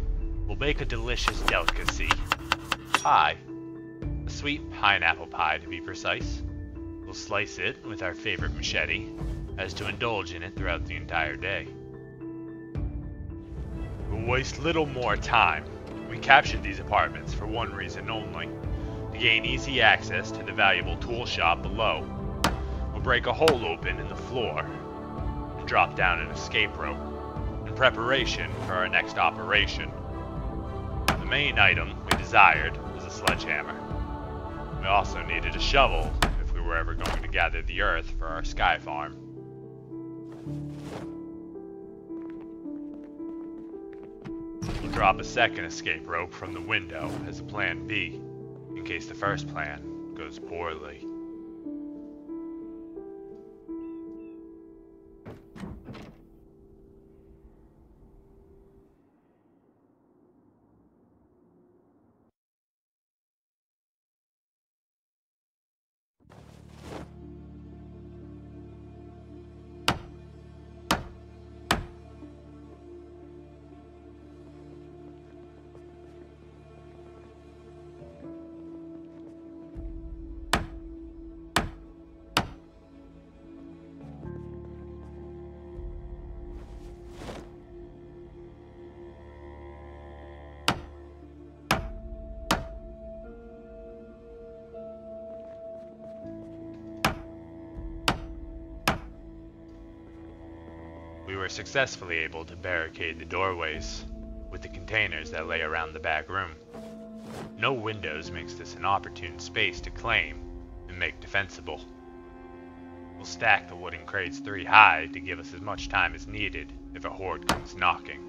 Speaker 1: we'll bake a delicious delicacy. Pie. A sweet pineapple pie, to be precise. We'll slice it with our favorite machete, as to indulge in it throughout the entire day. We'll waste little more time. We captured these apartments for one reason only, to gain easy access to the valuable tool shop below. We'll break a hole open in the floor and drop down an escape rope in preparation for our next operation. The main item we desired was a sledgehammer. We also needed a shovel if we were ever going to gather the earth for our sky farm. drop a second escape rope from the window as a plan B, in case the first plan goes poorly. We were successfully able to barricade the doorways with the containers that lay around the back room. No windows makes this an opportune space to claim and make defensible. We'll stack the wooden crates 3 high to give us as much time as needed if a horde comes knocking.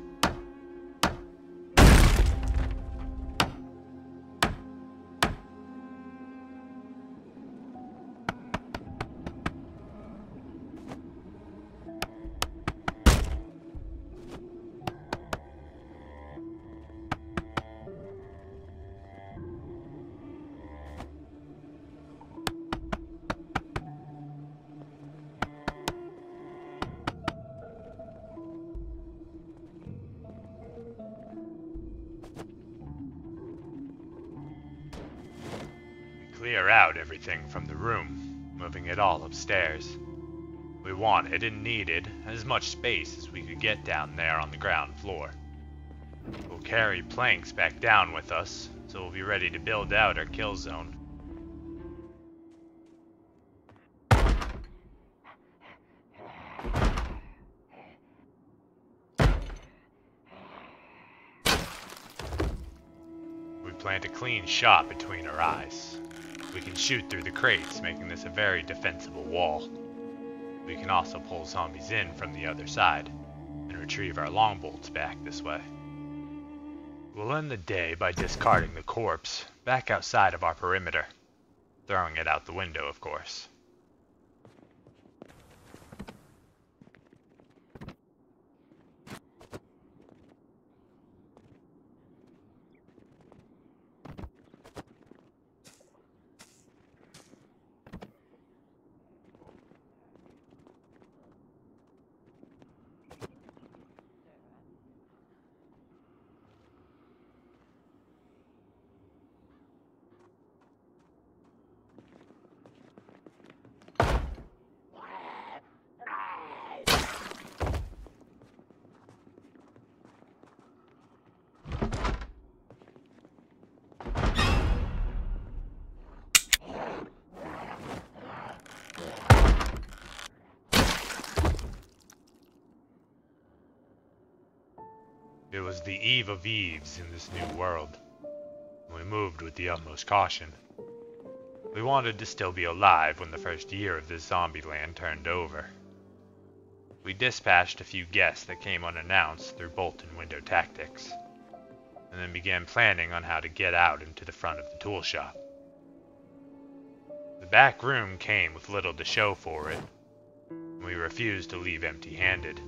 Speaker 1: Clear out everything from the room, moving it all upstairs. We wanted and needed as much space as we could get down there on the ground floor. We'll carry planks back down with us, so we'll be ready to build out our kill zone. We plant a clean shot between our eyes. We can shoot through the crates, making this a very defensible wall. We can also pull zombies in from the other side, and retrieve our longbolts back this way. We'll end the day by discarding the corpse back outside of our perimeter, throwing it out the window, of course. It was the eve of eves in this new world. We moved with the utmost caution. We wanted to still be alive when the first year of this zombie land turned over. We dispatched a few guests that came unannounced through bolt and window tactics, and then began planning on how to get out into the front of the tool shop. The back room came with little to show for it, and we refused to leave empty-handed.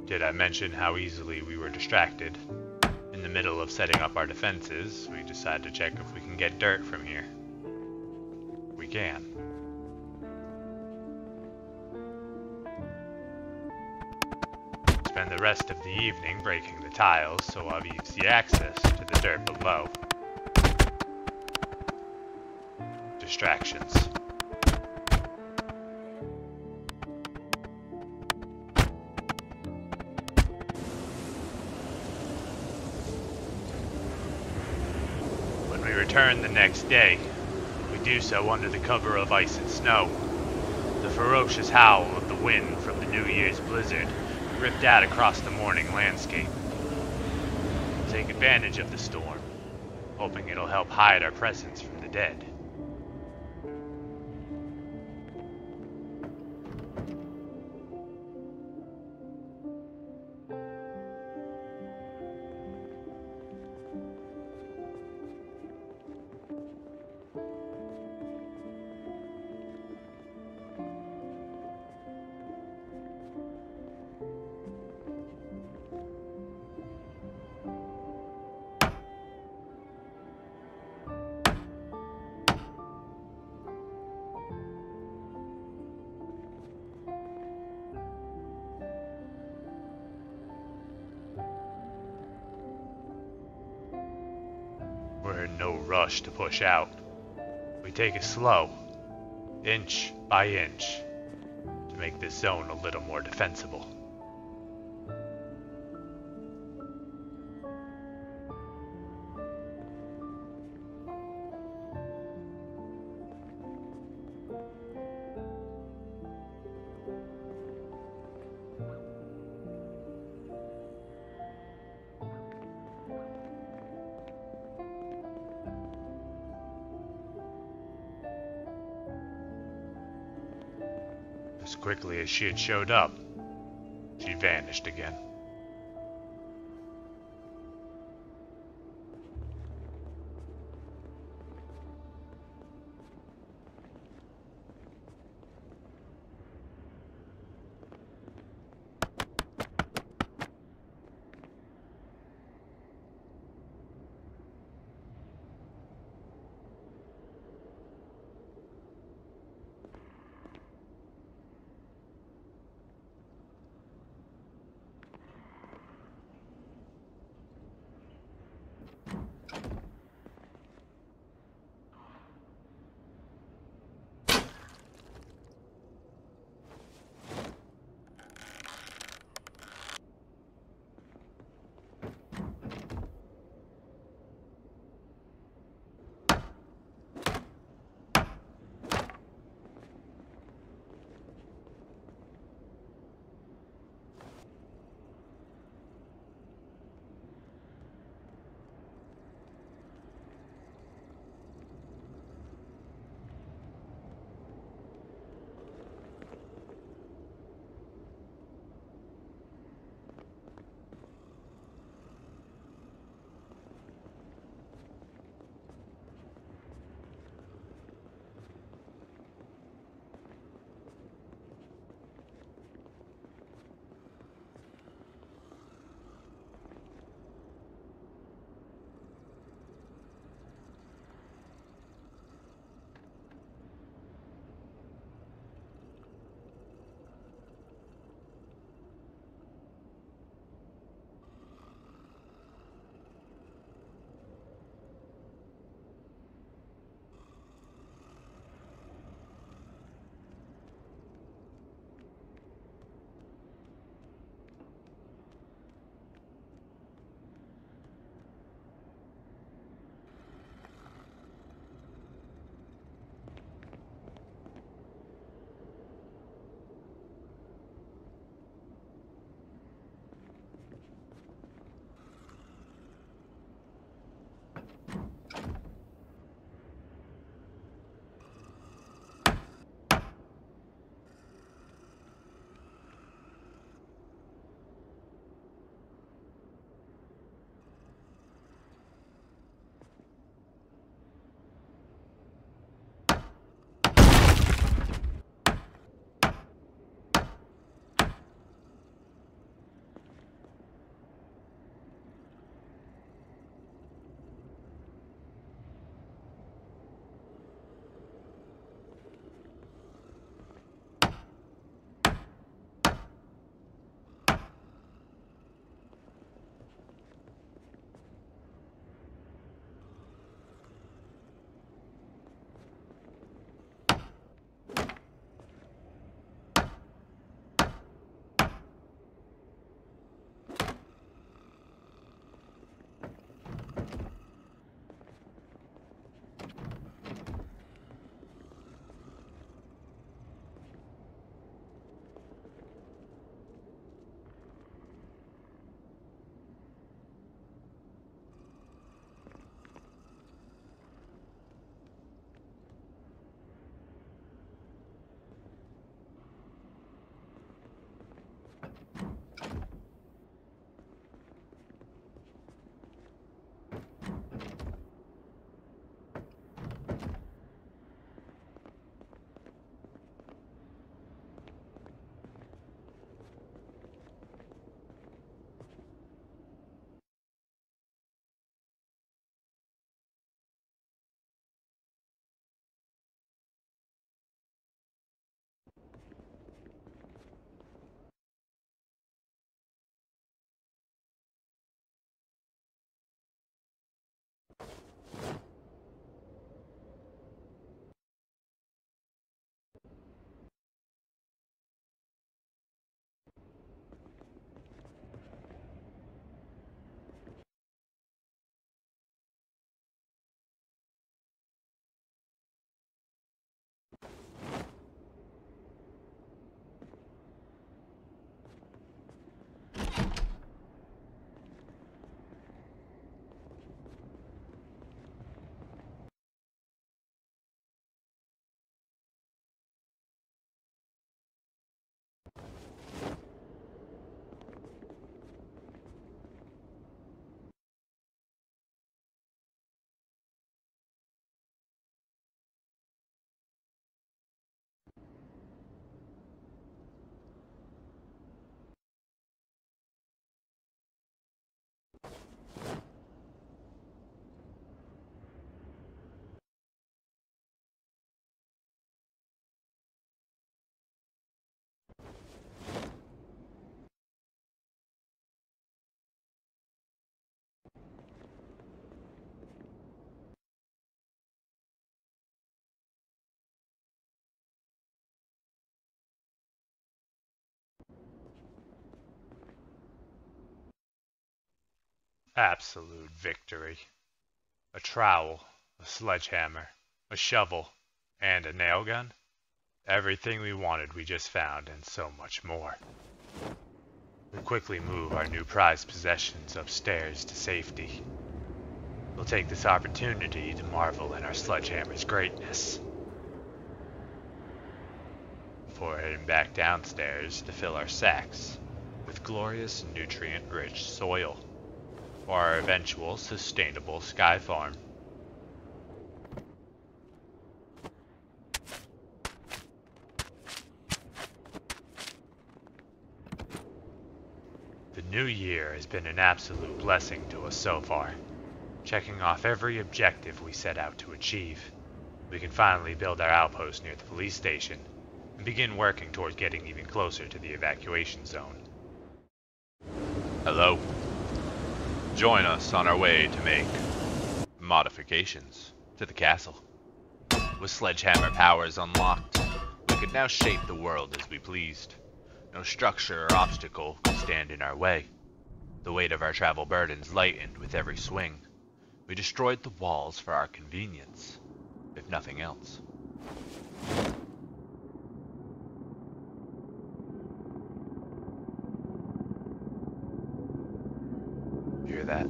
Speaker 1: Did I mention how easily we were distracted? In the middle of setting up our defenses, we decided to check if we can get dirt from here. We can. Spend the rest of the evening breaking the tiles so I'll have easy access to the dirt below.
Speaker 2: distractions. When we return the next day, we do so under the cover of ice and snow. The ferocious howl of the wind from the New Year's blizzard ripped out across the morning landscape. We'll take advantage of the storm, hoping it'll help hide our presence from the dead. We're in no rush to push out. We take it slow, inch by inch, to make this zone a little more defensible. As quickly as she had showed up, she vanished again. Absolute victory. A trowel, a sledgehammer, a shovel, and a nail gun. Everything we wanted we just found, and so much more. We quickly move our new prized possessions upstairs to safety. We'll take this opportunity to marvel at our sledgehammer's greatness. Before heading back downstairs to fill our sacks with glorious nutrient-rich soil for our eventual sustainable sky farm. The new year has been an absolute blessing to us so far. Checking off every objective we set out to achieve, we can finally build our outpost near the police station and begin working towards getting even closer to the evacuation zone.
Speaker 1: Hello. Join us on our way to make modifications to the castle. With sledgehammer powers unlocked, we could now shape the world as we pleased. No structure or obstacle could stand in our way. The weight of our travel burdens lightened with every swing. We destroyed the walls for our convenience, if nothing else. Hear that?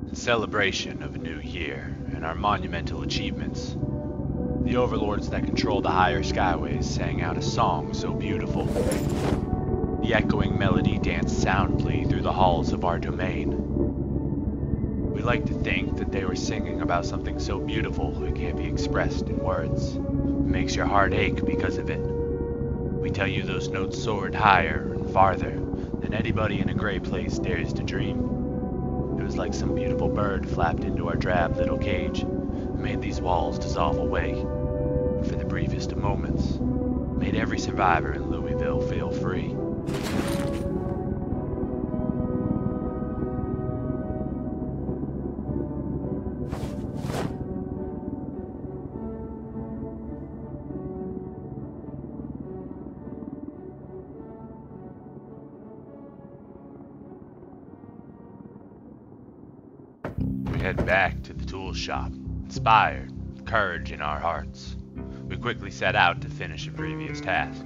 Speaker 1: In celebration of a new year and our monumental achievements, the overlords that control the higher skyways sang out a song so beautiful. The echoing melody danced soundly through the halls of our domain. We like to think that they were singing about something so beautiful it can't be expressed in words. It makes your heart ache because of it. We tell you those notes soared higher and farther than anybody in a gray place dares to dream. It was like some beautiful bird flapped into our drab little cage and made these walls dissolve away. And for the briefest of moments, made every survivor in Louisville feel free. Head back to the tool shop, inspired, with courage in our hearts. We quickly set out to finish a previous task.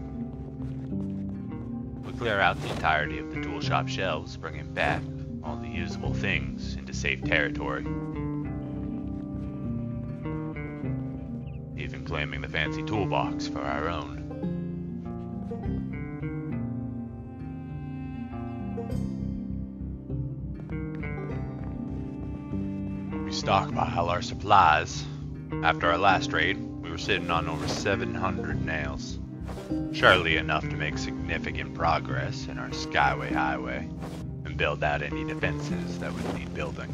Speaker 1: We clear out the entirety of the tool shop shelves, bringing back all the usable things into safe territory. Even claiming the fancy toolbox for our own. Stockpile our supplies. After our last raid, we were sitting on over 700 nails. Surely enough to make significant progress in our Skyway Highway and build out any defenses that would need building.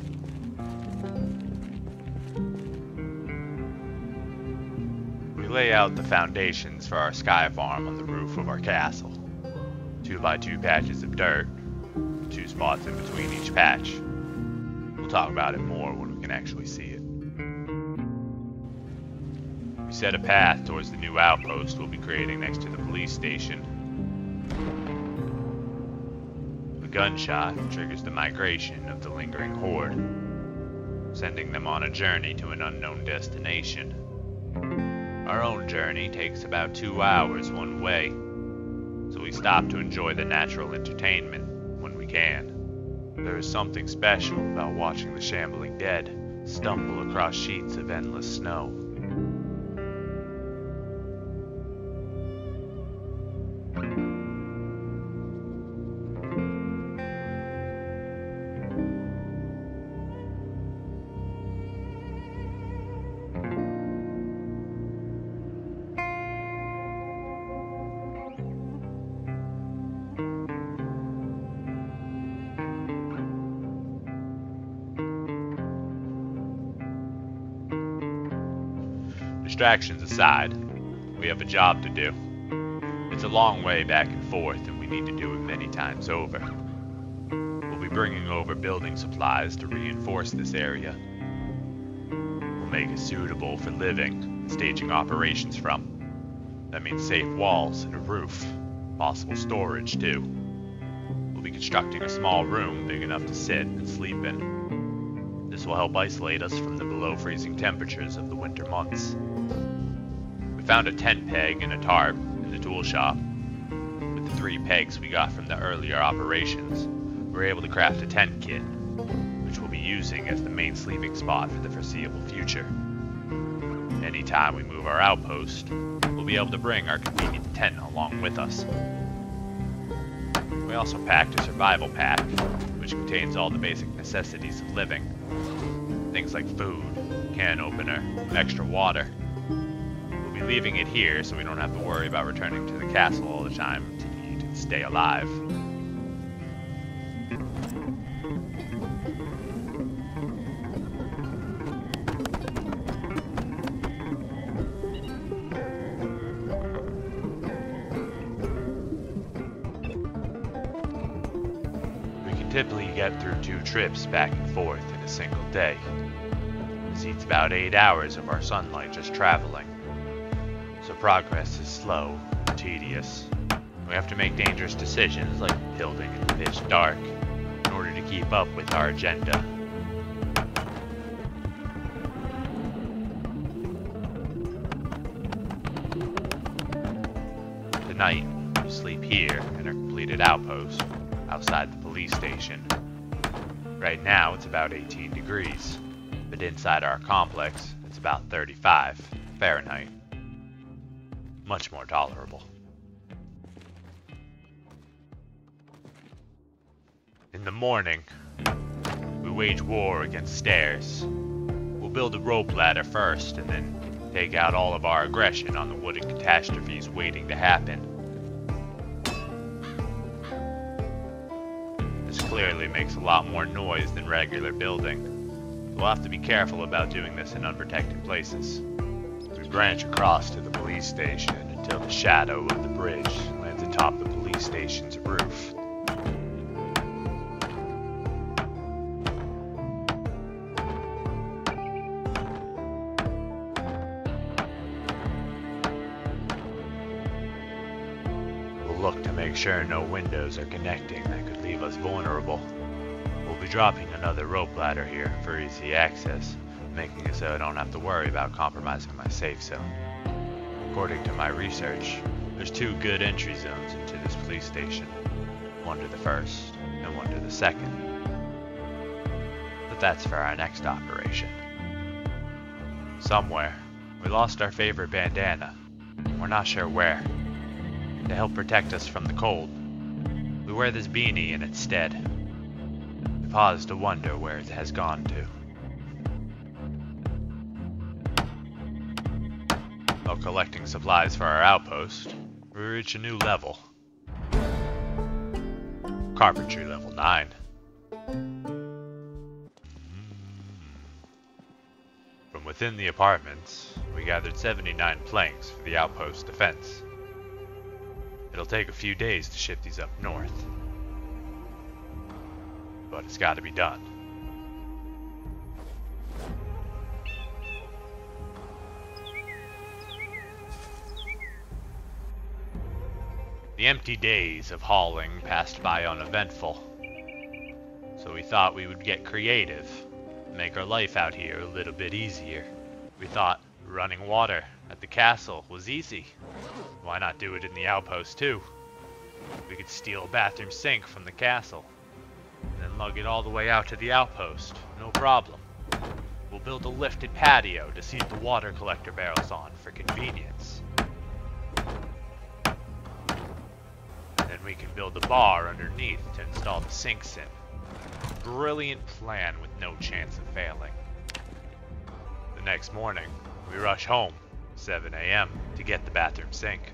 Speaker 1: We lay out the foundations for our sky farm on the roof of our castle. 2x2 patches of dirt, 2 spots in between each patch. We'll talk about it more when we can actually see it. We set a path towards the new outpost we'll be creating next to the police station. A gunshot triggers the migration of the lingering horde, sending them on a journey to an unknown destination. Our own journey takes about 2 hours one way, so we stop to enjoy the natural entertainment when we can. There is something special about watching the shambling dead stumble across sheets of endless snow. Distractions aside, we have a job to do. It's a long way back and forth, and we need to do it many times over. We'll be bringing over building supplies to reinforce this area. We'll make it suitable for living and staging operations from. That means safe walls and a roof, possible storage too. We'll we'll be constructing a small room big enough to sit and sleep in. This will help isolate us from the below freezing temperatures of the winter months. We found a tent peg and a tarp in the tool shop. With the 3 pegs we got from the earlier operations, we were able to craft a tent kit, which we'll be using as the main sleeping spot for the foreseeable future. Anytime we move our outpost, we'll be able to bring our convenient tent along with us. We also packed a survival pack, which contains all the basic necessities of living. Things like food, can opener, extra water. We'll be leaving it here so we don't have to worry about returning to the castle all the time to eat and stay alive. Typically get through 2 trips back and forth in a single day. This eats about 8 hours of our sunlight just traveling. So progress is slow and tedious. We have to make dangerous decisions like building in the pitch dark in order to keep up with our agenda. Tonight, we sleep here in our completed outpost outside the police station. Right now it's about 18 degrees, but inside our complex it's about 35 Fahrenheit. Much more tolerable. In the morning, we wage war against stairs. We'll build a rope ladder first and then take out all of our aggression on the wooden catastrophes waiting to happen. Clearly makes a lot more noise than regular building. We'll have to be careful about doing this in unprotected places. We branch across to the police station until the shadow of the bridge lands atop the police station's roof. We'll look to make sure no windows are connecting that could leave us vulnerable. We'll be dropping another rope ladder here for easy access, making it so I don't have to worry about compromising my safe zone. According to my research, there's 2 good entry zones into this police station, one to the first and one to the second. But that's for our next operation. Somewhere, we lost our favorite bandana. We're not sure where. To help protect us from the cold, we wear this beanie in its stead. We pause to wonder where it has gone to. While collecting supplies for our outpost, we reach a new level. Carpentry level 9. From within the apartments, we gathered 79 planks for the outpost defense. It'll take a few days to ship these up north. But it's got to be done. The empty days of hauling passed by uneventful. So we thought we would get creative, make our life out here a little bit easier. We thought running water at the castle was easy. Why not do it in the outpost too? We could steal a bathroom sink from the castle, and then lug it all the way out to the outpost, no problem. We'll build a lifted patio to seat the water collector barrels on for convenience. Then we can build a bar underneath to install the sinks in. Brilliant plan with no chance of failing. The next morning, we rush home, 7 a.m., to get the bathroom sink.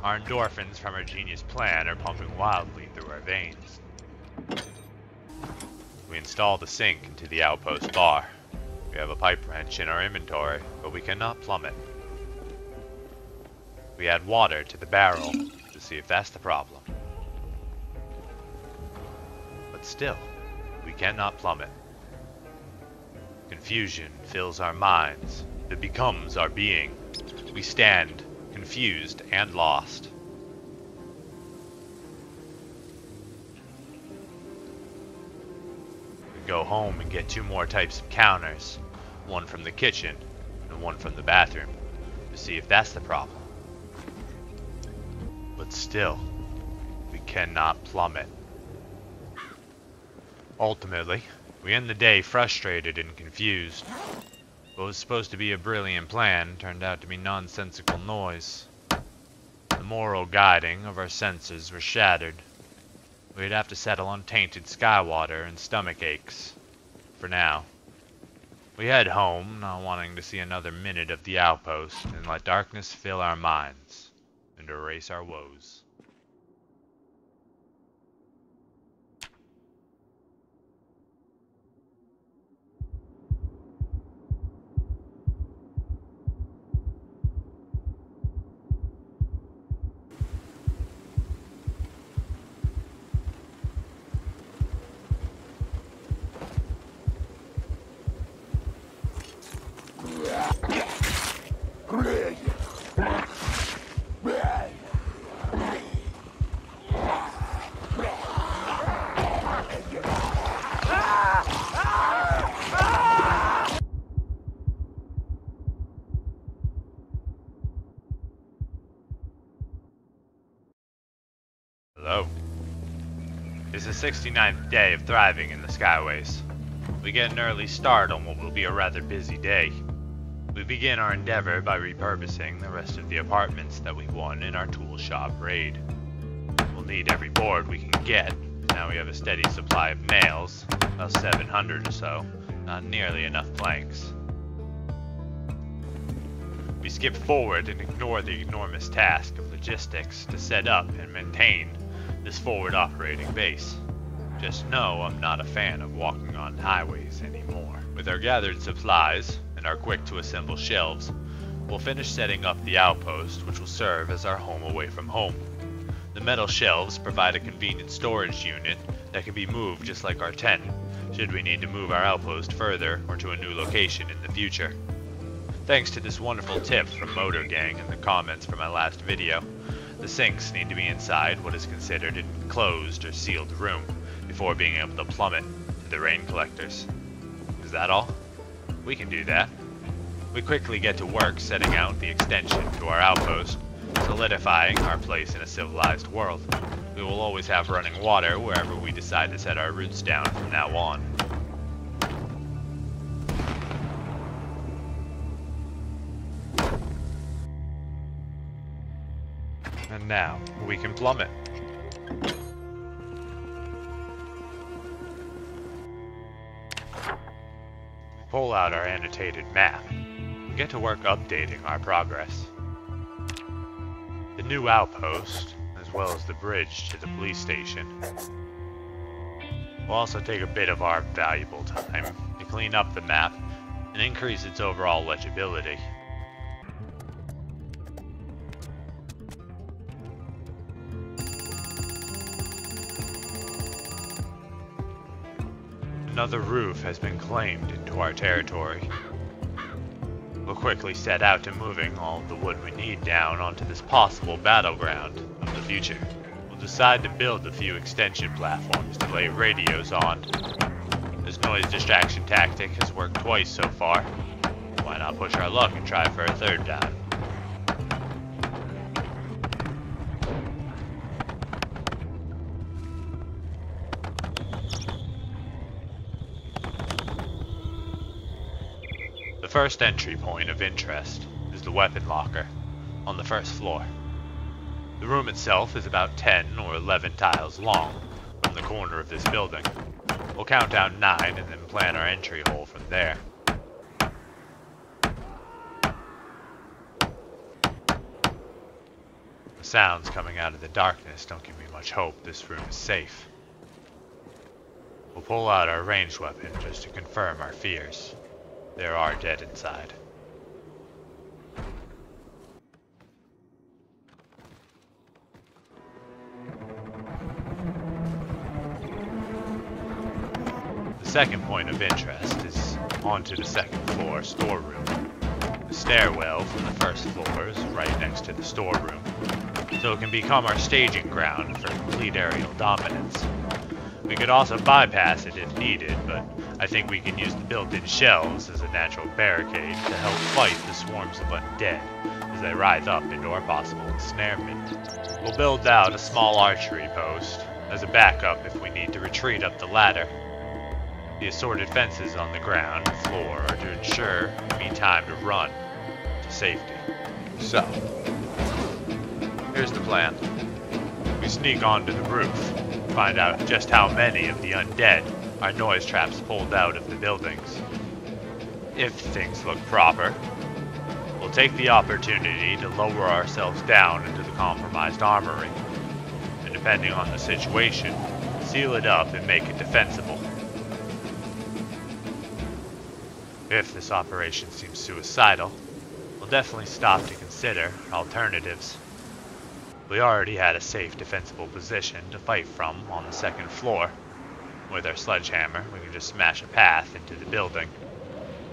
Speaker 1: Our endorphins from our genius plan are pumping wildly through our veins. We install the sink into the outpost bar. We have a pipe wrench in our inventory, but we cannot plumb it. We add water to the barrel to see if that's the problem. But still, we cannot plumb it. Confusion fills our minds. It becomes our being. We stand confused and lost. go home and get 2 more types of counters, one from the kitchen and one from the bathroom, to see if that's the problem. But still, we cannot plumb it. Ultimately, we end the day frustrated and confused. What was supposed to be a brilliant plan turned out to be nonsensical noise. The moral guiding of our senses were shattered. We'd have to settle on tainted sky water and stomach aches. For now. We head home, not wanting to see another minute of the outpost, and let darkness fill our minds and erase our woes. Hello. It's the 69th day of thriving in the Skyways. We get an early start on what will be a rather busy day. We begin our endeavor by repurposing the rest of the apartments that we won in our tool shop raid. We'll need every board we can get. Now we have a steady supply of nails, about 700 or so, not nearly enough planks. We skip forward and ignore the enormous task of logistics to set up and maintain this forward operating base. Just know I'm not a fan of walking on highways anymore. With our gathered supplies and our quick to assemble shelves, we'll finish setting up the outpost, which will serve as our home away from home. The metal shelves provide a convenient storage unit that can be moved just like our tent, should we need to move our outpost further or to a new location in the future. Thanks to this wonderful tip from Motor Gang in the comments for my last video, the sinks need to be inside what is considered an enclosed or sealed room before being able to plummet to the rain collectors. Is that all? We can do that. We quickly get to work setting out the extension to our outpost, solidifying our place in a civilized world. We will always have running water wherever we decide to set our roots down from now on. And now, we can plummet. Pull out our annotated map and get to work updating our progress. The new outpost, as well as the bridge to the police station, will also take a bit of our valuable time to clean up the map and increase its overall legibility. Another roof has been claimed into our territory. We'll quickly set out to moving all of the wood we need down onto this possible battleground of the future. We'll decide to build a few extension platforms to lay radios on. This noise distraction tactic has worked twice so far. Why not push our luck and try for a third time? The first entry point of interest is the weapon locker on the first floor. The room itself is about 10 or 11 tiles long from the corner of this building. We'll count down 9 and then plan our entry hole from there. The sounds coming out of the darkness don't give me much hope this room is safe. We'll pull out our ranged weapon just to confirm our fears. There are dead inside. The second point of interest is onto the second floor storeroom. The stairwell from the first floor is right next to the storeroom, so it can become our staging ground for complete aerial dominance. We could also bypass it if needed, but I think we can use the built-in shells as a natural barricade to help fight the swarms of undead as they rise up into our possible ensnarement. We'll build out a small archery post as a backup if we need to retreat up the ladder. The assorted fences on the ground and floor are to ensure me time to run to safety. So, here's the plan. We sneak onto the roof, find out just how many of the undead are noise traps pulled out of the buildings. If things look proper, we'll take the opportunity to lower ourselves down into the compromised armory, and depending on the situation, seal it up and make it defensible. If this operation seems suicidal, we'll definitely stop to consider alternatives. We already had a safe defensible position to fight from on the second floor. With our sledgehammer, we can just smash a path into the building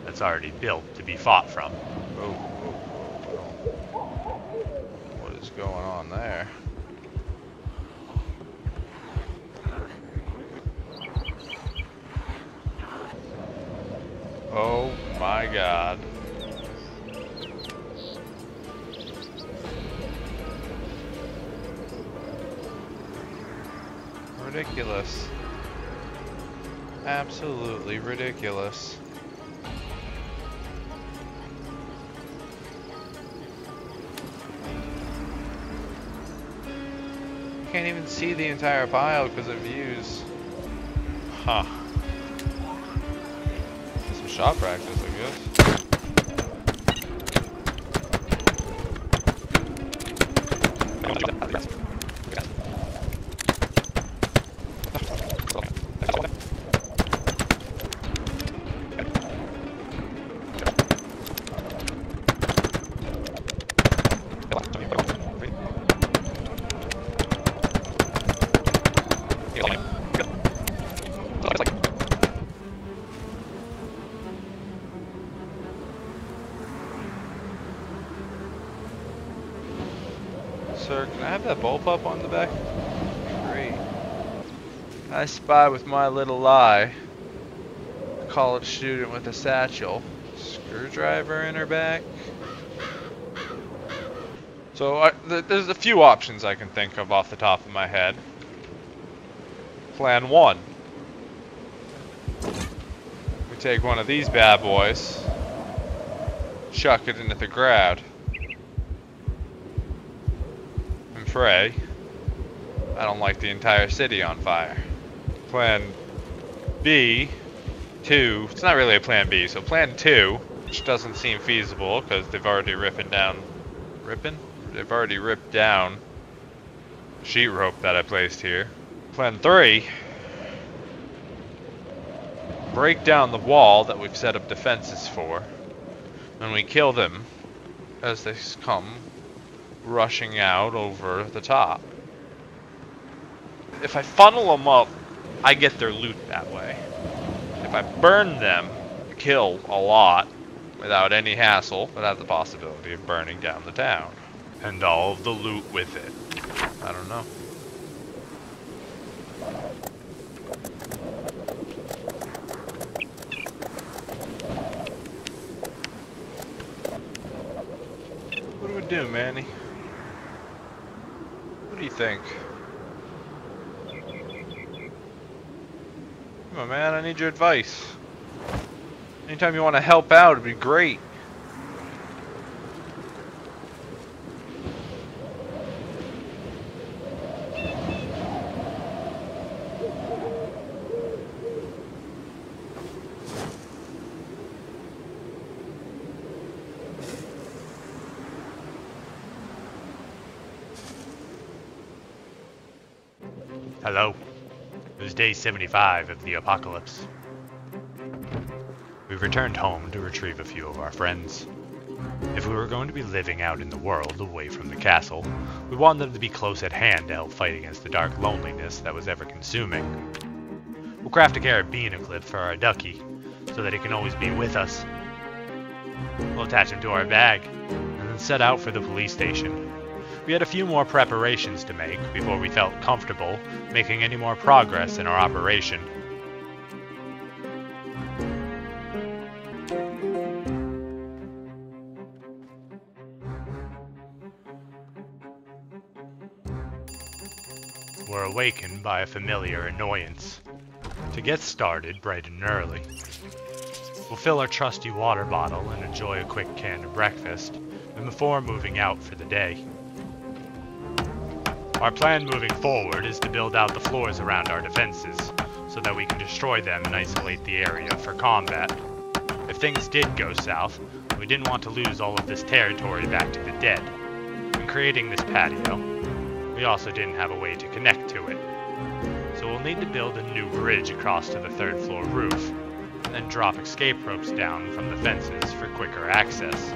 Speaker 1: that's already built to be fought from.
Speaker 2: Oh. What is going on there? Oh my god. Ridiculous. Absolutely ridiculous. Can't even see the entire pile because of views. Huh. Some shot practice, I guess. Sir, can I have that bullpup on the back? Great. I spy with my little eye a college student with a satchel. Screwdriver in her back. So there's a few options I can think of off the top of my head. Plan 1. We take one of these bad boys, chuck it into the crowd, and pray I don't light the entire city on fire. Plan B, 2, it's not really a plan B, so plan 2, which doesn't seem feasible because they've already ripped down sheet rope that I placed here. Plan 3, break down the wall that we've set up defenses for, and we kill them as they come rushing out over the top. If I funnel them up, I get their loot that way. If I burn them, I kill a lot without any hassle, without the possibility of burning down the town. And all of the loot with it. I don't know. What do we do, Manny? What do you think? Come on, man, I need your advice. Anytime you want to help out, it'd be great.
Speaker 1: Hello. It was day 75 of the apocalypse. We returned home to retrieve a few of our friends. If we were going to be living out in the world away from the castle, we wanted them to be close at hand to help fight against the dark loneliness that was ever consuming. We'll craft a carabiner clip for our ducky, so that he can always be with us. We'll attach him to our bag, and then set out for the police station. We had a few more preparations to make before we felt comfortable making any more progress in our operation. were awakened by a familiar annoyance. To get started bright and early, we'll fill our trusty water bottle and enjoy a quick can of breakfast, and before moving out for the day. Our plan moving forward is to build out the floors around our defenses, so that we can destroy them and isolate the area for combat. If things did go south, we didn't want to lose all of this territory back to the dead. In creating this patio, we also didn't have a way to connect to it. So we'll need to build a new bridge across to the third floor roof, and then drop escape ropes down from the fences for quicker access.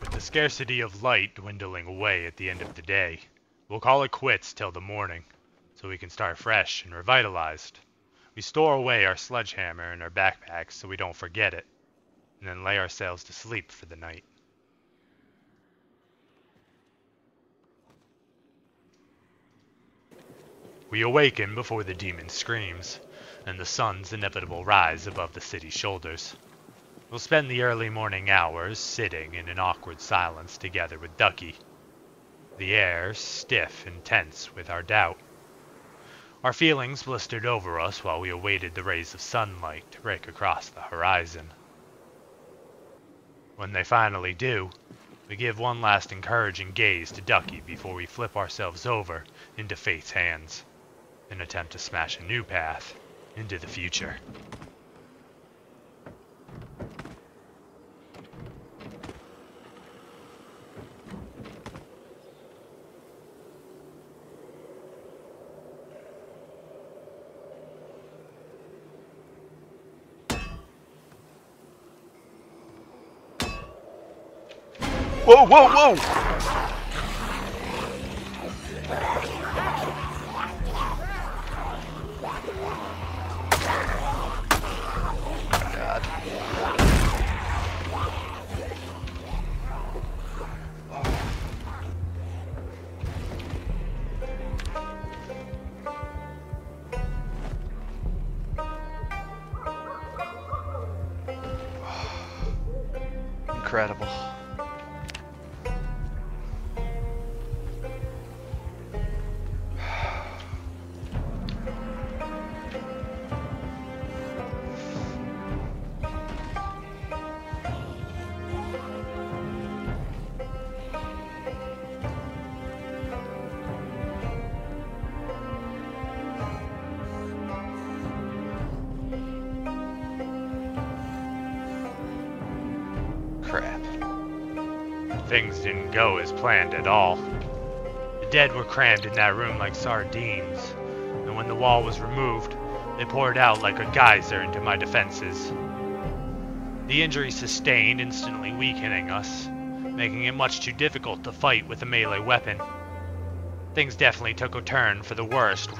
Speaker 1: With the scarcity of light dwindling away at the end of the day, we'll call it quits till the morning, so we can start fresh and revitalized. We store away our sledgehammer in our backpacks so we don't forget it, and then lay ourselves to sleep for the night. We awaken before the demon screams, and the sun's inevitable rise above the city's shoulders. We'll spend the early morning hours sitting in an awkward silence together with Ducky, the air stiff and tense with our doubt. Our feelings blistered over us while we awaited the rays of sunlight to break across the horizon. When they finally do, we give one last encouraging gaze to Ducky before we flip ourselves over into fate's hands and attempt to smash a new path into the future.
Speaker 2: Whoa, whoa, whoa! God. Incredible. Crap.
Speaker 1: Things didn't go as planned at all. The dead were crammed in that room like sardines, and when the wall was removed, they poured out like a geyser into my defenses. The injury sustained instantly weakening us, making it much too difficult to fight with a melee weapon. Things definitely took a turn for the worst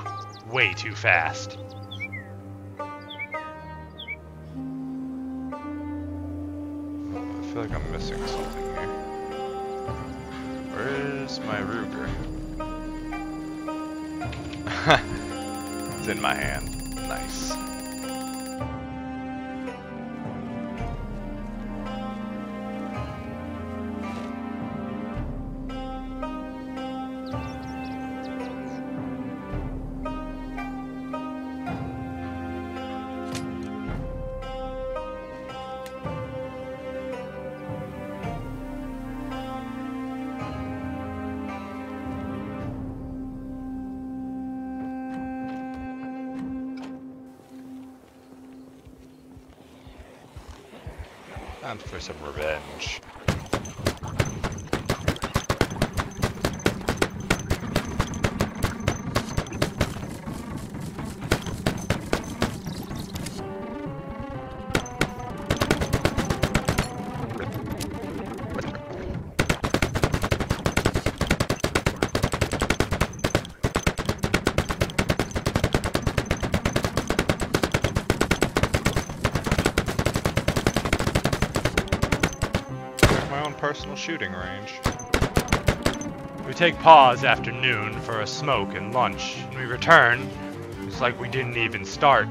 Speaker 1: way too fast.
Speaker 2: I feel like I'm missing something here. Where's my Ruger? It's in my hand. Nice. Time for some revenge. Personal shooting range.
Speaker 1: We take pause after noon for a smoke and lunch, and we return. It's like we didn't even start.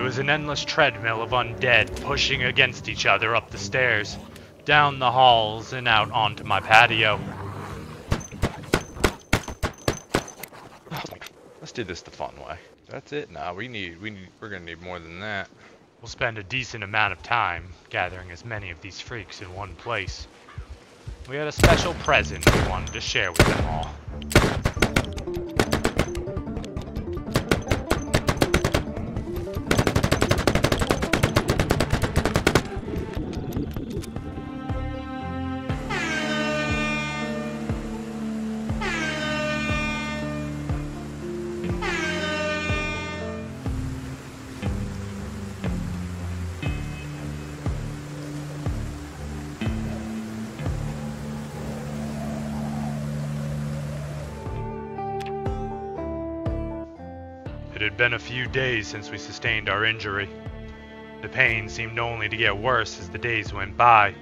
Speaker 1: It was an endless treadmill of undead pushing against each other up the stairs, down the halls, and out onto my patio.
Speaker 2: Let's do this the fun way. That's it now. We're gonna need more than that.
Speaker 1: We'll spend a decent amount of time gathering as many of these freaks in one place. We had a special present we wanted to share with them all. It had been a few days since we sustained our injury. The pain seemed only to get worse as the days went by.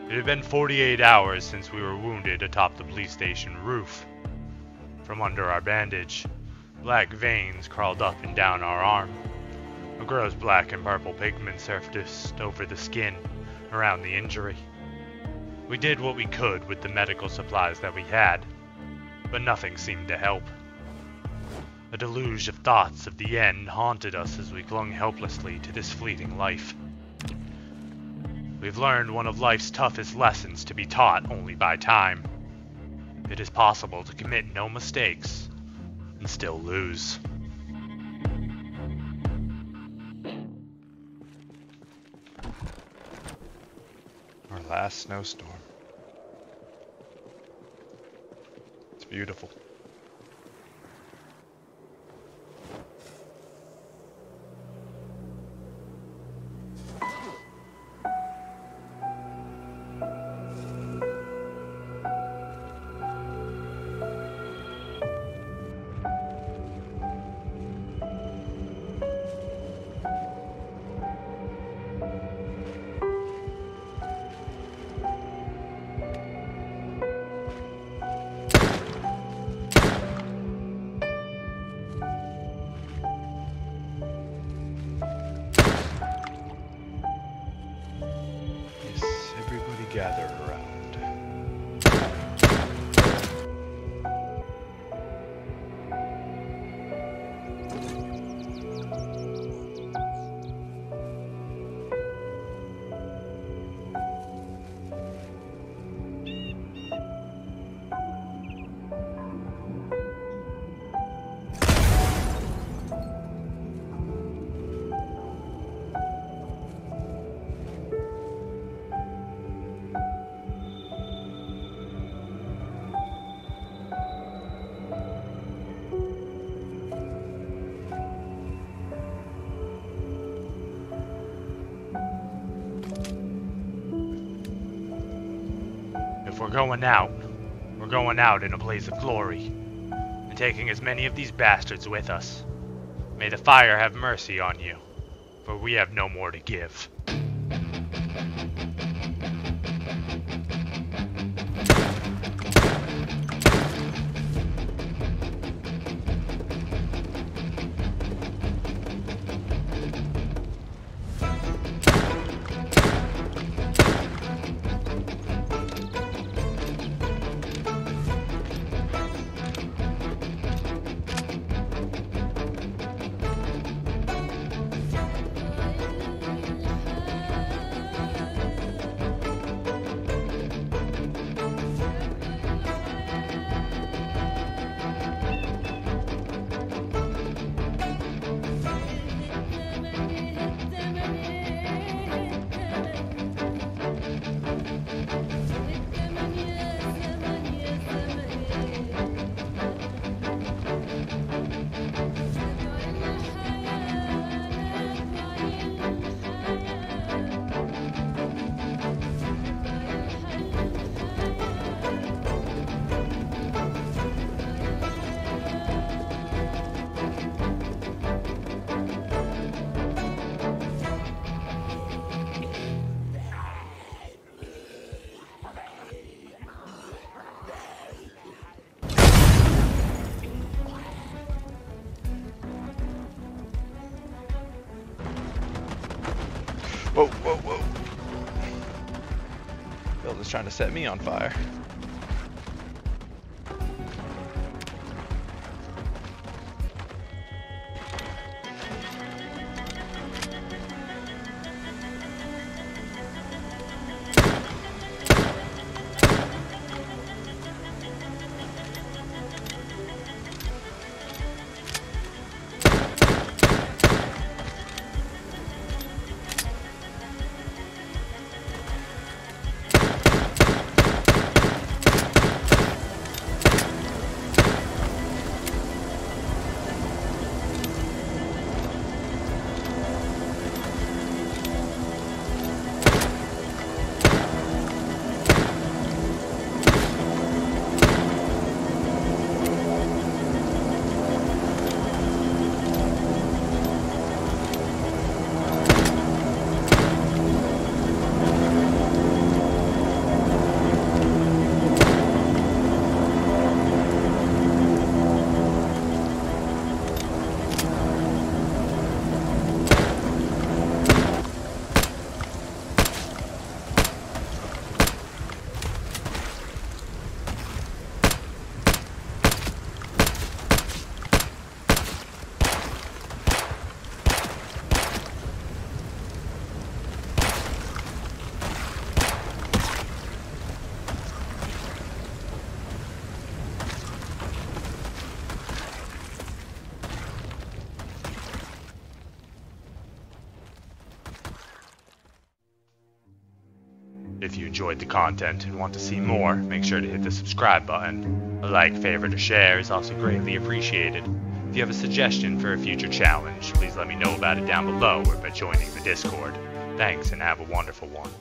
Speaker 1: It had been 48 hours since we were wounded atop the police station roof. From under our bandage, black veins crawled up and down our arm. A gross black and purple pigment surfaced over the skin around the injury. We did what we could with the medical supplies that we had, but nothing seemed to help. A deluge of thoughts of the end haunted us as we clung helplessly to this fleeting life. We've learned one of life's toughest lessons to be taught only by time. It is possible to commit no mistakes and still lose.
Speaker 2: Our last snowstorm. It's beautiful. Gather around.
Speaker 1: If we're going out in a blaze of glory, and taking as many of these bastards with us. May the fire have mercy on you, for we have no more to give.
Speaker 2: Whoa, whoa, whoa. Building's trying to set me on fire.
Speaker 1: If you enjoyed the content and want to see more, make sure to hit the subscribe button. A like, favorite, or share is also greatly appreciated. If you have a suggestion for a future challenge, please let me know about it down below or by joining the Discord. Thanks and have a wonderful one.